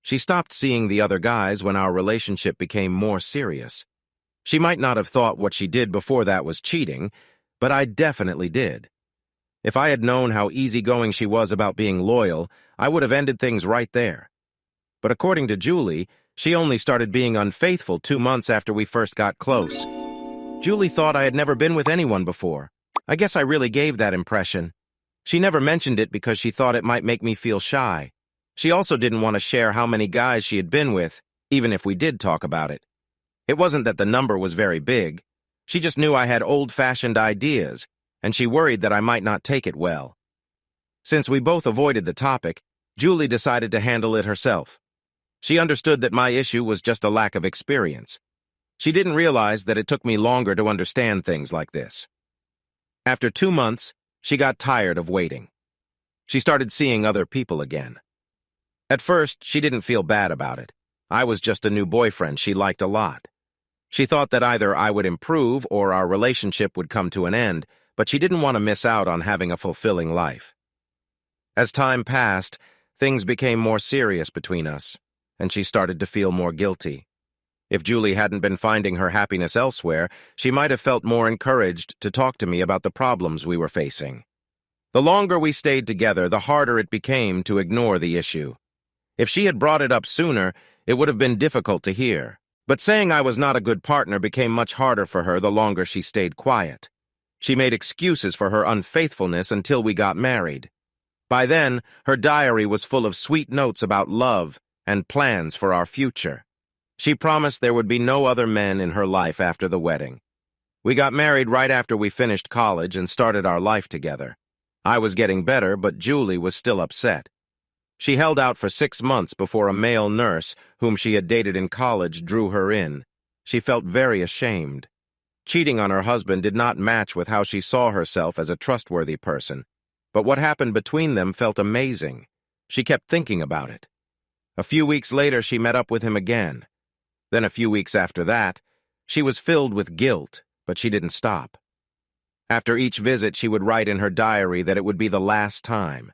She stopped seeing the other guys when our relationship became more serious. She might not have thought what she did before that was cheating, but I definitely did. If I had known how easygoing she was about being loyal, I would have ended things right there. But according to Julie, she only started being unfaithful 2 months after we first got close. Julie thought I had never been with anyone before. I guess I really gave that impression. She never mentioned it because she thought it might make me feel shy. She also didn't want to share how many guys she had been with, even if we did talk about it. It wasn't that the number was very big. She just knew I had old-fashioned ideas, and she worried that I might not take it well. Since we both avoided the topic, Julie decided to handle it herself. She understood that my issue was just a lack of experience. She didn't realize that it took me longer to understand things like this. After 2 months, she got tired of waiting. She started seeing other people again. At first, she didn't feel bad about it. I was just a new boyfriend she liked a lot. She thought that either I would improve or our relationship would come to an end, but she didn't want to miss out on having a fulfilling life. As time passed, things became more serious between us, and she started to feel more guilty. If Julie hadn't been finding her happiness elsewhere, she might have felt more encouraged to talk to me about the problems we were facing. The longer we stayed together, the harder it became to ignore the issue. If she had brought it up sooner, it would have been difficult to hear. But saying I was not a good partner became much harder for her the longer she stayed quiet. She made excuses for her unfaithfulness until we got married. By then, her diary was full of sweet notes about love and plans for our future. She promised there would be no other men in her life after the wedding. We got married right after we finished college and started our life together. I was getting better, but Julie was still upset. She held out for 6 months before a male nurse, whom she had dated in college, drew her in. She felt very ashamed. Cheating on her husband did not match with how she saw herself as a trustworthy person. But what happened between them felt amazing. She kept thinking about it. A few weeks later, she met up with him again. Then a few weeks after that, she was filled with guilt, but she didn't stop. After each visit, she would write in her diary that it would be the last time.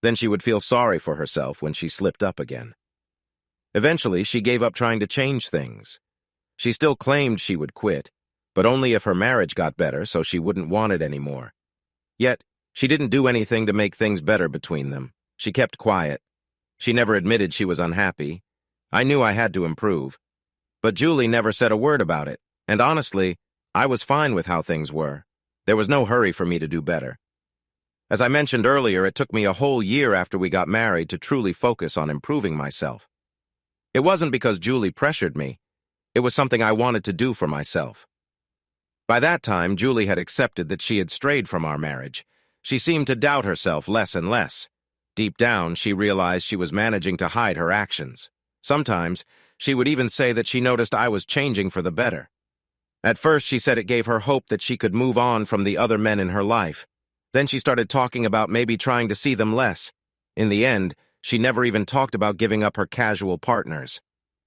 Then she would feel sorry for herself when she slipped up again. Eventually, she gave up trying to change things. She still claimed she would quit, but only if her marriage got better, so she wouldn't want it anymore. Yet, she didn't do anything to make things better between them. She kept quiet. She never admitted she was unhappy. I knew I had to improve. But Julie never said a word about it, and honestly, I was fine with how things were. There was no hurry for me to do better. As I mentioned earlier, it took me a whole year after we got married to truly focus on improving myself. It wasn't because Julie pressured me. It was something I wanted to do for myself. By that time, Julie had accepted that she had strayed from our marriage. She seemed to doubt herself less and less. Deep down, she realized she was managing to hide her actions. Sometimes, she would even say that she noticed I was changing for the better. At first, she said it gave her hope that she could move on from the other men in her life. Then she started talking about maybe trying to see them less. In the end, she never even talked about giving up her casual partners.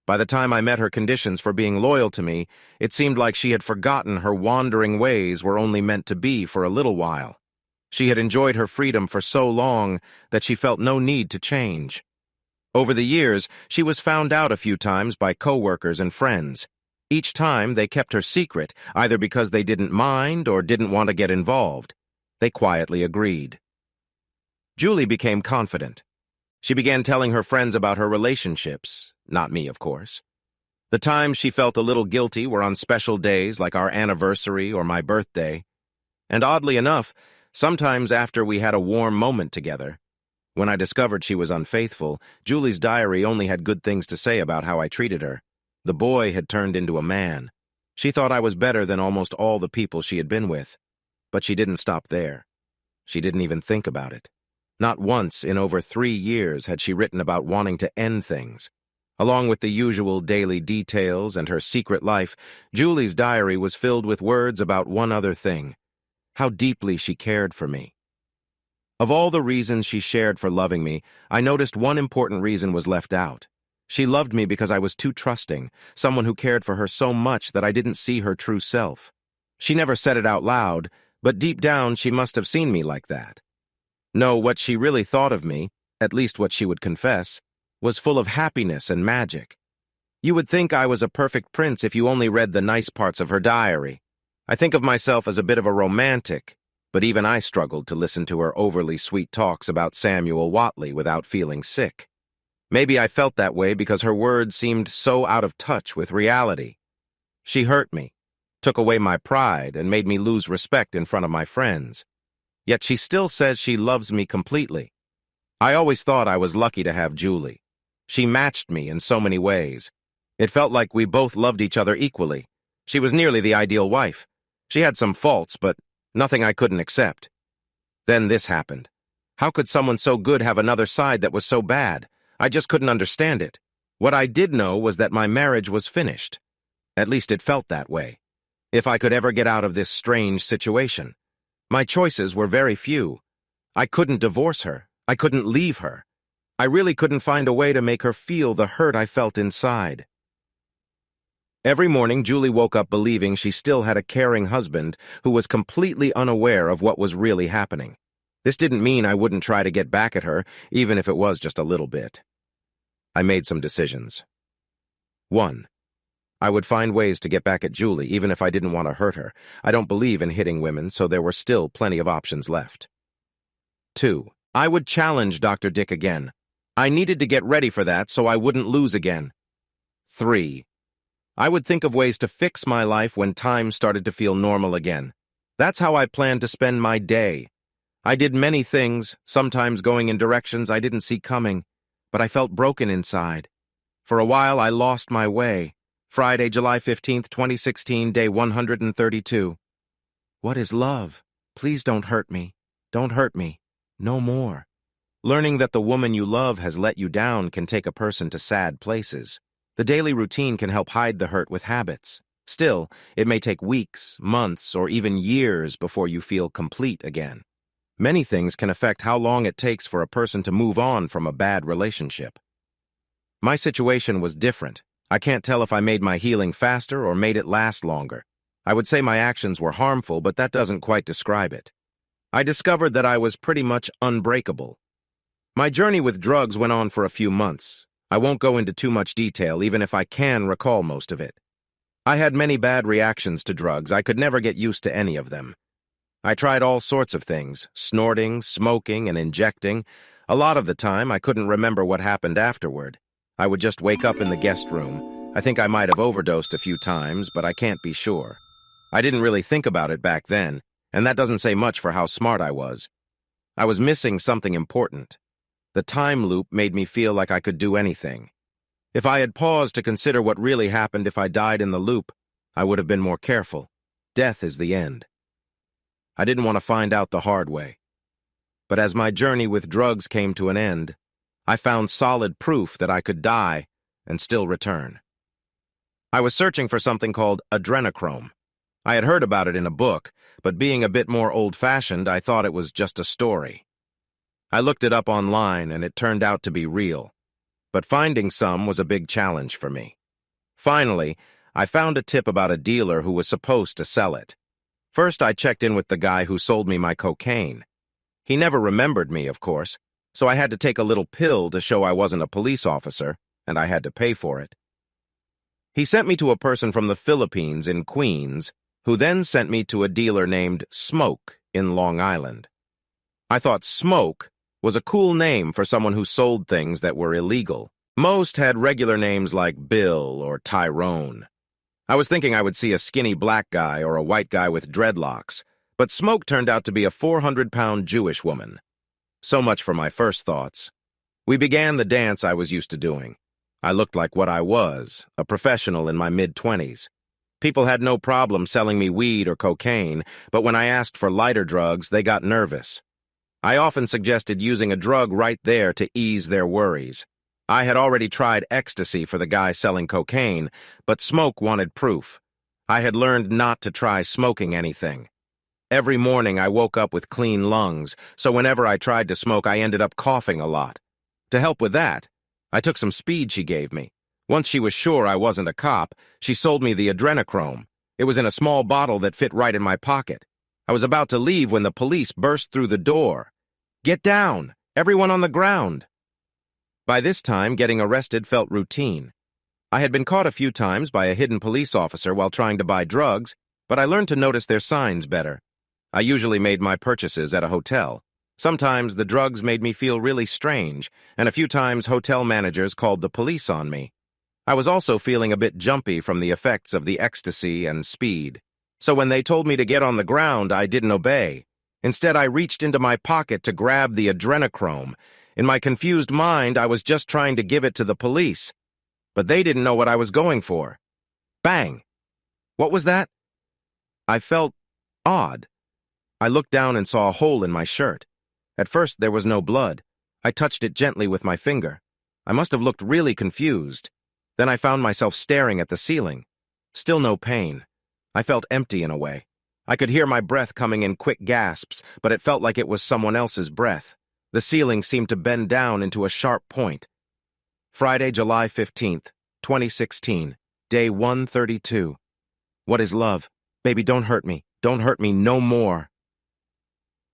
By the time I met her conditions for being loyal to me, it seemed like she had forgotten her wandering ways were only meant to be for a little while. She had enjoyed her freedom for so long that she felt no need to change. Over the years, she was found out a few times by coworkers and friends. Each time, they kept her secret, either because they didn't mind or didn't want to get involved. They quietly agreed. Julie became confident. She began telling her friends about her relationships, not me, of course. The times she felt a little guilty were on special days like our anniversary or my birthday. And oddly enough, Sometimes after we had a warm moment together, when I discovered she was unfaithful, Julie's diary only had good things to say about how I treated her. The boy had turned into a man. She thought I was better than almost all the people she had been with. But she didn't stop there. She didn't even think about it. Not once in over 3 years had she written about wanting to end things. Along with the usual daily details and her secret life, Julie's diary was filled with words about one other thing: how deeply she cared for me. Of all the reasons she shared for loving me, I noticed one important reason was left out. She loved me because I was too trusting, someone who cared for her so much that I didn't see her true self. She never said it out loud, but deep down she must have seen me like that. No, what she really thought of me, at least what she would confess, was full of happiness and magic. You would think I was a perfect prince if you only read the nice parts of her diary. I think of myself as a bit of a romantic, but even I struggled to listen to her overly sweet talks about Samuel Watley without feeling sick. Maybe I felt that way because her words seemed so out of touch with reality. She hurt me, took away my pride, and made me lose respect in front of my friends. Yet she still says she loves me completely. I always thought I was lucky to have Julie. She matched me in so many ways. It felt like we both loved each other equally. She was nearly the ideal wife. She had some faults, but nothing I couldn't accept. Then this happened. How could someone so good have another side that was so bad? I just couldn't understand it. What I did know was that my marriage was finished. At least it felt that way. If I could ever get out of this strange situation. My choices were very few. I couldn't divorce her. I couldn't leave her. I really couldn't find a way to make her feel the hurt I felt inside. Every morning, Julie woke up believing she still had a caring husband who was completely unaware of what was really happening. This didn't mean I wouldn't try to get back at her, even if it was just a little bit. I made some decisions. 1. I would find ways to get back at Julie, even if I didn't want to hurt her. I don't believe in hitting women, so there were still plenty of options left. 2. I would challenge Dr. Dick again. I needed to get ready for that so I wouldn't lose again. 3. I would think of ways to fix my life when time started to feel normal again. That's how I planned to spend my day. I did many things, sometimes going in directions I didn't see coming, but I felt broken inside. For a while, I lost my way. Friday, July 15th, 2016, day 132. What is love? Please don't hurt me. Don't hurt me. No more. Learning that the woman you love has let you down can take a person to sad places. The daily routine can help hide the hurt with habits. Still, it may take weeks, months, or even years before you feel complete again. Many things can affect how long it takes for a person to move on from a bad relationship. My situation was different. I can't tell if I made my healing faster or made it last longer. I would say my actions were harmful, but that doesn't quite describe it. I discovered that I was pretty much unbreakable. My journey with drugs went on for a few months. I won't go into too much detail, even if I can recall most of it. I had many bad reactions to drugs. I could never get used to any of them. I tried all sorts of things, snorting, smoking, and injecting. A lot of the time, I couldn't remember what happened afterward. I would just wake up in the guest room. I think I might have overdosed a few times, but I can't be sure. I didn't really think about it back then, and that doesn't say much for how smart I was. I was missing something important. The time loop made me feel like I could do anything. If I had paused to consider what really happened if I died in the loop, I would have been more careful. Death is the end. I didn't want to find out the hard way. But as my journey with drugs came to an end, I found solid proof that I could die and still return. I was searching for something called adrenochrome. I had heard about it in a book, but being a bit more old-fashioned, I thought it was just a story. I looked it up online, and it turned out to be real. But finding some was a big challenge for me. Finally, I found a tip about a dealer who was supposed to sell it. First, I checked in with the guy who sold me my cocaine. He never remembered me, of course, so I had to take a little pill to show I wasn't a police officer, and I had to pay for it. He sent me to a person from the Philippines in Queens, who then sent me to a dealer named Smoke in Long Island. I thought Smoke was a cool name for someone who sold things that were illegal. Most had regular names like Bill or Tyrone. I was thinking I would see a skinny black guy or a white guy with dreadlocks, But Smoke turned out to be a 400-pound Jewish woman. So much for my first thoughts. We began the dance I was used to doing. I looked like what I was, a professional in my mid-20s. People had no problem selling me weed or cocaine, but when I asked for lighter drugs, they got nervous. I often suggested using a drug right there to ease their worries. I had already tried ecstasy for the guy selling cocaine, but Smoke wanted proof. I had learned not to try smoking anything. Every morning I woke up with clean lungs, so whenever I tried to smoke I ended up coughing a lot. To help with that, I took some speed she gave me. Once she was sure I wasn't a cop, she sold me the adrenochrome. It was in a small bottle that fit right in my pocket. I was about to leave when the police burst through the door. "Get down! Everyone on the ground!" By this time, getting arrested felt routine. I had been caught a few times by a hidden police officer while trying to buy drugs, but I learned to notice their signs better. I usually made my purchases at a hotel. Sometimes the drugs made me feel really strange, and a few times hotel managers called the police on me. I was also feeling a bit jumpy from the effects of the ecstasy and speed. So when they told me to get on the ground, I didn't obey. Instead, I reached into my pocket to grab the adrenochrome. In my confused mind, I was just trying to give it to the police. But they didn't know what I was going for. Bang! What was that? I felt odd. I looked down and saw a hole in my shirt. At first, there was no blood. I touched it gently with my finger. I must have looked really confused. Then I found myself staring at the ceiling. Still no pain. I felt empty in a way. I could hear my breath coming in quick gasps, but it felt like it was someone else's breath. The ceiling seemed to bend down into a sharp point. Friday, July 15th, 2016, day 132. What is love? Baby, don't hurt me. Don't hurt me no more.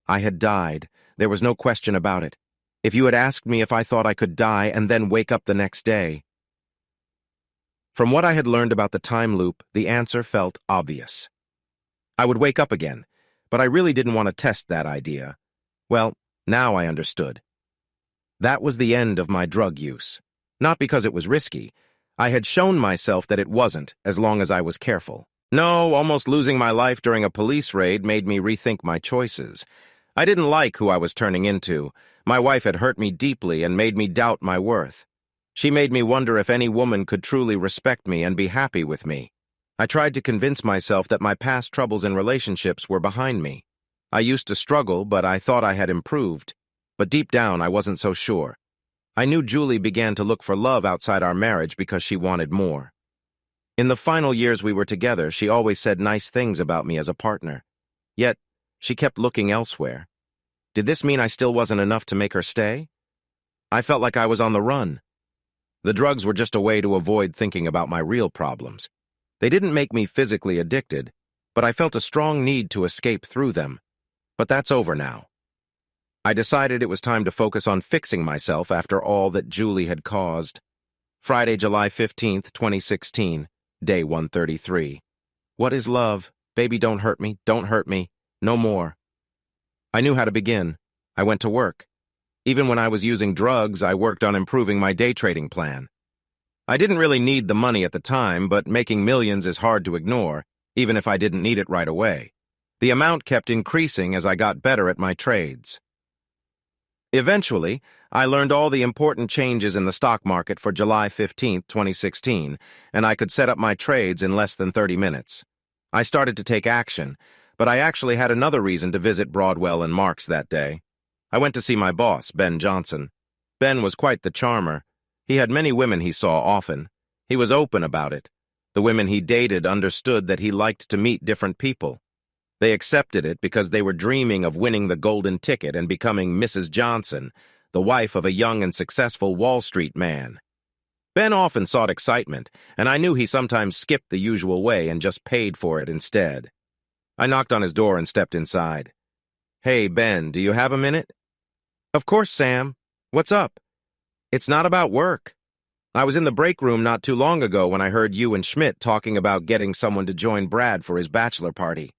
I had died. There was no question about it. If you had asked me if I thought I could die and then wake up the next day. From what I had learned about the time loop, the answer felt obvious. I would wake up again, but I really didn't want to test that idea. Well, now I understood. That was the end of my drug use. Not because it was risky. I had shown myself that it wasn't, as long as I was careful. No, almost losing my life during a police raid made me rethink my choices. I didn't like who I was turning into. My wife had hurt me deeply and made me doubt my worth. She made me wonder if any woman could truly respect me and be happy with me. I tried to convince myself that my past troubles in relationships were behind me. I used to struggle, but I thought I had improved. But deep down, I wasn't so sure. I knew Julie began to look for love outside our marriage because she wanted more. In the final years we were together, she always said nice things about me as a partner. Yet, she kept looking elsewhere. Did this mean I still wasn't enough to make her stay? I felt like I was on the run. The drugs were just a way to avoid thinking about my real problems. They didn't make me physically addicted, but I felt a strong need to escape through them. But that's over now. I decided it was time to focus on fixing myself after all that Julie had caused. Friday, July 15th, 2016, day 133. What is love? Baby, don't hurt me. Don't hurt me. No more. I knew how to begin. I went to work. Even when I was using drugs, I worked on improving my day trading plan. I didn't really need the money at the time, but making millions is hard to ignore, even if I didn't need it right away. The amount kept increasing as I got better at my trades. Eventually, I learned all the important changes in the stock market for July 15, 2016, and I could set up my trades in less than 30 minutes. I started to take action, but I actually had another reason to visit Broadwell and Marks that day. I went to see my boss, Ben Johnson. Ben was quite the charmer. He had many women he saw often. He was open about it. The women he dated understood that he liked to meet different people. They accepted it because they were dreaming of winning the golden ticket and becoming Mrs. Johnson, the wife of a young and successful Wall Street man. Ben often sought excitement, and I knew he sometimes skipped the usual way and just paid for it instead. I knocked on his door and stepped inside. "Hey, Ben, do you have a minute?" "Of course, Sam. What's up?" "It's not about work. I was in the break room not too long ago when I heard you and Schmidt talking about getting someone to join Brad for his bachelor party."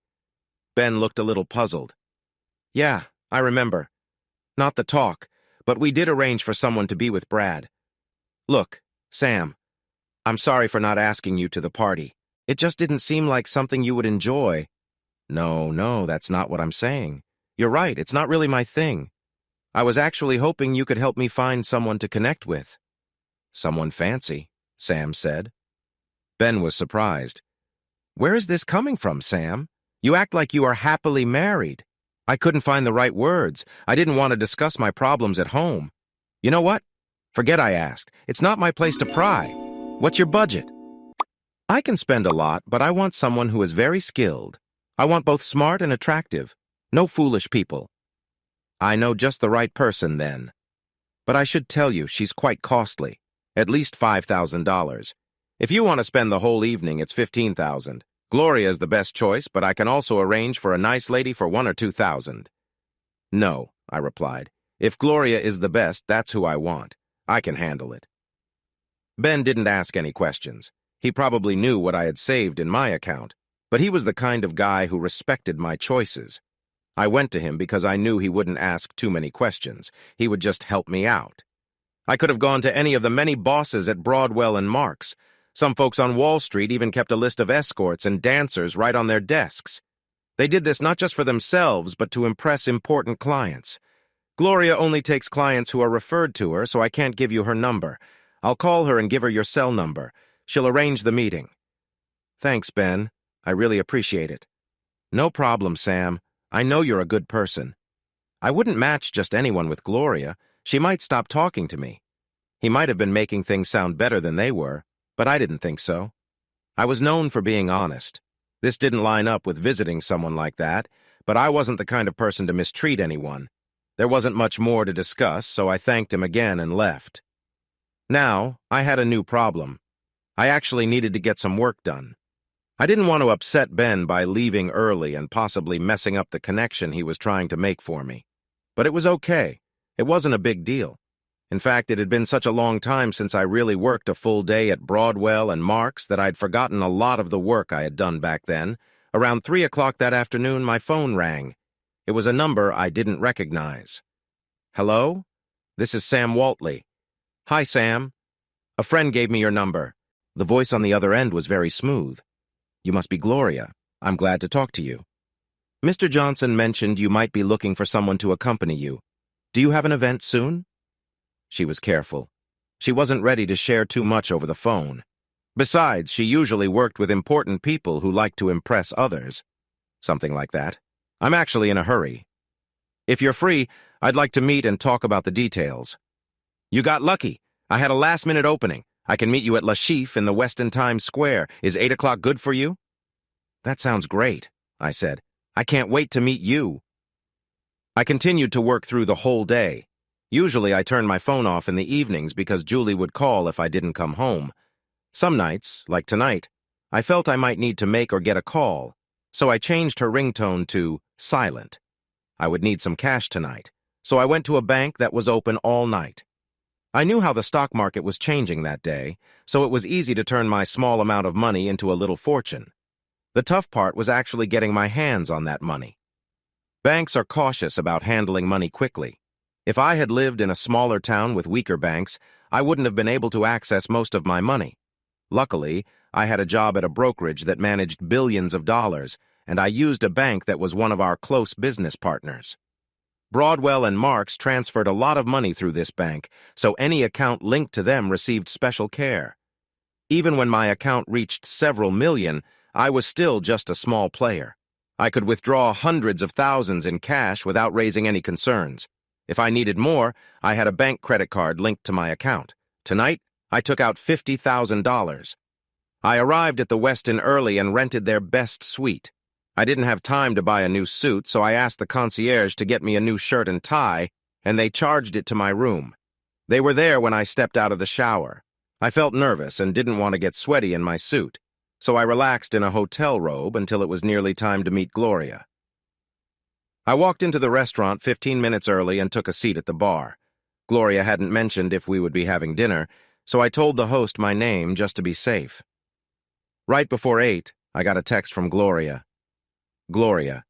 Ben looked a little puzzled. "Yeah, I remember. Not the talk, but we did arrange for someone to be with Brad. Look, Sam, I'm sorry for not asking you to the party. It just didn't seem like something you would enjoy." No, that's not what I'm saying. You're right, it's not really my thing. I was actually hoping you could help me find someone to connect with. Someone fancy, Sam said. Ben was surprised. Where is this coming from, Sam? You act like you are happily married. I couldn't find the right words. I didn't want to discuss my problems at home. You know what? Forget I asked. It's not my place to pry. What's your budget? I can spend a lot, but I want someone who is very skilled. I want both smart and attractive. No foolish people. I know just the right person, then. But I should tell you, she's quite costly. At least $5,000. If you want to spend the whole evening, it's $15,000. Gloria is the best choice, but I can also arrange for a nice lady for $1,000 or $2,000. No, I replied. If Gloria is the best, that's who I want. I can handle it. Ben didn't ask any questions. He probably knew what I had saved in my account, but he was the kind of guy who respected my choices. I went to him because I knew he wouldn't ask too many questions. He would just help me out. I could have gone to any of the many bosses at Broadwell and Marks. Some folks on Wall Street even kept a list of escorts and dancers right on their desks. They did this not just for themselves, but to impress important clients. Gloria only takes clients who are referred to her, so I can't give you her number. I'll call her and give her your cell number. She'll arrange the meeting. Thanks, Ben. I really appreciate it. No problem, Sam. I know you're a good person. I wouldn't match just anyone with Gloria. She might stop talking to me. He might have been making things sound better than they were, but I didn't think so. I was known for being honest. This didn't line up with visiting someone like that, but I wasn't the kind of person to mistreat anyone. There wasn't much more to discuss, so I thanked him again and left. Now, I had a new problem. I actually needed to get some work done. I didn't want to upset Ben by leaving early and possibly messing up the connection he was trying to make for me. But it was okay. It wasn't a big deal. In fact, it had been such a long time since I really worked a full day at Broadwell and Marks that I'd forgotten a lot of the work I had done back then. Around 3 o'clock that afternoon, my phone rang. It was a number I didn't recognize. Hello? This is Sam Watley. Hi, Sam. A friend gave me your number. The voice on the other end was very smooth. You must be Gloria. I'm glad to talk to you. Mr. Johnson mentioned you might be looking for someone to accompany you. Do you have an event soon? She was careful. She wasn't ready to share too much over the phone. Besides, she usually worked with important people who liked to impress others. Something like that. I'm actually in a hurry. If you're free, I'd like to meet and talk about the details. You got lucky. I had a last-minute opening. I can meet you at La Chiffre in the Weston Times Square. Is 8 o'clock good for you? That sounds great, I said. I can't wait to meet you. I continued to work through the whole day. Usually I turned my phone off in the evenings because Julie would call if I didn't come home. Some nights, like tonight, I felt I might need to make or get a call, so I changed her ringtone to silent. I would need some cash tonight, so I went to a bank that was open all night. I knew how the stock market was changing that day, so it was easy to turn my small amount of money into a little fortune. The tough part was actually getting my hands on that money. Banks are cautious about handling money quickly. If I had lived in a smaller town with weaker banks, I wouldn't have been able to access most of my money. Luckily, I had a job at a brokerage that managed billions of dollars, and I used a bank that was one of our close business partners. Broadwell and Marks transferred a lot of money through this bank, so any account linked to them received special care. Even when my account reached several million, I was still just a small player. I could withdraw hundreds of thousands in cash without raising any concerns. If I needed more, I had a bank credit card linked to my account. Tonight, I took out $50,000. I arrived at the Westin early and rented their best suite. I didn't have time to buy a new suit, so I asked the concierge to get me a new shirt and tie, and they charged it to my room. They were there when I stepped out of the shower. I felt nervous and didn't want to get sweaty in my suit, so I relaxed in a hotel robe until it was nearly time to meet Gloria. I walked into the restaurant 15 minutes early and took a seat at the bar. Gloria hadn't mentioned if we would be having dinner, so I told the host my name just to be safe. Right before 8, I got a text from Gloria. Gloria,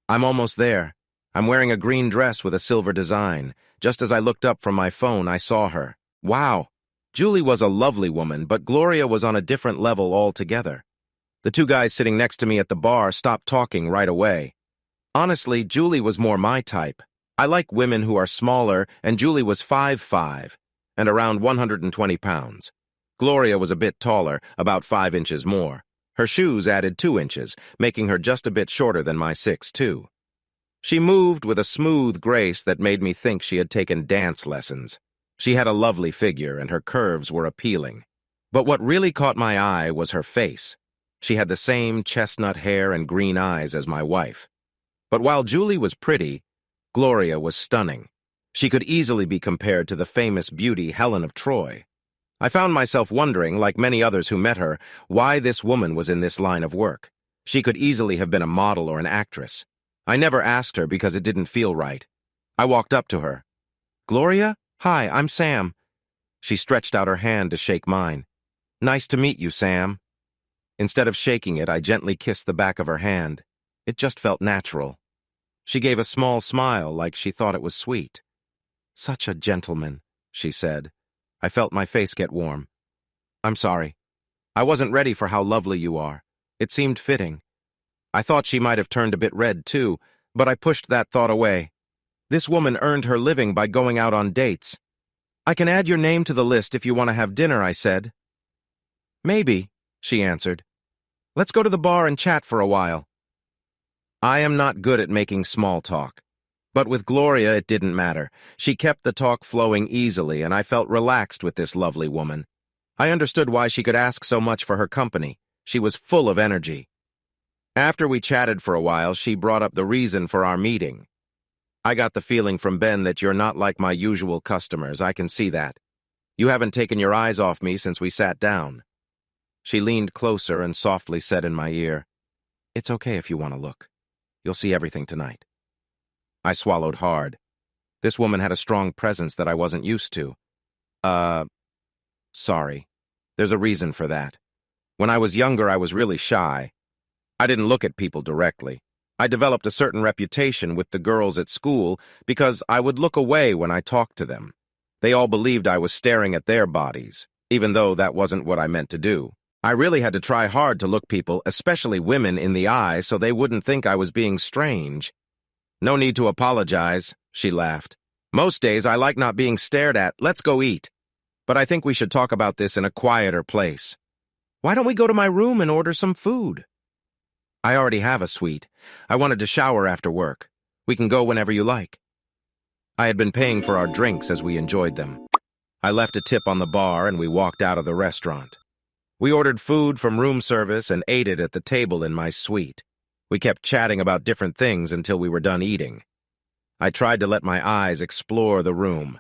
I'm almost there. I'm wearing a green dress with a silver design. Just as I looked up from my phone, I saw her. Wow! Julie was a lovely woman, but Gloria was on a different level altogether. The two guys sitting next to me at the bar stopped talking right away. Honestly, Julie was more my type. I like women who are smaller, and Julie was 5'5", and around 120 pounds. Gloria was a bit taller, about 5 inches more. Her shoes added 2 inches, making her just a bit shorter than my 6'2". She moved with a smooth grace that made me think she had taken dance lessons. She had a lovely figure, and her curves were appealing. But what really caught my eye was her face. She had the same chestnut hair and green eyes as my wife. But while Julie was pretty, Gloria was stunning. She could easily be compared to the famous beauty Helen of Troy. I found myself wondering, like many others who met her, why this woman was in this line of work. She could easily have been a model or an actress. I never asked her because it didn't feel right. I walked up to her. "Gloria? Hi, I'm Sam." She stretched out her hand to shake mine. "Nice to meet you, Sam." Instead of shaking it, I gently kissed the back of her hand. It just felt natural. She gave a small smile like she thought it was sweet. "Such a gentleman," she said. I felt my face get warm. "I'm sorry. I wasn't ready for how lovely you are. It seemed fitting." I thought she might have turned a bit red, too, but I pushed that thought away. This woman earned her living by going out on dates. "I can add your name to the list if you want to have dinner," I said. "Maybe," she answered. "Let's go to the bar and chat for a while." I am not good at making small talk. But with Gloria, it didn't matter. She kept the talk flowing easily, and I felt relaxed with this lovely woman. I understood why she could ask so much for her company. She was full of energy. After we chatted for a while, she brought up the reason for our meeting. "I got the feeling from Ben that you're not like my usual customers. I can see that. You haven't taken your eyes off me since we sat down." She leaned closer and softly said in my ear, "It's okay if you want to look. You'll see everything tonight." I swallowed hard. This woman had a strong presence that I wasn't used to. Sorry. There's a reason for that. When I was younger, I was really shy. I didn't look at people directly. I developed a certain reputation with the girls at school because I would look away when I talked to them. They all believed I was staring at their bodies, even though that wasn't what I meant to do. I really had to try hard to look people, especially women, in the eye so they wouldn't think I was being strange. "No need to apologize," she laughed. "Most days I like not being stared at. Let's go eat. But I think we should talk about this in a quieter place. Why don't we go to my room and order some food?" "I already have a suite. I wanted to shower after work. We can go whenever you like." I had been paying for our drinks as we enjoyed them. I left a tip on the bar and we walked out of the restaurant. We ordered food from room service and ate it at the table in my suite. We kept chatting about different things until we were done eating. I tried to let my eyes explore the room.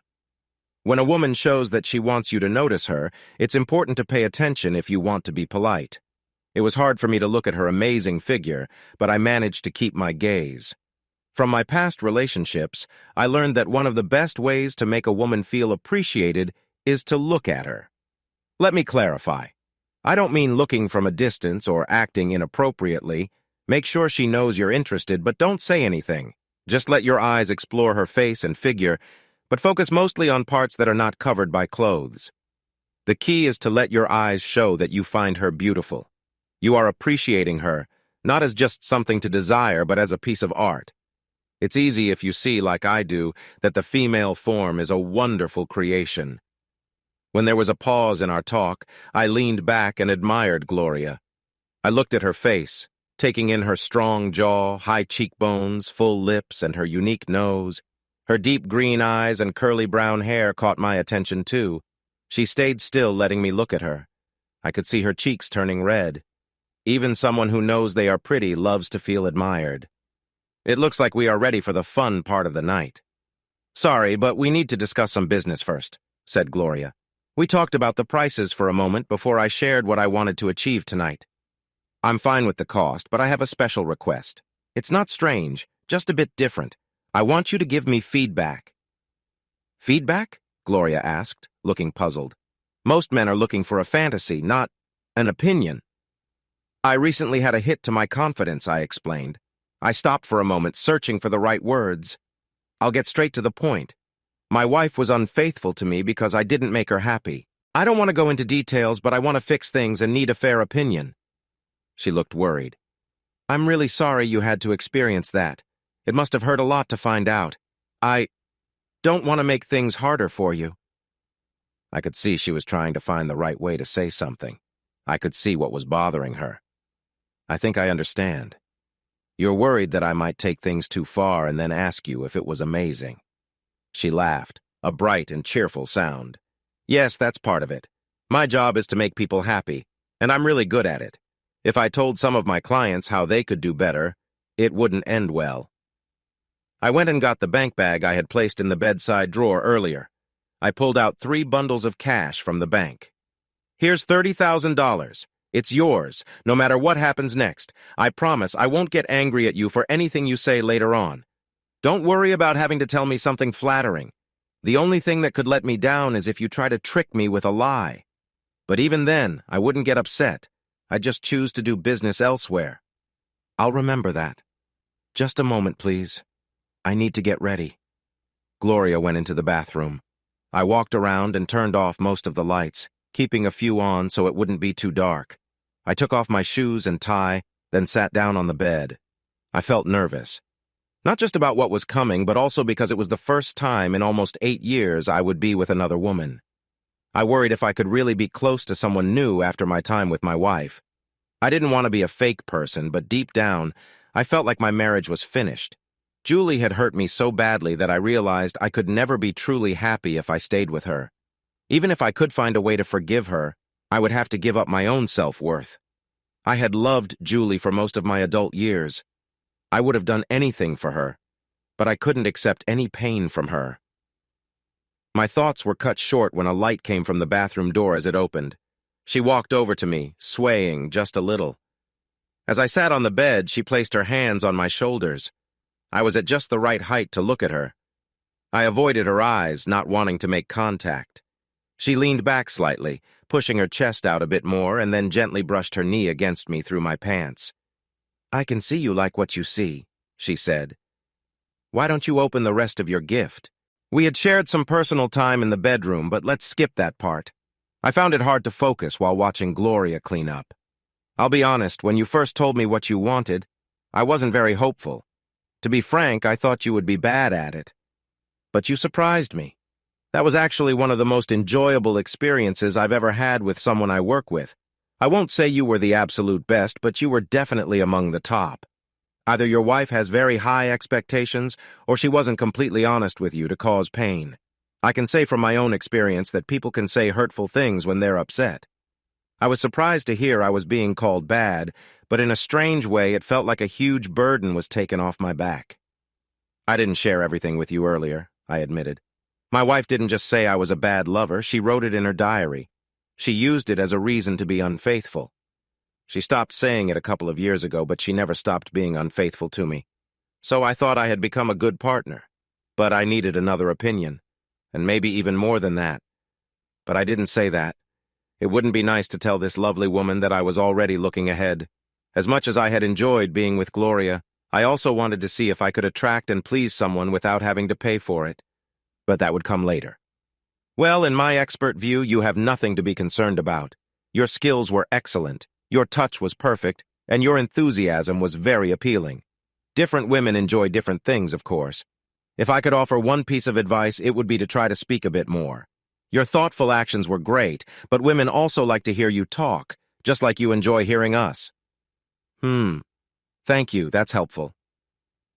When a woman shows that she wants you to notice her, it's important to pay attention if you want to be polite. It was hard for me to look at her amazing figure, but I managed to keep my gaze. From my past relationships, I learned that one of the best ways to make a woman feel appreciated is to look at her. Let me clarify. I don't mean looking from a distance or acting inappropriately. Make sure she knows you're interested, but don't say anything. Just let your eyes explore her face and figure, but focus mostly on parts that are not covered by clothes. The key is to let your eyes show that you find her beautiful. You are appreciating her, not as just something to desire, but as a piece of art. It's easy if you see, like I do, that the female form is a wonderful creation. When there was a pause in our talk, I leaned back and admired Gloria. I looked at her face, taking in her strong jaw, high cheekbones, full lips, and her unique nose. Her deep green eyes and curly brown hair caught my attention too. She stayed still, letting me look at her. I could see her cheeks turning red. Even someone who knows they are pretty loves to feel admired. "It looks like we are ready for the fun part of the night." "Sorry, but we need to discuss some business first," said Gloria. We talked about the prices for a moment before I shared what I wanted to achieve tonight. "I'm fine with the cost, but I have a special request. It's not strange, just a bit different. I want you to give me feedback." "Feedback?" Gloria asked, looking puzzled. "Most men are looking for a fantasy, not an opinion." "I recently had a hit to my confidence," I explained. I stopped for a moment, searching for the right words. "I'll get straight to the point. My wife was unfaithful to me because I didn't make her happy. I don't want to go into details, but I want to fix things and need a fair opinion." She looked worried. I'm really sorry you had to experience that. It must have hurt a lot to find out. I don't want to make things harder for you. I could see she was trying to find the right way to say something. I could see what was bothering her. I think I understand. You're worried that I might take things too far and then ask you if it was amazing. She laughed, a bright and cheerful sound. Yes, that's part of it. My job is to make people happy, and I'm really good at it. If I told some of my clients how they could do better, it wouldn't end well. I went and got the bank bag I had placed in the bedside drawer earlier. I pulled out 3 bundles of cash from the bank. Here's $30,000. It's yours, no matter what happens next. I promise I won't get angry at you for anything you say later on. Don't worry about having to tell me something flattering. The only thing that could let me down is if you try to trick me with a lie. But even then, I wouldn't get upset. I'd just choose to do business elsewhere. I'll remember that. Just a moment, please. I need to get ready. Gloria went into the bathroom. I walked around and turned off most of the lights, keeping a few on so it wouldn't be too dark. I took off my shoes and tie, then sat down on the bed. I felt nervous. Not just about what was coming, but also because it was the first time in almost 8 years I would be with another woman. I worried if I could really be close to someone new after my time with my wife. I didn't want to be a fake person, but deep down, I felt like my marriage was finished. Julie had hurt me so badly that I realized I could never be truly happy if I stayed with her. Even if I could find a way to forgive her, I would have to give up my own self-worth. I had loved Julie for most of my adult years. I would have done anything for her, but I couldn't accept any pain from her. My thoughts were cut short when a light came from the bathroom door as it opened. She walked over to me, swaying just a little. As I sat on the bed, she placed her hands on my shoulders. I was at just the right height to look at her. I avoided her eyes, not wanting to make contact. She leaned back slightly, pushing her chest out a bit more, and then gently brushed her knee against me through my pants. I can see you like what you see, she said. Why don't you open the rest of your gift? We had shared some personal time in the bedroom, but let's skip that part. I found it hard to focus while watching Gloria clean up. I'll be honest, when you first told me what you wanted, I wasn't very hopeful. To be frank, I thought you would be bad at it. But you surprised me. That was actually one of the most enjoyable experiences I've ever had with someone I work with. I won't say you were the absolute best, but you were definitely among the top. Either your wife has very high expectations, or she wasn't completely honest with you to cause pain. I can say from my own experience that people can say hurtful things when they're upset. I was surprised to hear I was being called bad, but in a strange way it felt like a huge burden was taken off my back. I didn't share everything with you earlier, I admitted. My wife didn't just say I was a bad lover, she wrote it in her diary. She used it as a reason to be unfaithful. She stopped saying it a couple of years ago, but she never stopped being unfaithful to me. So I thought I had become a good partner. But I needed another opinion, and maybe even more than that. But I didn't say that. It wouldn't be nice to tell this lovely woman that I was already looking ahead. As much as I had enjoyed being with Gloria, I also wanted to see if I could attract and please someone without having to pay for it. But that would come later. Well, in my expert view, you have nothing to be concerned about. Your skills were excellent, your touch was perfect, and your enthusiasm was very appealing. Different women enjoy different things, of course. If I could offer one piece of advice, it would be to try to speak a bit more. Your thoughtful actions were great, but women also like to hear you talk, just like you enjoy hearing us. Thank you, that's helpful.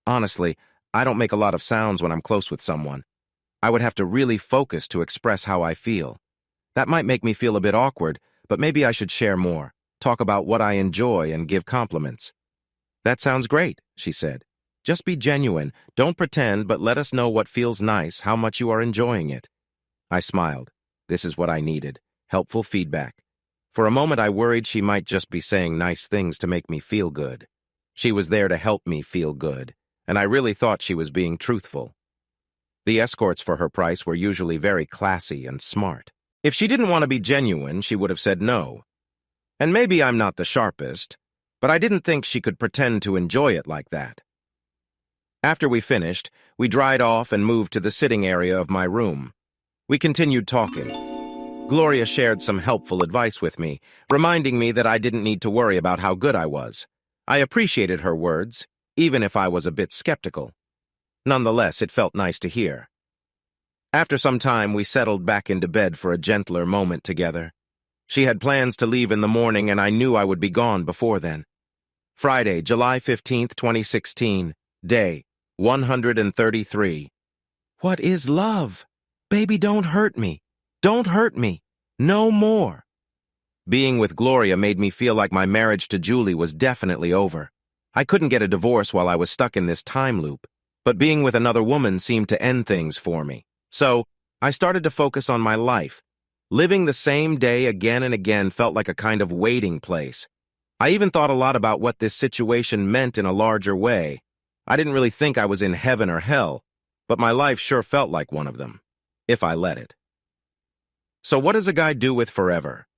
Honestly, I don't make a lot of sounds when I'm close with someone. I would have to really focus to express how I feel. That might make me feel a bit awkward, but maybe I should share more, talk about what I enjoy and give compliments. That sounds great, she said. Just be genuine, don't pretend, but let us know what feels nice, how much you are enjoying it. I smiled. This is what I needed, helpful feedback. For a moment I worried she might just be saying nice things to make me feel good. She was there to help me feel good, and I really thought she was being truthful. The escorts for her price were usually very classy and smart. If she didn't want to be genuine, she would have said no. And maybe I'm not the sharpest, but I didn't think she could pretend to enjoy it like that. After we finished, we dried off and moved to the sitting area of my room. We continued talking. Gloria shared some helpful advice with me, reminding me that I didn't need to worry about how good I was. I appreciated her words, even if I was a bit skeptical. Nonetheless, it felt nice to hear. After some time, we settled back into bed for a gentler moment together. She had plans to leave in the morning, and I knew I would be gone before then. Friday, July 15th, 2016, day 133. What is love? Baby, don't hurt me. Don't hurt me. No more. Being with Gloria made me feel like my marriage to Julie was definitely over. I couldn't get a divorce while I was stuck in this time loop, but being with another woman seemed to end things for me. So, I started to focus on my life. Living the same day again and again felt like a kind of waiting place. I even thought a lot about what this situation meant in a larger way. I didn't really think I was in heaven or hell, but my life sure felt like one of them, if I let it. So what does a guy do with forever?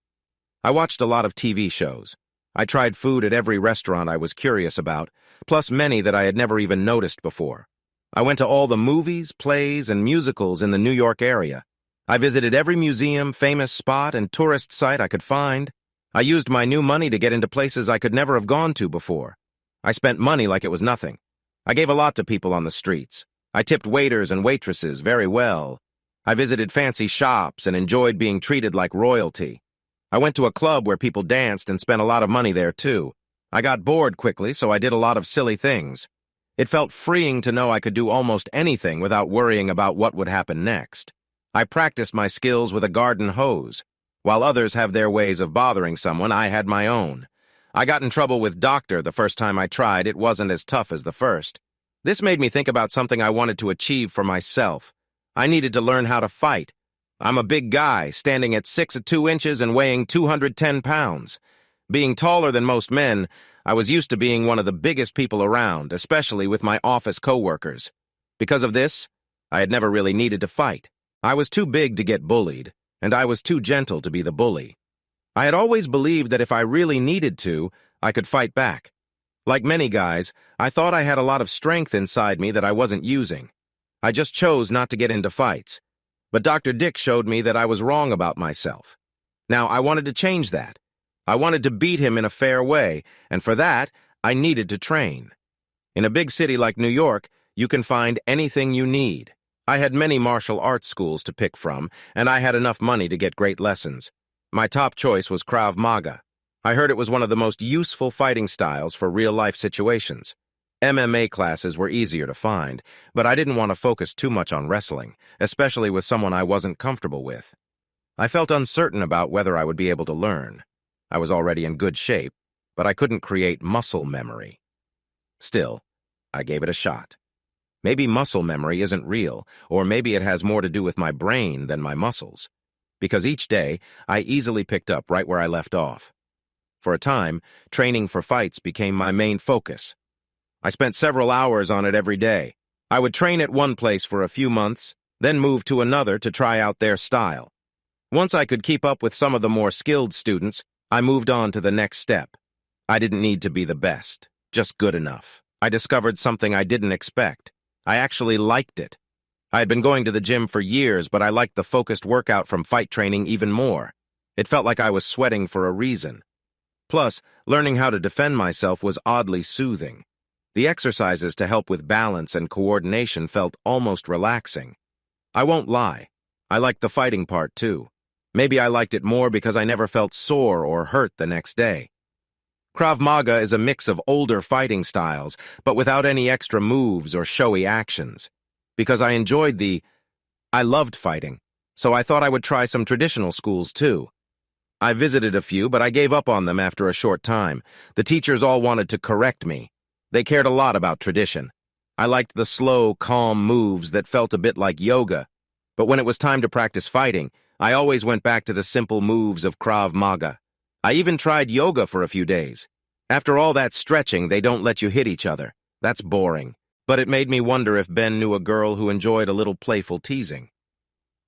I watched a lot of TV shows. I tried food at every restaurant I was curious about, plus many that I had never even noticed before. I went to all the movies, plays, and musicals in the New York area. I visited every museum, famous spot, and tourist site I could find. I used my new money to get into places I could never have gone to before. I spent money like it was nothing. I gave a lot to people on the streets. I tipped waiters and waitresses very well. I visited fancy shops and enjoyed being treated like royalty. I went to a club where people danced and spent a lot of money there too. I got bored quickly, so I did a lot of silly things. It felt freeing to know I could do almost anything without worrying about what would happen next. I practiced my skills with a garden hose. While others have their ways of bothering someone, I had my own. I got in trouble with doctor the first time I tried. It wasn't as tough as the first. This made me think about something I wanted to achieve for myself. I needed to learn how to fight. I'm a big guy, standing at 6'2" and weighing 210 pounds. Being taller than most men, I was used to being one of the biggest people around, especially with my office coworkers. Because of this, I had never really needed to fight. I was too big to get bullied, and I was too gentle to be the bully. I had always believed that if I really needed to, I could fight back. Like many guys, I thought I had a lot of strength inside me that I wasn't using. I just chose not to get into fights. But Dr. Dick showed me that I was wrong about myself. Now, I wanted to change that. I wanted to beat him in a fair way, and for that, I needed to train. In a big city like New York, you can find anything you need. I had many martial arts schools to pick from, and I had enough money to get great lessons. My top choice was Krav Maga. I heard it was one of the most useful fighting styles for real-life situations. MMA classes were easier to find, but I didn't want to focus too much on wrestling, especially with someone I wasn't comfortable with. I felt uncertain about whether I would be able to learn. I was already in good shape, but I couldn't create muscle memory. Still, I gave it a shot. Maybe muscle memory isn't real, or maybe it has more to do with my brain than my muscles. Because each day, I easily picked up right where I left off. For a time, training for fights became my main focus. I spent several hours on it every day. I would train at one place for a few months, then move to another to try out their style. Once I could keep up with some of the more skilled students, I moved on to the next step. I didn't need to be the best, just good enough. I discovered something I didn't expect. I actually liked it. I had been going to the gym for years, but I liked the focused workout from fight training even more. It felt like I was sweating for a reason. Plus, learning how to defend myself was oddly soothing. The exercises to help with balance and coordination felt almost relaxing. I won't lie, I liked the fighting part too. Maybe I liked it more because I never felt sore or hurt the next day. Krav Maga is a mix of older fighting styles, but without any extra moves or showy actions. Because I loved fighting, so I thought I would try some traditional schools too. I visited a few, but I gave up on them after a short time. The teachers all wanted to correct me. They cared a lot about tradition. I liked the slow, calm moves that felt a bit like yoga. But when it was time to practice fighting, I always went back to the simple moves of Krav Maga. I even tried yoga for a few days. After all that stretching, they don't let you hit each other. That's boring. But it made me wonder if Ben knew a girl who enjoyed a little playful teasing.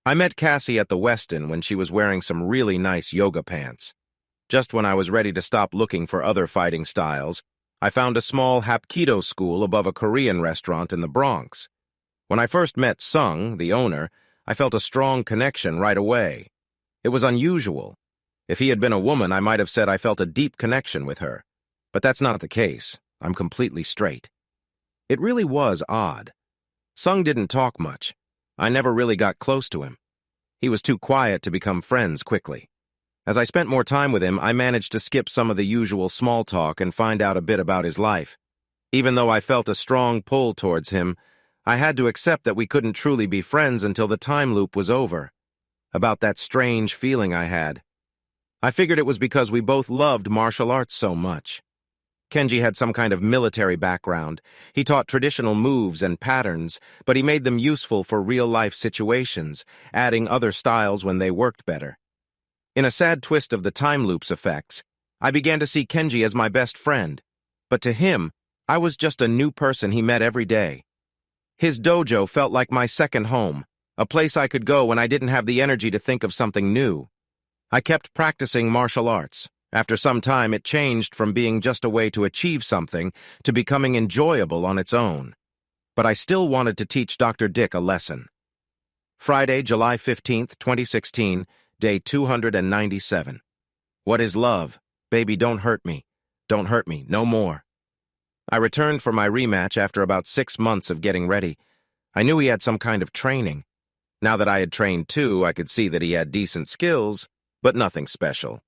I met Cassie at the Westin when she was wearing some really nice yoga pants. Just when I was ready to stop looking for other fighting styles, I found a small Hapkido school above a Korean restaurant in the Bronx. When I first met Sung, the owner, I felt a strong connection right away. It was unusual. If he had been a woman, I might have said I felt a deep connection with her. But that's not the case. I'm completely straight. It really was odd. Sung didn't talk much. I never really got close to him. He was too quiet to become friends quickly. As I spent more time with him, I managed to skip some of the usual small talk and find out a bit about his life. Even though I felt a strong pull towards him, I had to accept that we couldn't truly be friends until the time loop was over. About that strange feeling I had. I figured it was because we both loved martial arts so much. Kenji had some kind of military background. He taught traditional moves and patterns, but he made them useful for real-life situations, adding other styles when they worked better. In a sad twist of the time loop's effects, I began to see Kenji as my best friend. But to him, I was just a new person he met every day. His dojo felt like my second home, a place I could go when I didn't have the energy to think of something new. I kept practicing martial arts. After some time, it changed from being just a way to achieve something to becoming enjoyable on its own. But I still wanted to teach Dr. Dick a lesson. Friday, July 15th, 2016, day 297. What is love? Baby, don't hurt me. Don't hurt me, no more. I returned for my rematch after about 6 months of getting ready. I knew he had some kind of training. Now that I had trained too, I could see that he had decent skills, but nothing special.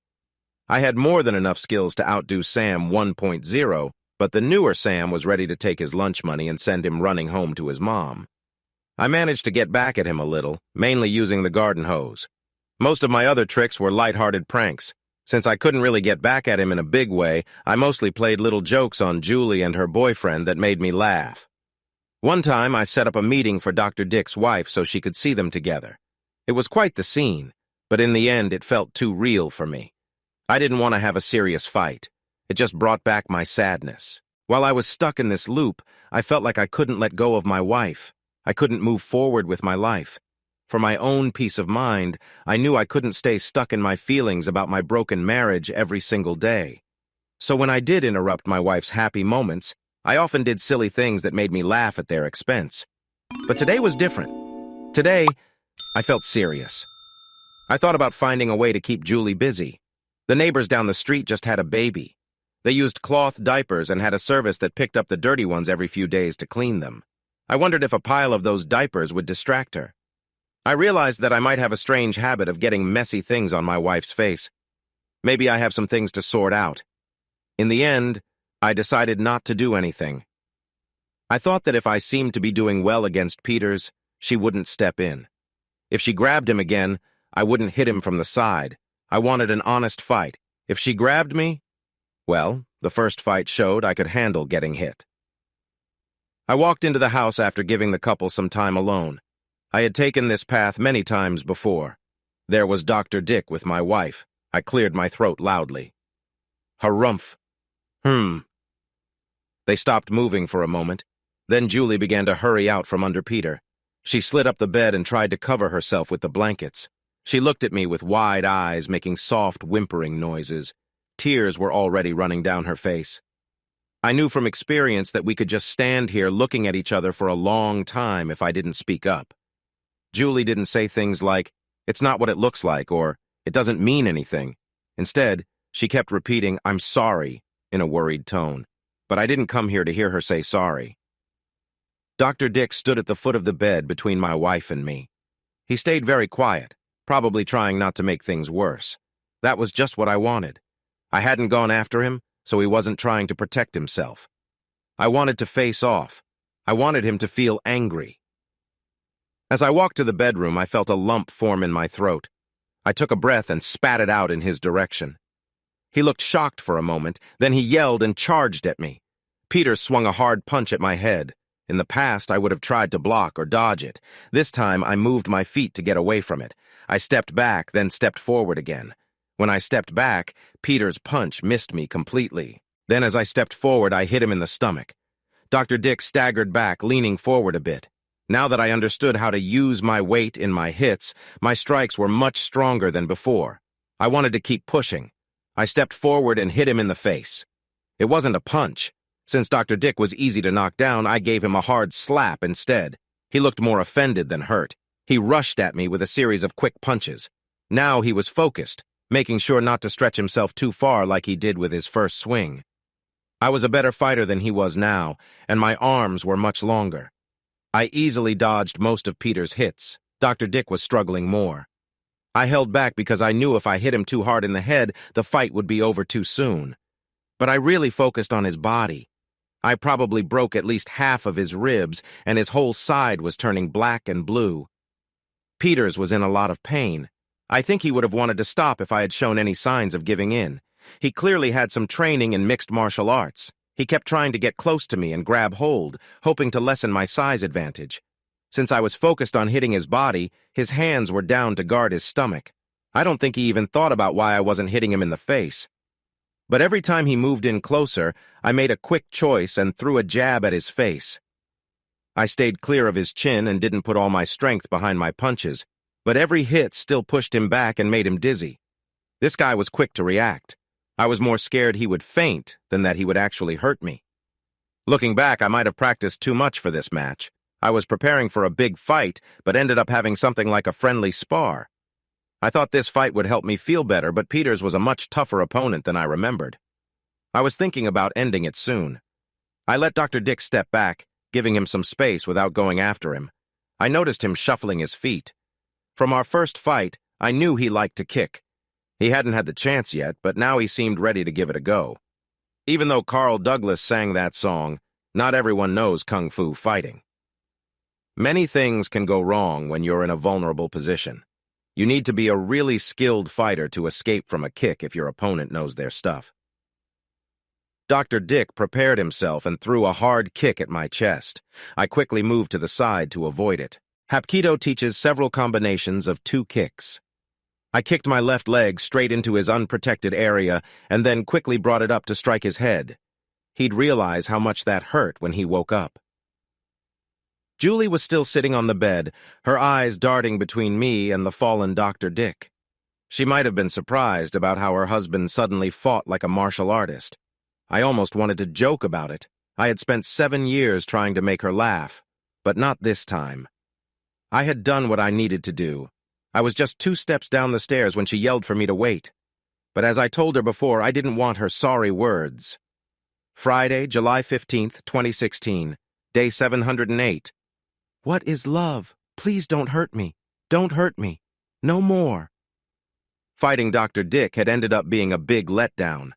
I had more than enough skills to outdo Sam 1.0, but the newer Sam was ready to take his lunch money and send him running home to his mom. I managed to get back at him a little, mainly using the garden hose. Most of my other tricks were light-hearted pranks. Since I couldn't really get back at him in a big way, I mostly played little jokes on Julie and her boyfriend that made me laugh. One time, I set up a meeting for Dr. Dick's wife so she could see them together. It was quite the scene, but in the end, it felt too real for me. I didn't want to have a serious fight. It just brought back my sadness. While I was stuck in this loop, I felt like I couldn't let go of my wife. I couldn't move forward with my life. For my own peace of mind, I knew I couldn't stay stuck in my feelings about my broken marriage every single day. So when I did interrupt my wife's happy moments, I often did silly things that made me laugh at their expense. But today was different. Today, I felt serious. I thought about finding a way to keep Julie busy. The neighbors down the street just had a baby. They used cloth diapers and had a service that picked up the dirty ones every few days to clean them. I wondered if a pile of those diapers would distract her. I realized that I might have a strange habit of getting messy things on my wife's face. Maybe I have some things to sort out. In the end, I decided not to do anything. I thought that if I seemed to be doing well against Peters, she wouldn't step in. If she grabbed him again, I wouldn't hit him from the side. I wanted an honest fight. If she grabbed me, well, the first fight showed I could handle getting hit. I walked into the house after giving the couple some time alone. I had taken this path many times before. There was Dr. Dick with my wife. I cleared my throat loudly. Harumph. They stopped moving for a moment. Then Julie began to hurry out from under Peter. She slid up the bed and tried to cover herself with the blankets. She looked at me with wide eyes, making soft, whimpering noises. Tears were already running down her face. I knew from experience that we could just stand here looking at each other for a long time if I didn't speak up. Julie didn't say things like, "It's not what it looks like," or "It doesn't mean anything." Instead, she kept repeating, "I'm sorry," in a worried tone. But I didn't come here to hear her say sorry. Dr. Dick stood at the foot of the bed between my wife and me. He stayed very quiet, probably trying not to make things worse. That was just what I wanted. I hadn't gone after him, so he wasn't trying to protect himself. I wanted to face off. I wanted him to feel angry. As I walked to the bedroom, I felt a lump form in my throat. I took a breath and spat it out in his direction. He looked shocked for a moment, then he yelled and charged at me. Peter swung a hard punch at my head. In the past, I would have tried to block or dodge it. This time, I moved my feet to get away from it. I stepped back, then stepped forward again. When I stepped back, Peter's punch missed me completely. Then as I stepped forward, I hit him in the stomach. Dr. Dick staggered back, leaning forward a bit. Now that I understood how to use my weight in my hits, my strikes were much stronger than before. I wanted to keep pushing. I stepped forward and hit him in the face. It wasn't a punch. Since Dr. Dick was easy to knock down, I gave him a hard slap instead. He looked more offended than hurt. He rushed at me with a series of quick punches. Now he was focused, making sure not to stretch himself too far like he did with his first swing. I was a better fighter than he was now, and my arms were much longer. I easily dodged most of Peter's hits. Dr. Dick was struggling more. I held back because I knew if I hit him too hard in the head, the fight would be over too soon. But I really focused on his body. I probably broke at least half of his ribs, and his whole side was turning black and blue. Peters was in a lot of pain. I think he would have wanted to stop if I had shown any signs of giving in. He clearly had some training in mixed martial arts. He kept trying to get close to me and grab hold, hoping to lessen my size advantage. Since I was focused on hitting his body, his hands were down to guard his stomach. I don't think he even thought about why I wasn't hitting him in the face. But every time he moved in closer, I made a quick choice and threw a jab at his face. I stayed clear of his chin and didn't put all my strength behind my punches, but every hit still pushed him back and made him dizzy. This guy was quick to react. I was more scared he would faint than that he would actually hurt me. Looking back, I might have practiced too much for this match. I was preparing for a big fight, but ended up having something like a friendly spar. I thought this fight would help me feel better, but Peters was a much tougher opponent than I remembered. I was thinking about ending it soon. I let Dr. Dick step back, giving him some space without going after him. I noticed him shuffling his feet. From our first fight, I knew he liked to kick. He hadn't had the chance yet, but now he seemed ready to give it a go. Even though Carl Douglas sang that song, not everyone knows Kung Fu fighting. Many things can go wrong when you're in a vulnerable position. You need to be a really skilled fighter to escape from a kick if your opponent knows their stuff. Dr. Dick prepared himself and threw a hard kick at my chest. I quickly moved to the side to avoid it. Hapkido teaches several combinations of 2 kicks. I kicked my left leg straight into his unprotected area and then quickly brought it up to strike his head. He'd realize how much that hurt when he woke up. Julie was still sitting on the bed, her eyes darting between me and the fallen Dr. Dick. She might have been surprised about how her husband suddenly fought like a martial artist. I almost wanted to joke about it. I had spent 7 years trying to make her laugh, but not this time. I had done what I needed to do. I was just 2 steps down the stairs when she yelled for me to wait. But as I told her before, I didn't want her sorry words. Friday, July 15th, 2016, day 708. What is love? Please don't hurt me. Don't hurt me. No more. Fighting Dr. Dick had ended up being a big letdown.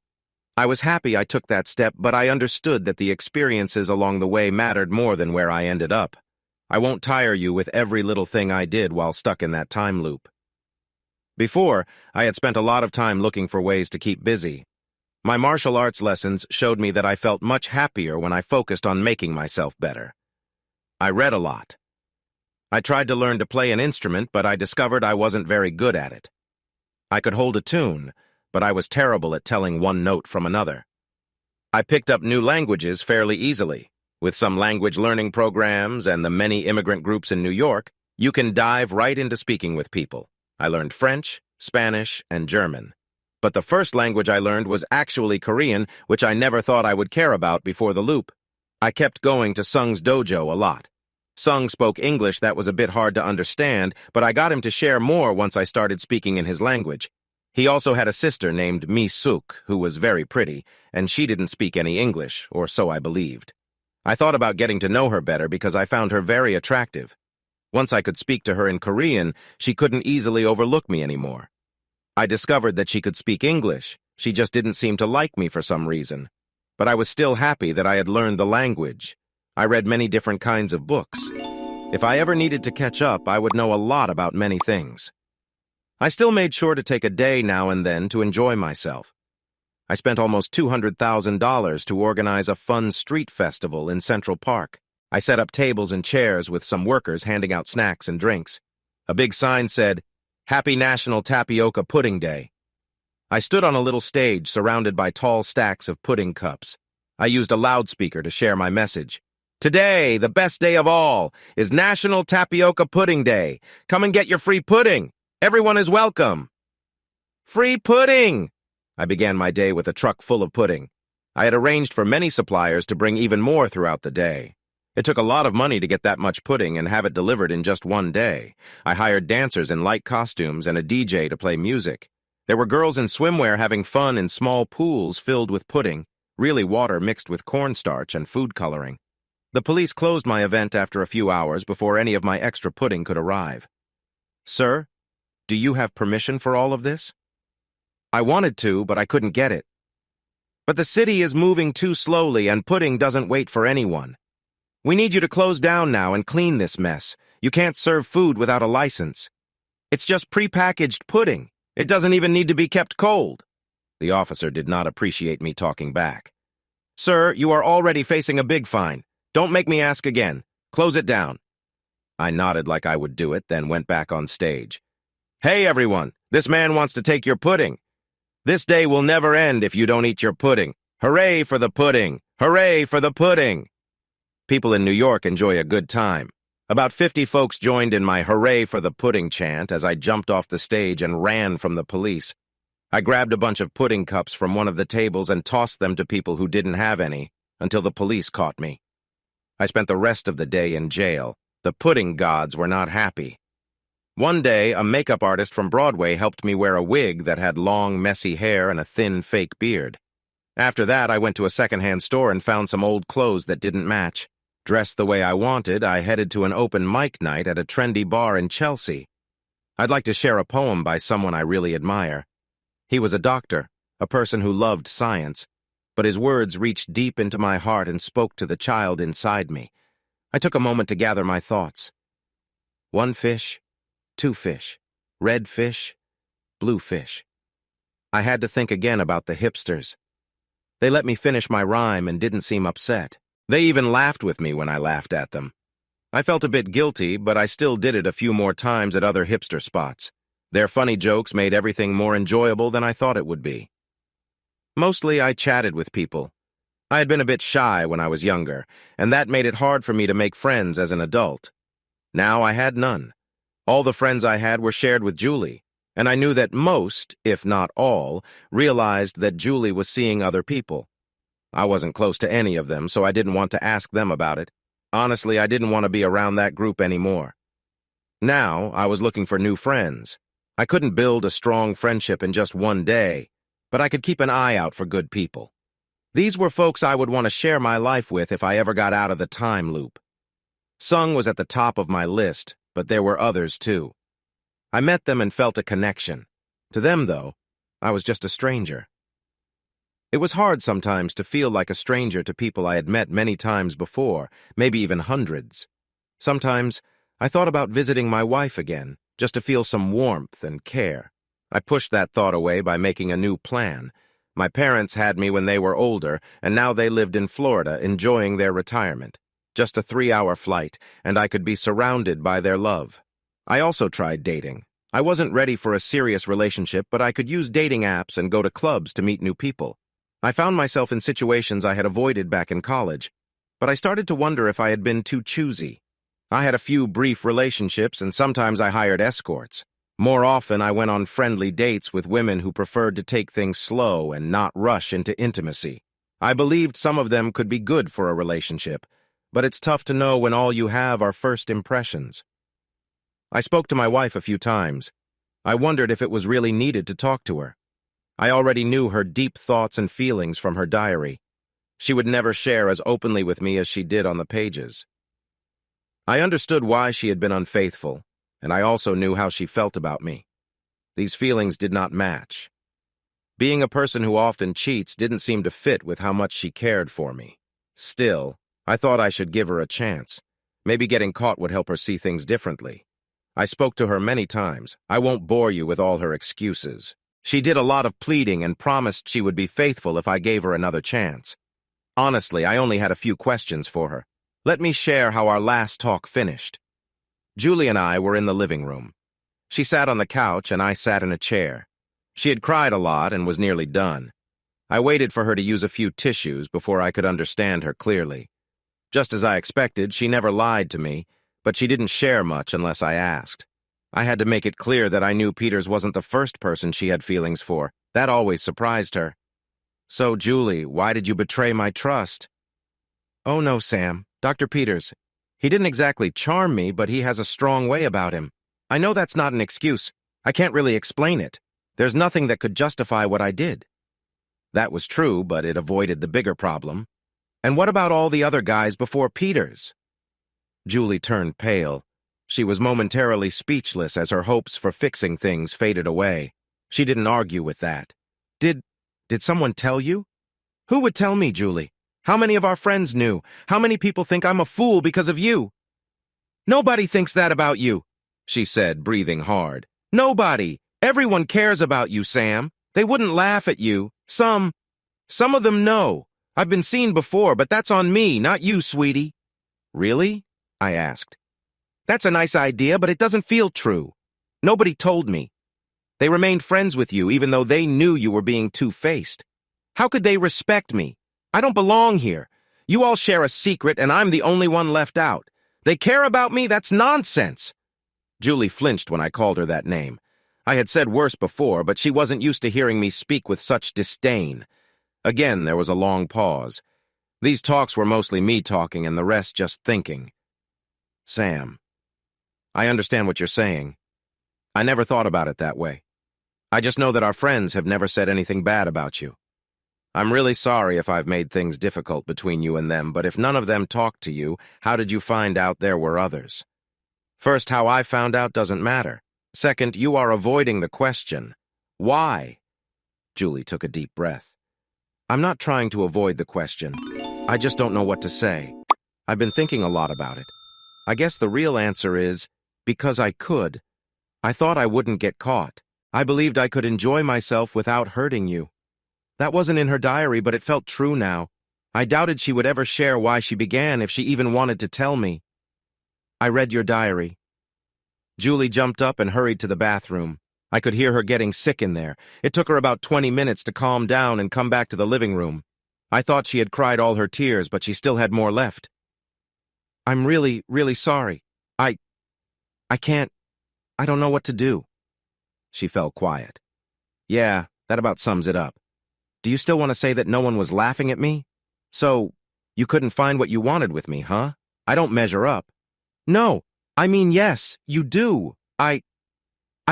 I was happy I took that step, but I understood that the experiences along the way mattered more than where I ended up. I won't tire you with every little thing I did while stuck in that time loop. Before, I had spent a lot of time looking for ways to keep busy. My martial arts lessons showed me that I felt much happier when I focused on making myself better. I read a lot. I tried to learn to play an instrument, but I discovered I wasn't very good at it. I could hold a tune, but I was terrible at telling one note from another. I picked up new languages fairly easily. With some language learning programs and the many immigrant groups in New York, you can dive right into speaking with people. I learned French, Spanish, and German. But the first language I learned was actually Korean, which I never thought I would care about before the loop. I kept going to Sung's dojo a lot. Sung spoke English that was a bit hard to understand, but I got him to share more once I started speaking in his language. He also had a sister named Mi Suk, who was very pretty, and she didn't speak any English, or so I believed. I thought about getting to know her better because I found her very attractive. Once I could speak to her in Korean, she couldn't easily overlook me anymore. I discovered that she could speak English. She just didn't seem to like me for some reason. But I was still happy that I had learned the language. I read many different kinds of books. If I ever needed to catch up, I would know a lot about many things. I still made sure to take a day now and then to enjoy myself. I spent almost $200,000 to organize a fun street festival in Central Park. I set up tables and chairs with some workers handing out snacks and drinks. A big sign said, "Happy National Tapioca Pudding Day." I stood on a little stage surrounded by tall stacks of pudding cups. I used a loudspeaker to share my message. "Today, the best day of all, is National Tapioca Pudding Day. Come and get your free pudding. Everyone is welcome." Free pudding! I began my day with a truck full of pudding. I had arranged for many suppliers to bring even more throughout the day. It took a lot of money to get that much pudding and have it delivered in just one day. I hired dancers in light costumes and a DJ to play music. There were girls in swimwear having fun in small pools filled with pudding, really water mixed with cornstarch and food coloring. The police closed my event after a few hours before any of my extra pudding could arrive. "Sir, do you have permission for all of this?" "I wanted to, but I couldn't get it." "But the city is moving too slowly and pudding doesn't wait for anyone. We need you to close down now and clean this mess. You can't serve food without a license. It's just prepackaged pudding. It doesn't even need to be kept cold." The officer did not appreciate me talking back. "Sir, you are already facing a big fine. Don't make me ask again. Close it down." I nodded like I would do it, then went back on stage. "Hey, everyone, this man wants to take your pudding. This day will never end if you don't eat your pudding. Hooray for the pudding! Hooray for the pudding!" People in New York enjoy a good time. About 50 folks joined in my hooray for the pudding chant as I jumped off the stage and ran from the police. I grabbed a bunch of pudding cups from one of the tables and tossed them to people who didn't have any, until the police caught me. I spent the rest of the day in jail. The pudding gods were not happy. One day, a makeup artist from Broadway helped me wear a wig that had long, messy hair and a thin, fake beard. After that, I went to a secondhand store and found some old clothes that didn't match. Dressed the way I wanted, I headed to an open mic night at a trendy bar in Chelsea. I'd like to share a poem by someone I really admire. He was a doctor, a person who loved science, but his words reached deep into my heart and spoke to the child inside me. I took a moment to gather my thoughts. One fish, two fish, red fish, blue fish. I had to think again about the hipsters. They let me finish my rhyme and didn't seem upset. They even laughed with me when I laughed at them. I felt a bit guilty, but I still did it a few more times at other hipster spots. Their funny jokes made everything more enjoyable than I thought it would be. Mostly, I chatted with people. I had been a bit shy when I was younger, and that made it hard for me to make friends as an adult. Now I had none. All the friends I had were shared with Julie, and I knew that most, if not all, realized that Julie was seeing other people. I wasn't close to any of them, so I didn't want to ask them about it. Honestly, I didn't want to be around that group anymore. Now, I was looking for new friends. I couldn't build a strong friendship in just one day, but I could keep an eye out for good people. These were folks I would want to share my life with if I ever got out of the time loop. Sung was at the top of my list, but there were others too. I met them and felt a connection. To them, though, I was just a stranger. It was hard sometimes to feel like a stranger to people I had met many times before, maybe even hundreds. Sometimes I thought about visiting my wife again, just to feel some warmth and care. I pushed that thought away by making a new plan. My parents had me when they were older, and now they lived in Florida, enjoying their retirement. Just a 3-hour flight, and I could be surrounded by their love. I also tried dating. I wasn't ready for a serious relationship, but I could use dating apps and go to clubs to meet new people. I found myself in situations I had avoided back in college, but I started to wonder if I had been too choosy. I had a few brief relationships, and sometimes I hired escorts. More often, I went on friendly dates with women who preferred to take things slow and not rush into intimacy. I believed some of them could be good for a relationship, but it's tough to know when all you have are first impressions. I spoke to my wife a few times. I wondered if it was really needed to talk to her. I already knew her deep thoughts and feelings from her diary. She would never share as openly with me as she did on the pages. I understood why she had been unfaithful, and I also knew how she felt about me. These feelings did not match. Being a person who often cheats didn't seem to fit with how much she cared for me. Still, I thought I should give her a chance. Maybe getting caught would help her see things differently. I spoke to her many times. I won't bore you with all her excuses. She did a lot of pleading and promised she would be faithful if I gave her another chance. Honestly, I only had a few questions for her. Let me share how our last talk finished. Julie and I were in the living room. She sat on the couch and I sat in a chair. She had cried a lot and was nearly done. I waited for her to use a few tissues before I could understand her clearly. Just as I expected, she never lied to me, but she didn't share much unless I asked. I had to make it clear that I knew Peters wasn't the first person she had feelings for. That always surprised her. "So, Julie, why did you betray my trust?" "Oh, no, Sam. Dr. Peters, he didn't exactly charm me, but he has a strong way about him. I know that's not an excuse. I can't really explain it. There's nothing that could justify what I did. That was true, but it avoided the bigger problem. And what about all the other guys before Peters? Julie turned pale. She was momentarily speechless as her hopes for fixing things faded away. She didn't argue with that. Did someone tell you? Who would tell me, Julie? How many of our friends knew? How many people think I'm a fool because of you? Nobody thinks that about you, she said, breathing hard. Nobody. Everyone cares about you, Sam. They wouldn't laugh at you. Some of them know. I've been seen before, but that's on me, not you, sweetie. Really? I asked. That's a nice idea, but it doesn't feel true. Nobody told me. They remained friends with you, even though they knew you were being two-faced. How could they respect me? I don't belong here. You all share a secret, and I'm the only one left out. They care about me? That's nonsense. Julie flinched when I called her that name. I had said worse before, but she wasn't used to hearing me speak with such disdain. Again, there was a long pause. These talks were mostly me talking and the rest just thinking. Sam, I understand what you're saying. I never thought about it that way. I just know that our friends have never said anything bad about you. I'm really sorry if I've made things difficult between you and them, but if none of them talked to you, how did you find out there were others? First, how I found out doesn't matter. Second, you are avoiding the question. Why? Julie took a deep breath. I'm not trying to avoid the question. I just don't know what to say. I've been thinking a lot about it. I guess the real answer is, because I could. I thought I wouldn't get caught. I believed I could enjoy myself without hurting you. That wasn't in her diary, but it felt true now. I doubted she would ever share why she began, if she even wanted to tell me. I read your diary. Julie jumped up and hurried to the bathroom. I could hear her getting sick in there. It took her about 20 minutes to calm down and come back to the living room. I thought she had cried all her tears, but she still had more left. I'm really, really sorry. I don't know what to do. She fell quiet. Yeah, that about sums it up. Do you still want to say that no one was laughing at me? So, you couldn't find what you wanted with me, huh? I don't measure up. No, I mean yes, you do. I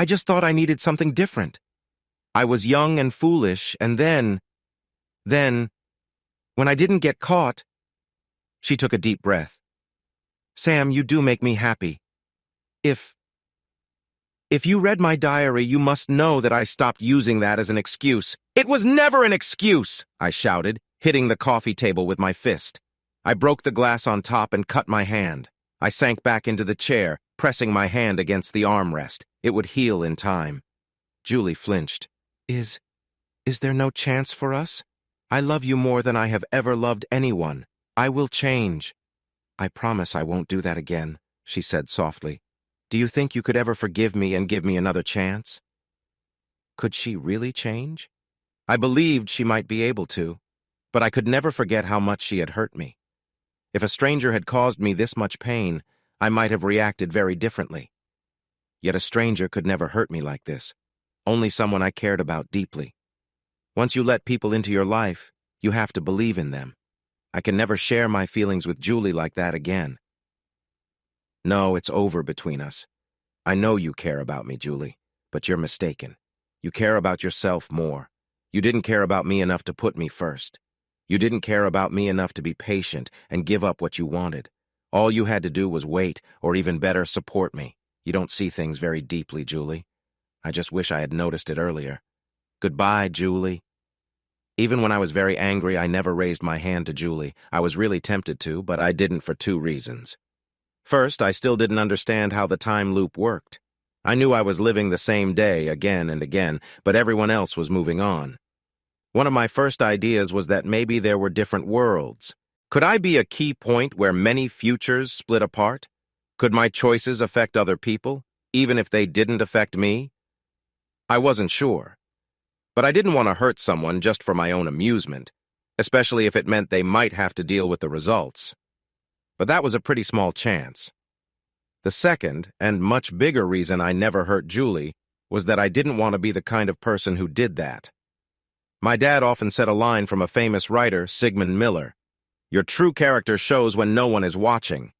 just thought I needed something different. I was young and foolish, and then, when I didn't get caught, she took a deep breath. Sam, you do make me happy. If you read my diary, you must know that I stopped using that as an excuse. It was never an excuse, I shouted, hitting the coffee table with my fist. I broke the glass on top and cut my hand. I sank back into the chair, pressing my hand against the armrest. It would heal in time. Julie flinched. Is there no chance for us? I love you more than I have ever loved anyone. I will change. I promise I won't do that again, she said softly. Do you think you could ever forgive me and give me another chance? Could she really change? I believed she might be able to, but I could never forget how much she had hurt me. If a stranger had caused me this much pain, I might have reacted very differently. Yet a stranger could never hurt me like this, only someone I cared about deeply. Once you let people into your life, you have to believe in them. I can never share my feelings with Julie like that again. No, it's over between us. I know you care about me, Julie, but you're mistaken. You care about yourself more. You didn't care about me enough to put me first. You didn't care about me enough to be patient and give up what you wanted. All you had to do was wait, or even better, support me. You don't see things very deeply, Julie. I just wish I had noticed it earlier. Goodbye, Julie. Even when I was very angry, I never raised my hand to Julie. I was really tempted to, but I didn't for 2 reasons. First, I still didn't understand how the time loop worked. I knew I was living the same day again and again, but everyone else was moving on. One of my first ideas was that maybe there were different worlds. Could I be a key point where many futures split apart? Could my choices affect other people, even if they didn't affect me? I wasn't sure. But I didn't want to hurt someone just for my own amusement, especially if it meant they might have to deal with the results. But that was a pretty small chance. The second, and much bigger reason I never hurt Julie, was that I didn't want to be the kind of person who did that. My dad often said a line from a famous writer, Sigmund Miller. Your true character shows when no one is watching.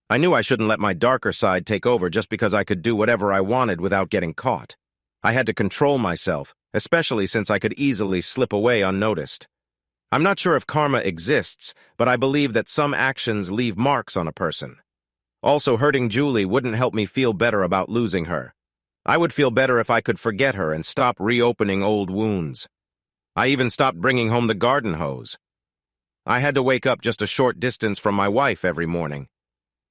I knew I shouldn't let my darker side take over just because I could do whatever I wanted without getting caught. I had to control myself, especially since I could easily slip away unnoticed. I'm not sure if karma exists, but I believe that some actions leave marks on a person. Also, hurting Julie wouldn't help me feel better about losing her. I would feel better if I could forget her and stop reopening old wounds. I even stopped bringing home the garden hose. I had to wake up just a short distance from my wife every morning.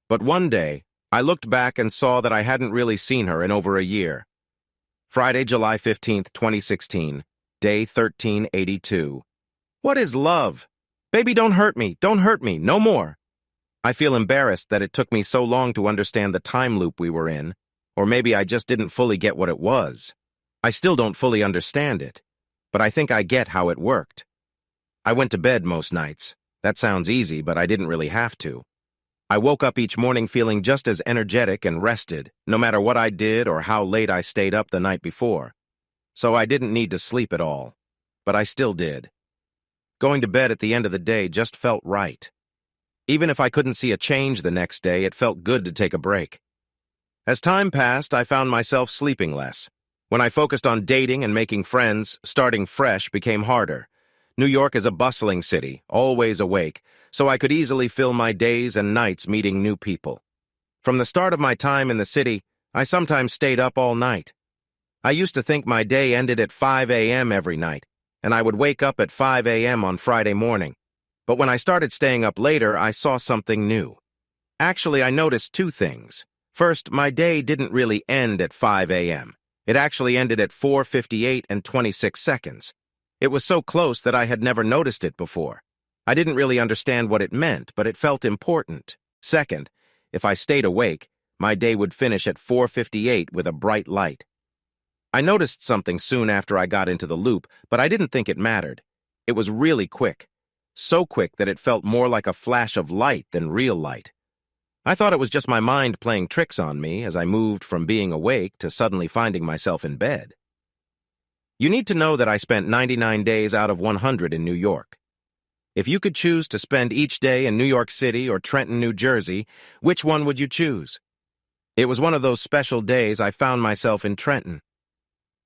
But one day, I looked back and saw that I hadn't really seen her in over a year. Friday, July 15th, 2016, day 1382. What is love? Baby, don't hurt me, no more. I feel embarrassed that it took me so long to understand the time loop we were in, or maybe I just didn't fully get what it was. I still don't fully understand it, but I think I get how it worked. I went to bed most nights. That sounds easy, but I didn't really have to. I woke up each morning feeling just as energetic and rested, no matter what I did or how late I stayed up the night before. So I didn't need to sleep at all, but I still did. Going to bed at the end of the day just felt right. Even if I couldn't see a change the next day, it felt good to take a break. As time passed, I found myself sleeping less. When I focused on dating and making friends, starting fresh became harder. New York is a bustling city, always awake, so I could easily fill my days and nights meeting new people. From the start of my time in the city, I sometimes stayed up all night. I used to think my day ended at 5 a.m. every night, and I would wake up at 5 a.m. on Friday morning. But when I started staying up later, I saw something new. Actually, I noticed two things. First, my day didn't really end at 5 a.m. It actually ended at 4:58 and 26 seconds. It was so close that I had never noticed it before. I didn't really understand what it meant, but it felt important. Second, if I stayed awake, my day would finish at 4:58 with a bright light. I noticed something soon after I got into the loop, but I didn't think it mattered. It was really quick. So quick that it felt more like a flash of light than real light. I thought it was just my mind playing tricks on me as I moved from being awake to suddenly finding myself in bed. You need to know that I spent 99 days out of 100 in New York. If you could choose to spend each day in New York City or Trenton, New Jersey, which one would you choose? It was one of those special days I found myself in Trenton.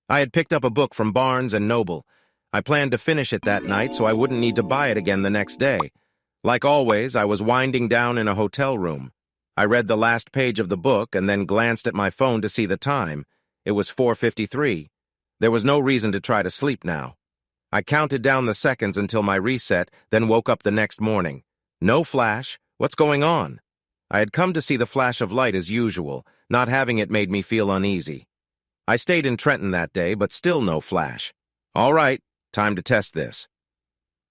I had picked up a book from Barnes & Noble. I planned to finish it that night so I wouldn't need to buy it again the next day. Like always, I was winding down in a hotel room. I read the last page of the book and then glanced at my phone to see the time. It was 4:53. There was no reason to try to sleep now. I counted down the seconds until my reset, then woke up the next morning. No flash. What's going on? I had come to see the flash of light as usual. Not having it made me feel uneasy. I stayed in Trenton that day, but still no flash. All right, time to test this.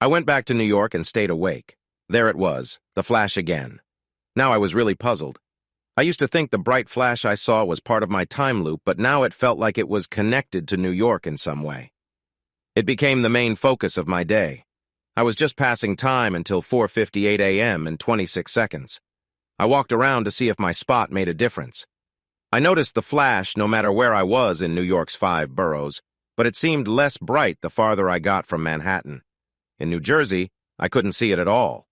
I went back to New York and stayed awake. There it was, the flash again. Now I was really puzzled. I used to think the bright flash I saw was part of my time loop, but now it felt like it was connected to New York in some way. It became the main focus of my day. I was just passing time until 4:58 a.m. and 26 seconds. I walked around to see if my spot made a difference. I noticed the flash no matter where I was in New York's 5 boroughs, but it seemed less bright the farther I got from Manhattan. In New Jersey, I couldn't see it at all.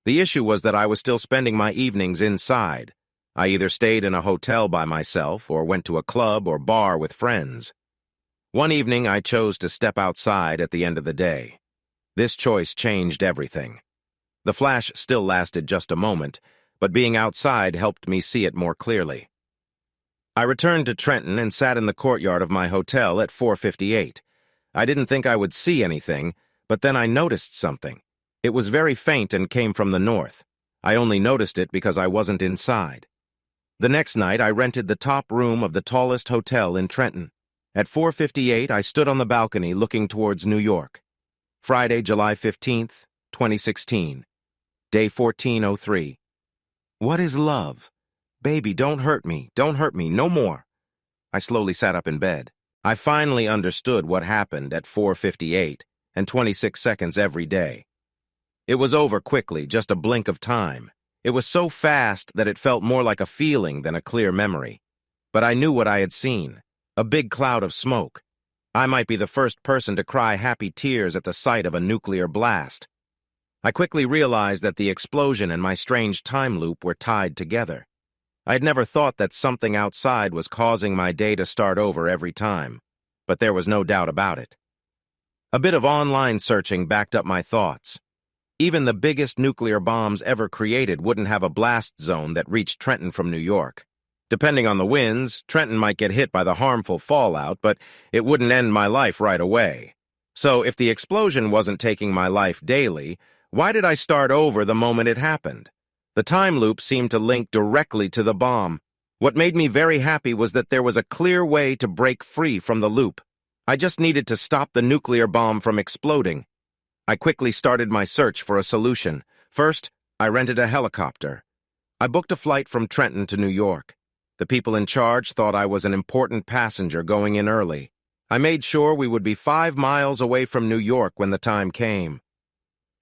The issue was that I was still spending my evenings inside. I either stayed in a hotel by myself or went to a club or bar with friends. One evening, I chose to step outside at the end of the day. This choice changed everything. The flash still lasted just a moment, but being outside helped me see it more clearly. I returned to Trenton and sat in the courtyard of my hotel at 4:58. I didn't think I would see anything, but then I noticed something. It was very faint and came from the north. I only noticed it because I wasn't inside. The next night, I rented the top room of the tallest hotel in Trenton. At 4:58, I stood on the balcony looking towards New York. Friday, July 15th, 2016. Day 1403. What is love? Baby, don't hurt me, no more. I slowly sat up in bed. I finally understood what happened at 4:58 and 26 seconds every day. It was over quickly, just a blink of time. It was so fast that it felt more like a feeling than a clear memory. But I knew what I had seen, a big cloud of smoke. I might be the first person to cry happy tears at the sight of a nuclear blast. I quickly realized that the explosion and my strange time loop were tied together. I had never thought that something outside was causing my day to start over every time, but there was no doubt about it. A bit of online searching backed up my thoughts. Even the biggest nuclear bombs ever created wouldn't have a blast zone that reached Trenton from New York. Depending on the winds, Trenton might get hit by the harmful fallout, but it wouldn't end my life right away. So if the explosion wasn't taking my life daily, why did I start over the moment it happened? The time loop seemed to link directly to the bomb. What made me very happy was that there was a clear way to break free from the loop. I just needed to stop the nuclear bomb from exploding. I quickly started my search for a solution. First, I rented a helicopter. I booked a flight from Trenton to New York. The people in charge thought I was an important passenger going in early. I made sure we would be 5 miles away from New York when the time came.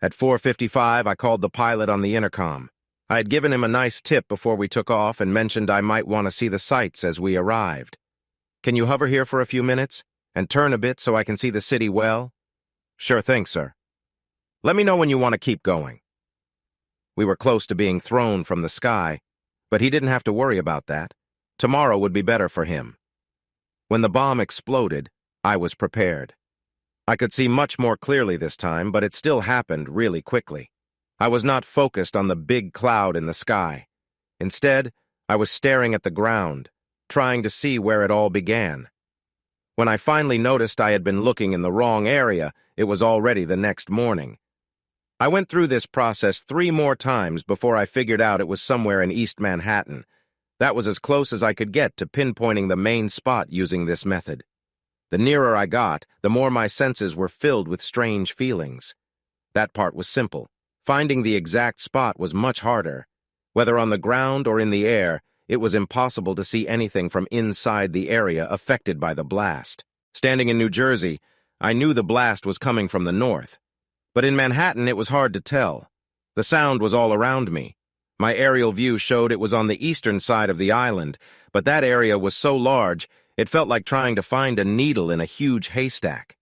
At 4:55, I called the pilot on the intercom. I had given him a nice tip before we took off and mentioned I might want to see the sights as we arrived. "Can you hover here for a few minutes and turn a bit so I can see the city well?" "Sure thing, sir." "Let me know when you want to keep going." We were close to being thrown from the sky, but he didn't have to worry about that. Tomorrow would be better for him. When the bomb exploded, I was prepared. I could see much more clearly this time, but it still happened really quickly. I was not focused on the big cloud in the sky. Instead, I was staring at the ground, trying to see where it all began. When I finally noticed I had been looking in the wrong area, it was already the next morning. I went through this process 3 more times before I figured out it was somewhere in East Manhattan. That was as close as I could get to pinpointing the main spot using this method. The nearer I got, the more my senses were filled with strange feelings. That part was simple. Finding the exact spot was much harder. Whether on the ground or in the air, it was impossible to see anything from inside the area affected by the blast. Standing in New Jersey, I knew the blast was coming from the north. But in Manhattan, it was hard to tell. The sound was all around me. My aerial view showed it was on the eastern side of the island, but that area was so large, it felt like trying to find a needle in a huge haystack.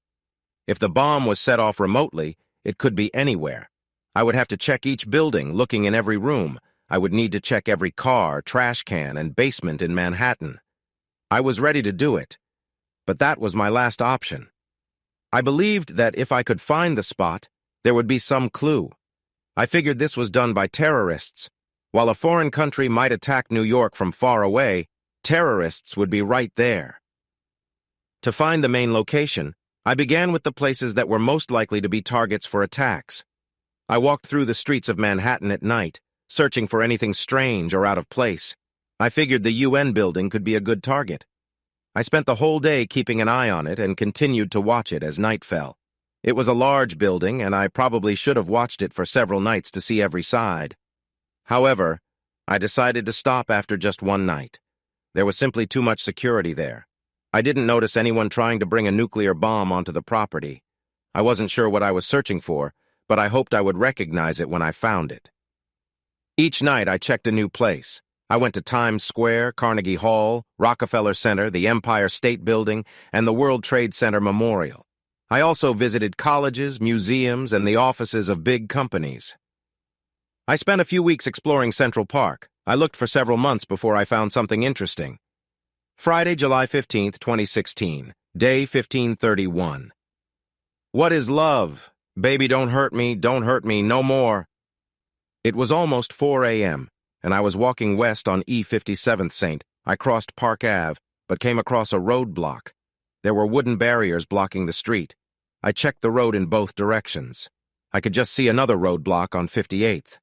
If the bomb was set off remotely, it could be anywhere. I would have to check each building, looking in every room. I would need to check every car, trash can, and basement in Manhattan. I was ready to do it, but that was my last option. I believed that if I could find the spot, there would be some clue. I figured this was done by terrorists. While a foreign country might attack New York from far away, terrorists would be right there. To find the main location, I began with the places that were most likely to be targets for attacks. I walked through the streets of Manhattan at night, searching for anything strange or out of place. I figured the UN building could be a good target. I spent the whole day keeping an eye on it and continued to watch it as night fell. It was a large building, and I probably should have watched it for several nights to see every side. However, I decided to stop after just one night. There was simply too much security there. I didn't notice anyone trying to bring a nuclear bomb onto the property. I wasn't sure what I was searching for, but I hoped I would recognize it when I found it. Each night I checked a new place. I went to Times Square, Carnegie Hall, Rockefeller Center, the Empire State Building, and the World Trade Center Memorial. I also visited colleges, museums, and the offices of big companies. I spent a few weeks exploring Central Park. I looked for several months before I found something interesting. Friday, July 15th, 2016, day 1531. What is love? Baby, don't hurt me, no more. It was almost 4 a.m., and I was walking west on E57th St. I crossed Park Ave, but came across a roadblock. There were wooden barriers blocking the street. I checked the road in both directions. I could just see another roadblock on 58th.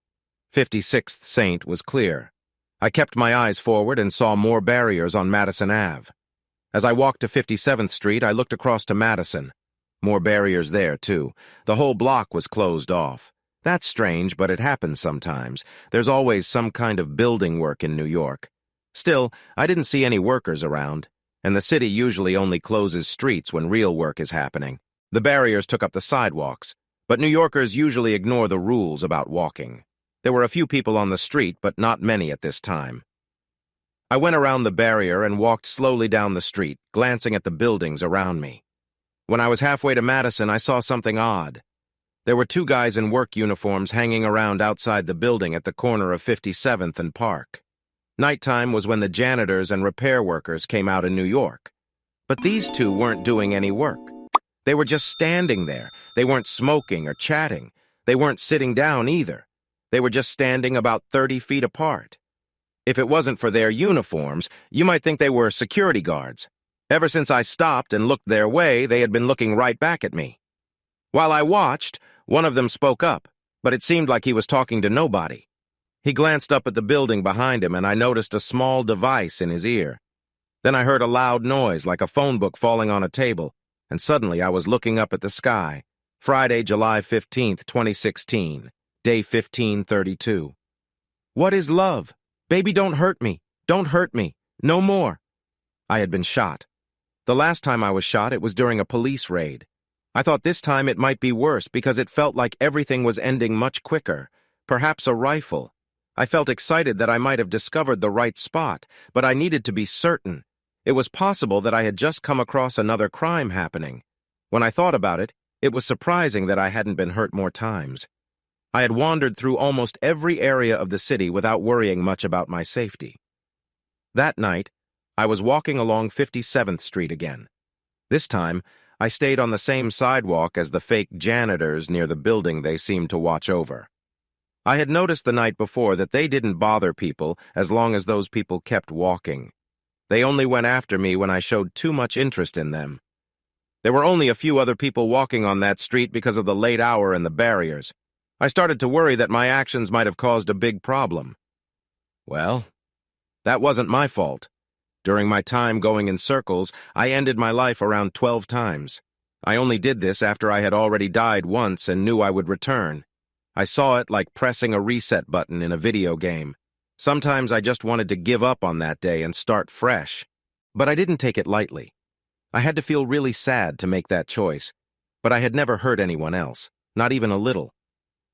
56th St. was clear. I kept my eyes forward and saw more barriers on Madison Ave. As I walked to 57th Street, I looked across to Madison. More barriers there, too. The whole block was closed off. That's strange, but it happens sometimes. There's always some kind of building work in New York. Still, I didn't see any workers around, and the city usually only closes streets when real work is happening. The barriers took up the sidewalks, but New Yorkers usually ignore the rules about walking. There were a few people on the street, but not many at this time. I went around the barrier and walked slowly down the street, glancing at the buildings around me. When I was halfway to Madison, I saw something odd. There were two guys in work uniforms hanging around outside the building at the corner of 57th and Park. Nighttime was when the janitors and repair workers came out in New York. But these two weren't doing any work. They were just standing there. They weren't smoking or chatting. They weren't sitting down either. They were just standing about 30 feet apart. If it wasn't for their uniforms, you might think they were security guards. Ever since I stopped and looked their way, they had been looking right back at me. While I watched, one of them spoke up, but it seemed like he was talking to nobody. He glanced up at the building behind him, and I noticed a small device in his ear. Then I heard a loud noise, like a phone book falling on a table, and suddenly I was looking up at the sky. Friday, July 15th, 2016, day 1532. What is love? Baby, don't hurt me. Don't hurt me. No more. I had been shot. The last time I was shot, it was during a police raid. I thought this time it might be worse because it felt like everything was ending much quicker. Perhaps a rifle. I felt excited that I might have discovered the right spot, but I needed to be certain. It was possible that I had just come across another crime happening. When I thought about it, it was surprising that I hadn't been hurt more times. I had wandered through almost every area of the city without worrying much about my safety. That night, I was walking along 57th Street again. This time, I stayed on the same sidewalk as the fake janitors near the building they seemed to watch over. I had noticed the night before that they didn't bother people as long as those people kept walking. They only went after me when I showed too much interest in them. There were only a few other people walking on that street because of the late hour and the barriers. I started to worry that my actions might have caused a big problem. Well, that wasn't my fault. During my time going in circles, I ended my life around 12 times. I only did this after I had already died once and knew I would return. I saw it like pressing a reset button in a video game. Sometimes I just wanted to give up on that day and start fresh. But I didn't take it lightly. I had to feel really sad to make that choice, but I had never hurt anyone else, not even a little.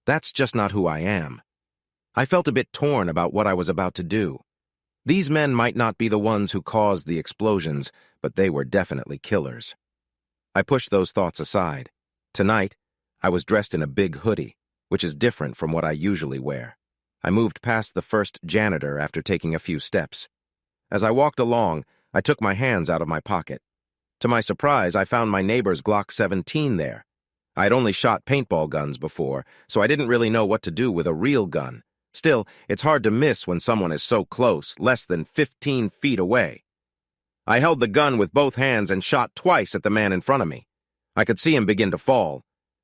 That's just not who I am. I felt a bit torn about what I was about to do. These men might not be the ones who caused the explosions, but they were definitely killers. I pushed those thoughts aside. Tonight, I was dressed in a big hoodie, which is different from what I usually wear. I moved past the first janitor after taking a few steps. As I walked along, I took my hands out of my pocket. To my surprise, I found my neighbor's Glock 17 there. I had only shot paintball guns before, so I didn't really know what to do with a real gun. Still, it's hard to miss when someone is so close, less than 15 feet away. I held the gun with both hands and shot twice at the man in front of me. I could see him begin to fall.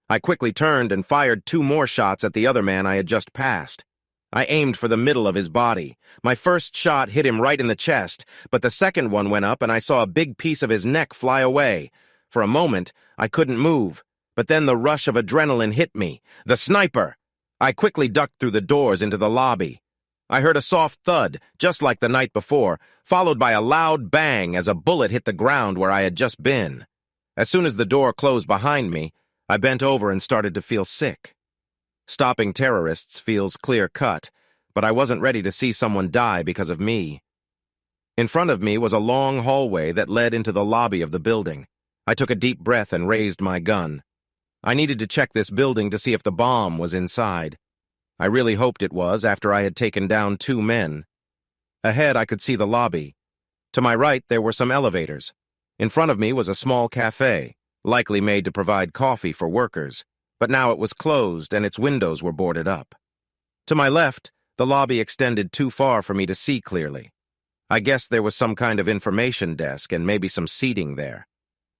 I quickly turned and fired 2 more shots at the other man I had just passed. I aimed for the middle of his body. My first shot hit him right in the chest, but the second one went up and I saw a big piece of his neck fly away. For a moment, I couldn't move, but then the rush of adrenaline hit me. The sniper! I quickly ducked through the doors into the lobby. I heard a soft thud, just like the night before, followed by a loud bang as a bullet hit the ground where I had just been. As soon as the door closed behind me, I bent over and started to feel sick. Stopping terrorists feels clear-cut, but I wasn't ready to see someone die because of me. In front of me was a long hallway that led into the lobby of the building. I took a deep breath and raised my gun. I needed to check this building to see if the bomb was inside. I really hoped it was after I had taken down 2 men. Ahead, I could see the lobby. To my right, there were some elevators. In front of me was a small cafe, likely made to provide coffee for workers, but now it was closed and its windows were boarded up. To my left, the lobby extended too far for me to see clearly. I guessed there was some kind of information desk and maybe some seating there.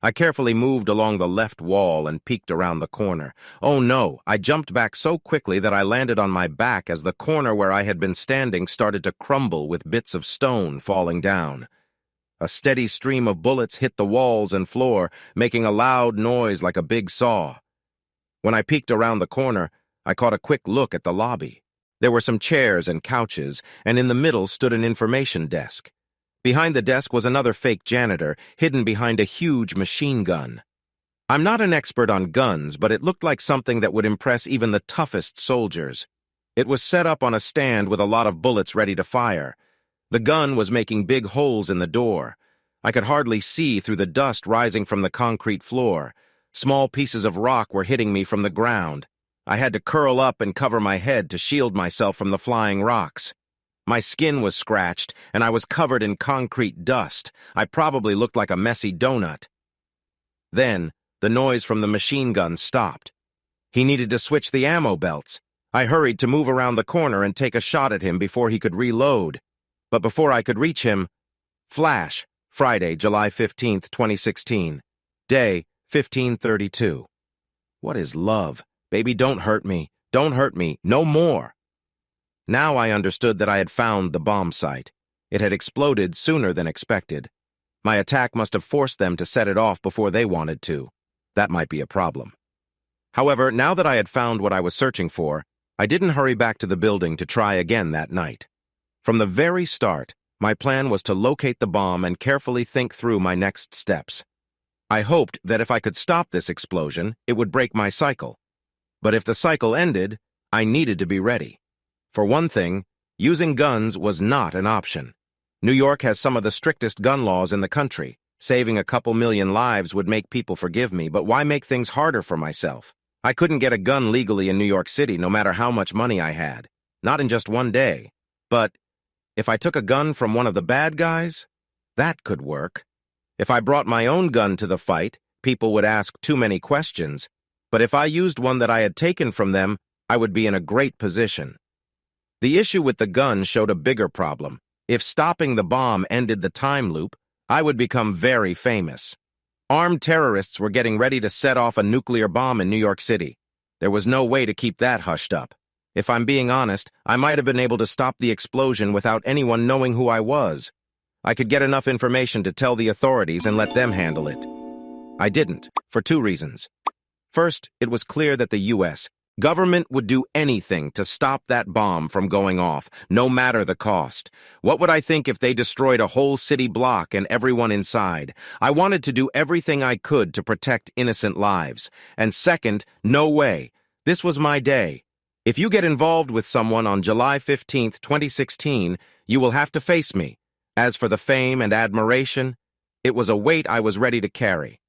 I carefully moved along the left wall and peeked around the corner. Oh no, I jumped back so quickly that I landed on my back as the corner where I had been standing started to crumble with bits of stone falling down. A steady stream of bullets hit the walls and floor, making a loud noise like a big saw. When I peeked around the corner, I caught a quick look at the lobby. There were some chairs and couches, and in the middle stood an information desk. Behind the desk was another fake janitor, hidden behind a huge machine gun. I'm not an expert on guns, but it looked like something that would impress even the toughest soldiers. It was set up on a stand with a lot of bullets ready to fire. The gun was making big holes in the door. I could hardly see through the dust rising from the concrete floor. Small pieces of rock were hitting me from the ground. I had to curl up and cover my head to shield myself from the flying rocks. My skin was scratched, and I was covered in concrete dust. I probably looked like a messy donut. Then, the noise from the machine gun stopped. He needed to switch the ammo belts. I hurried to move around the corner and take a shot at him before he could reload. But before I could reach him, flash, Friday, July 15th, 2016. Day, 15:32. What is love? Baby, don't hurt me. Don't hurt me. No more. Now I understood that I had found the bomb site. It had exploded sooner than expected. My attack must have forced them to set it off before they wanted to. That might be a problem. However, now that I had found what I was searching for, I didn't hurry back to the building to try again that night. From the very start, my plan was to locate the bomb and carefully think through my next steps. I hoped that if I could stop this explosion, it would break my cycle. But if the cycle ended, I needed to be ready. For one thing, using guns was not an option. New York has some of the strictest gun laws in the country. Saving a couple million lives would make people forgive me, but why make things harder for myself? I couldn't get a gun legally in New York City no matter how much money I had. Not in just one day. But if I took a gun from one of the bad guys, that could work. If I brought my own gun to the fight, people would ask too many questions. But if I used one that I had taken from them, I would be in a great position. The issue with the gun showed a bigger problem. If stopping the bomb ended the time loop, I would become very famous. Armed terrorists were getting ready to set off a nuclear bomb in New York City. There was no way to keep that hushed up. If I'm being honest, I might have been able to stop the explosion without anyone knowing who I was. I could get enough information to tell the authorities and let them handle it. I didn't, for two reasons. First, it was clear that the U.S. government would do anything to stop that bomb from going off, no matter the cost. What would I think if they destroyed a whole city block and everyone inside? I wanted to do everything I could to protect innocent lives. And second, no way. This was my day. If you get involved with someone on July 15th, 2016, you will have to face me. As for the fame and admiration, it was a weight I was ready to carry.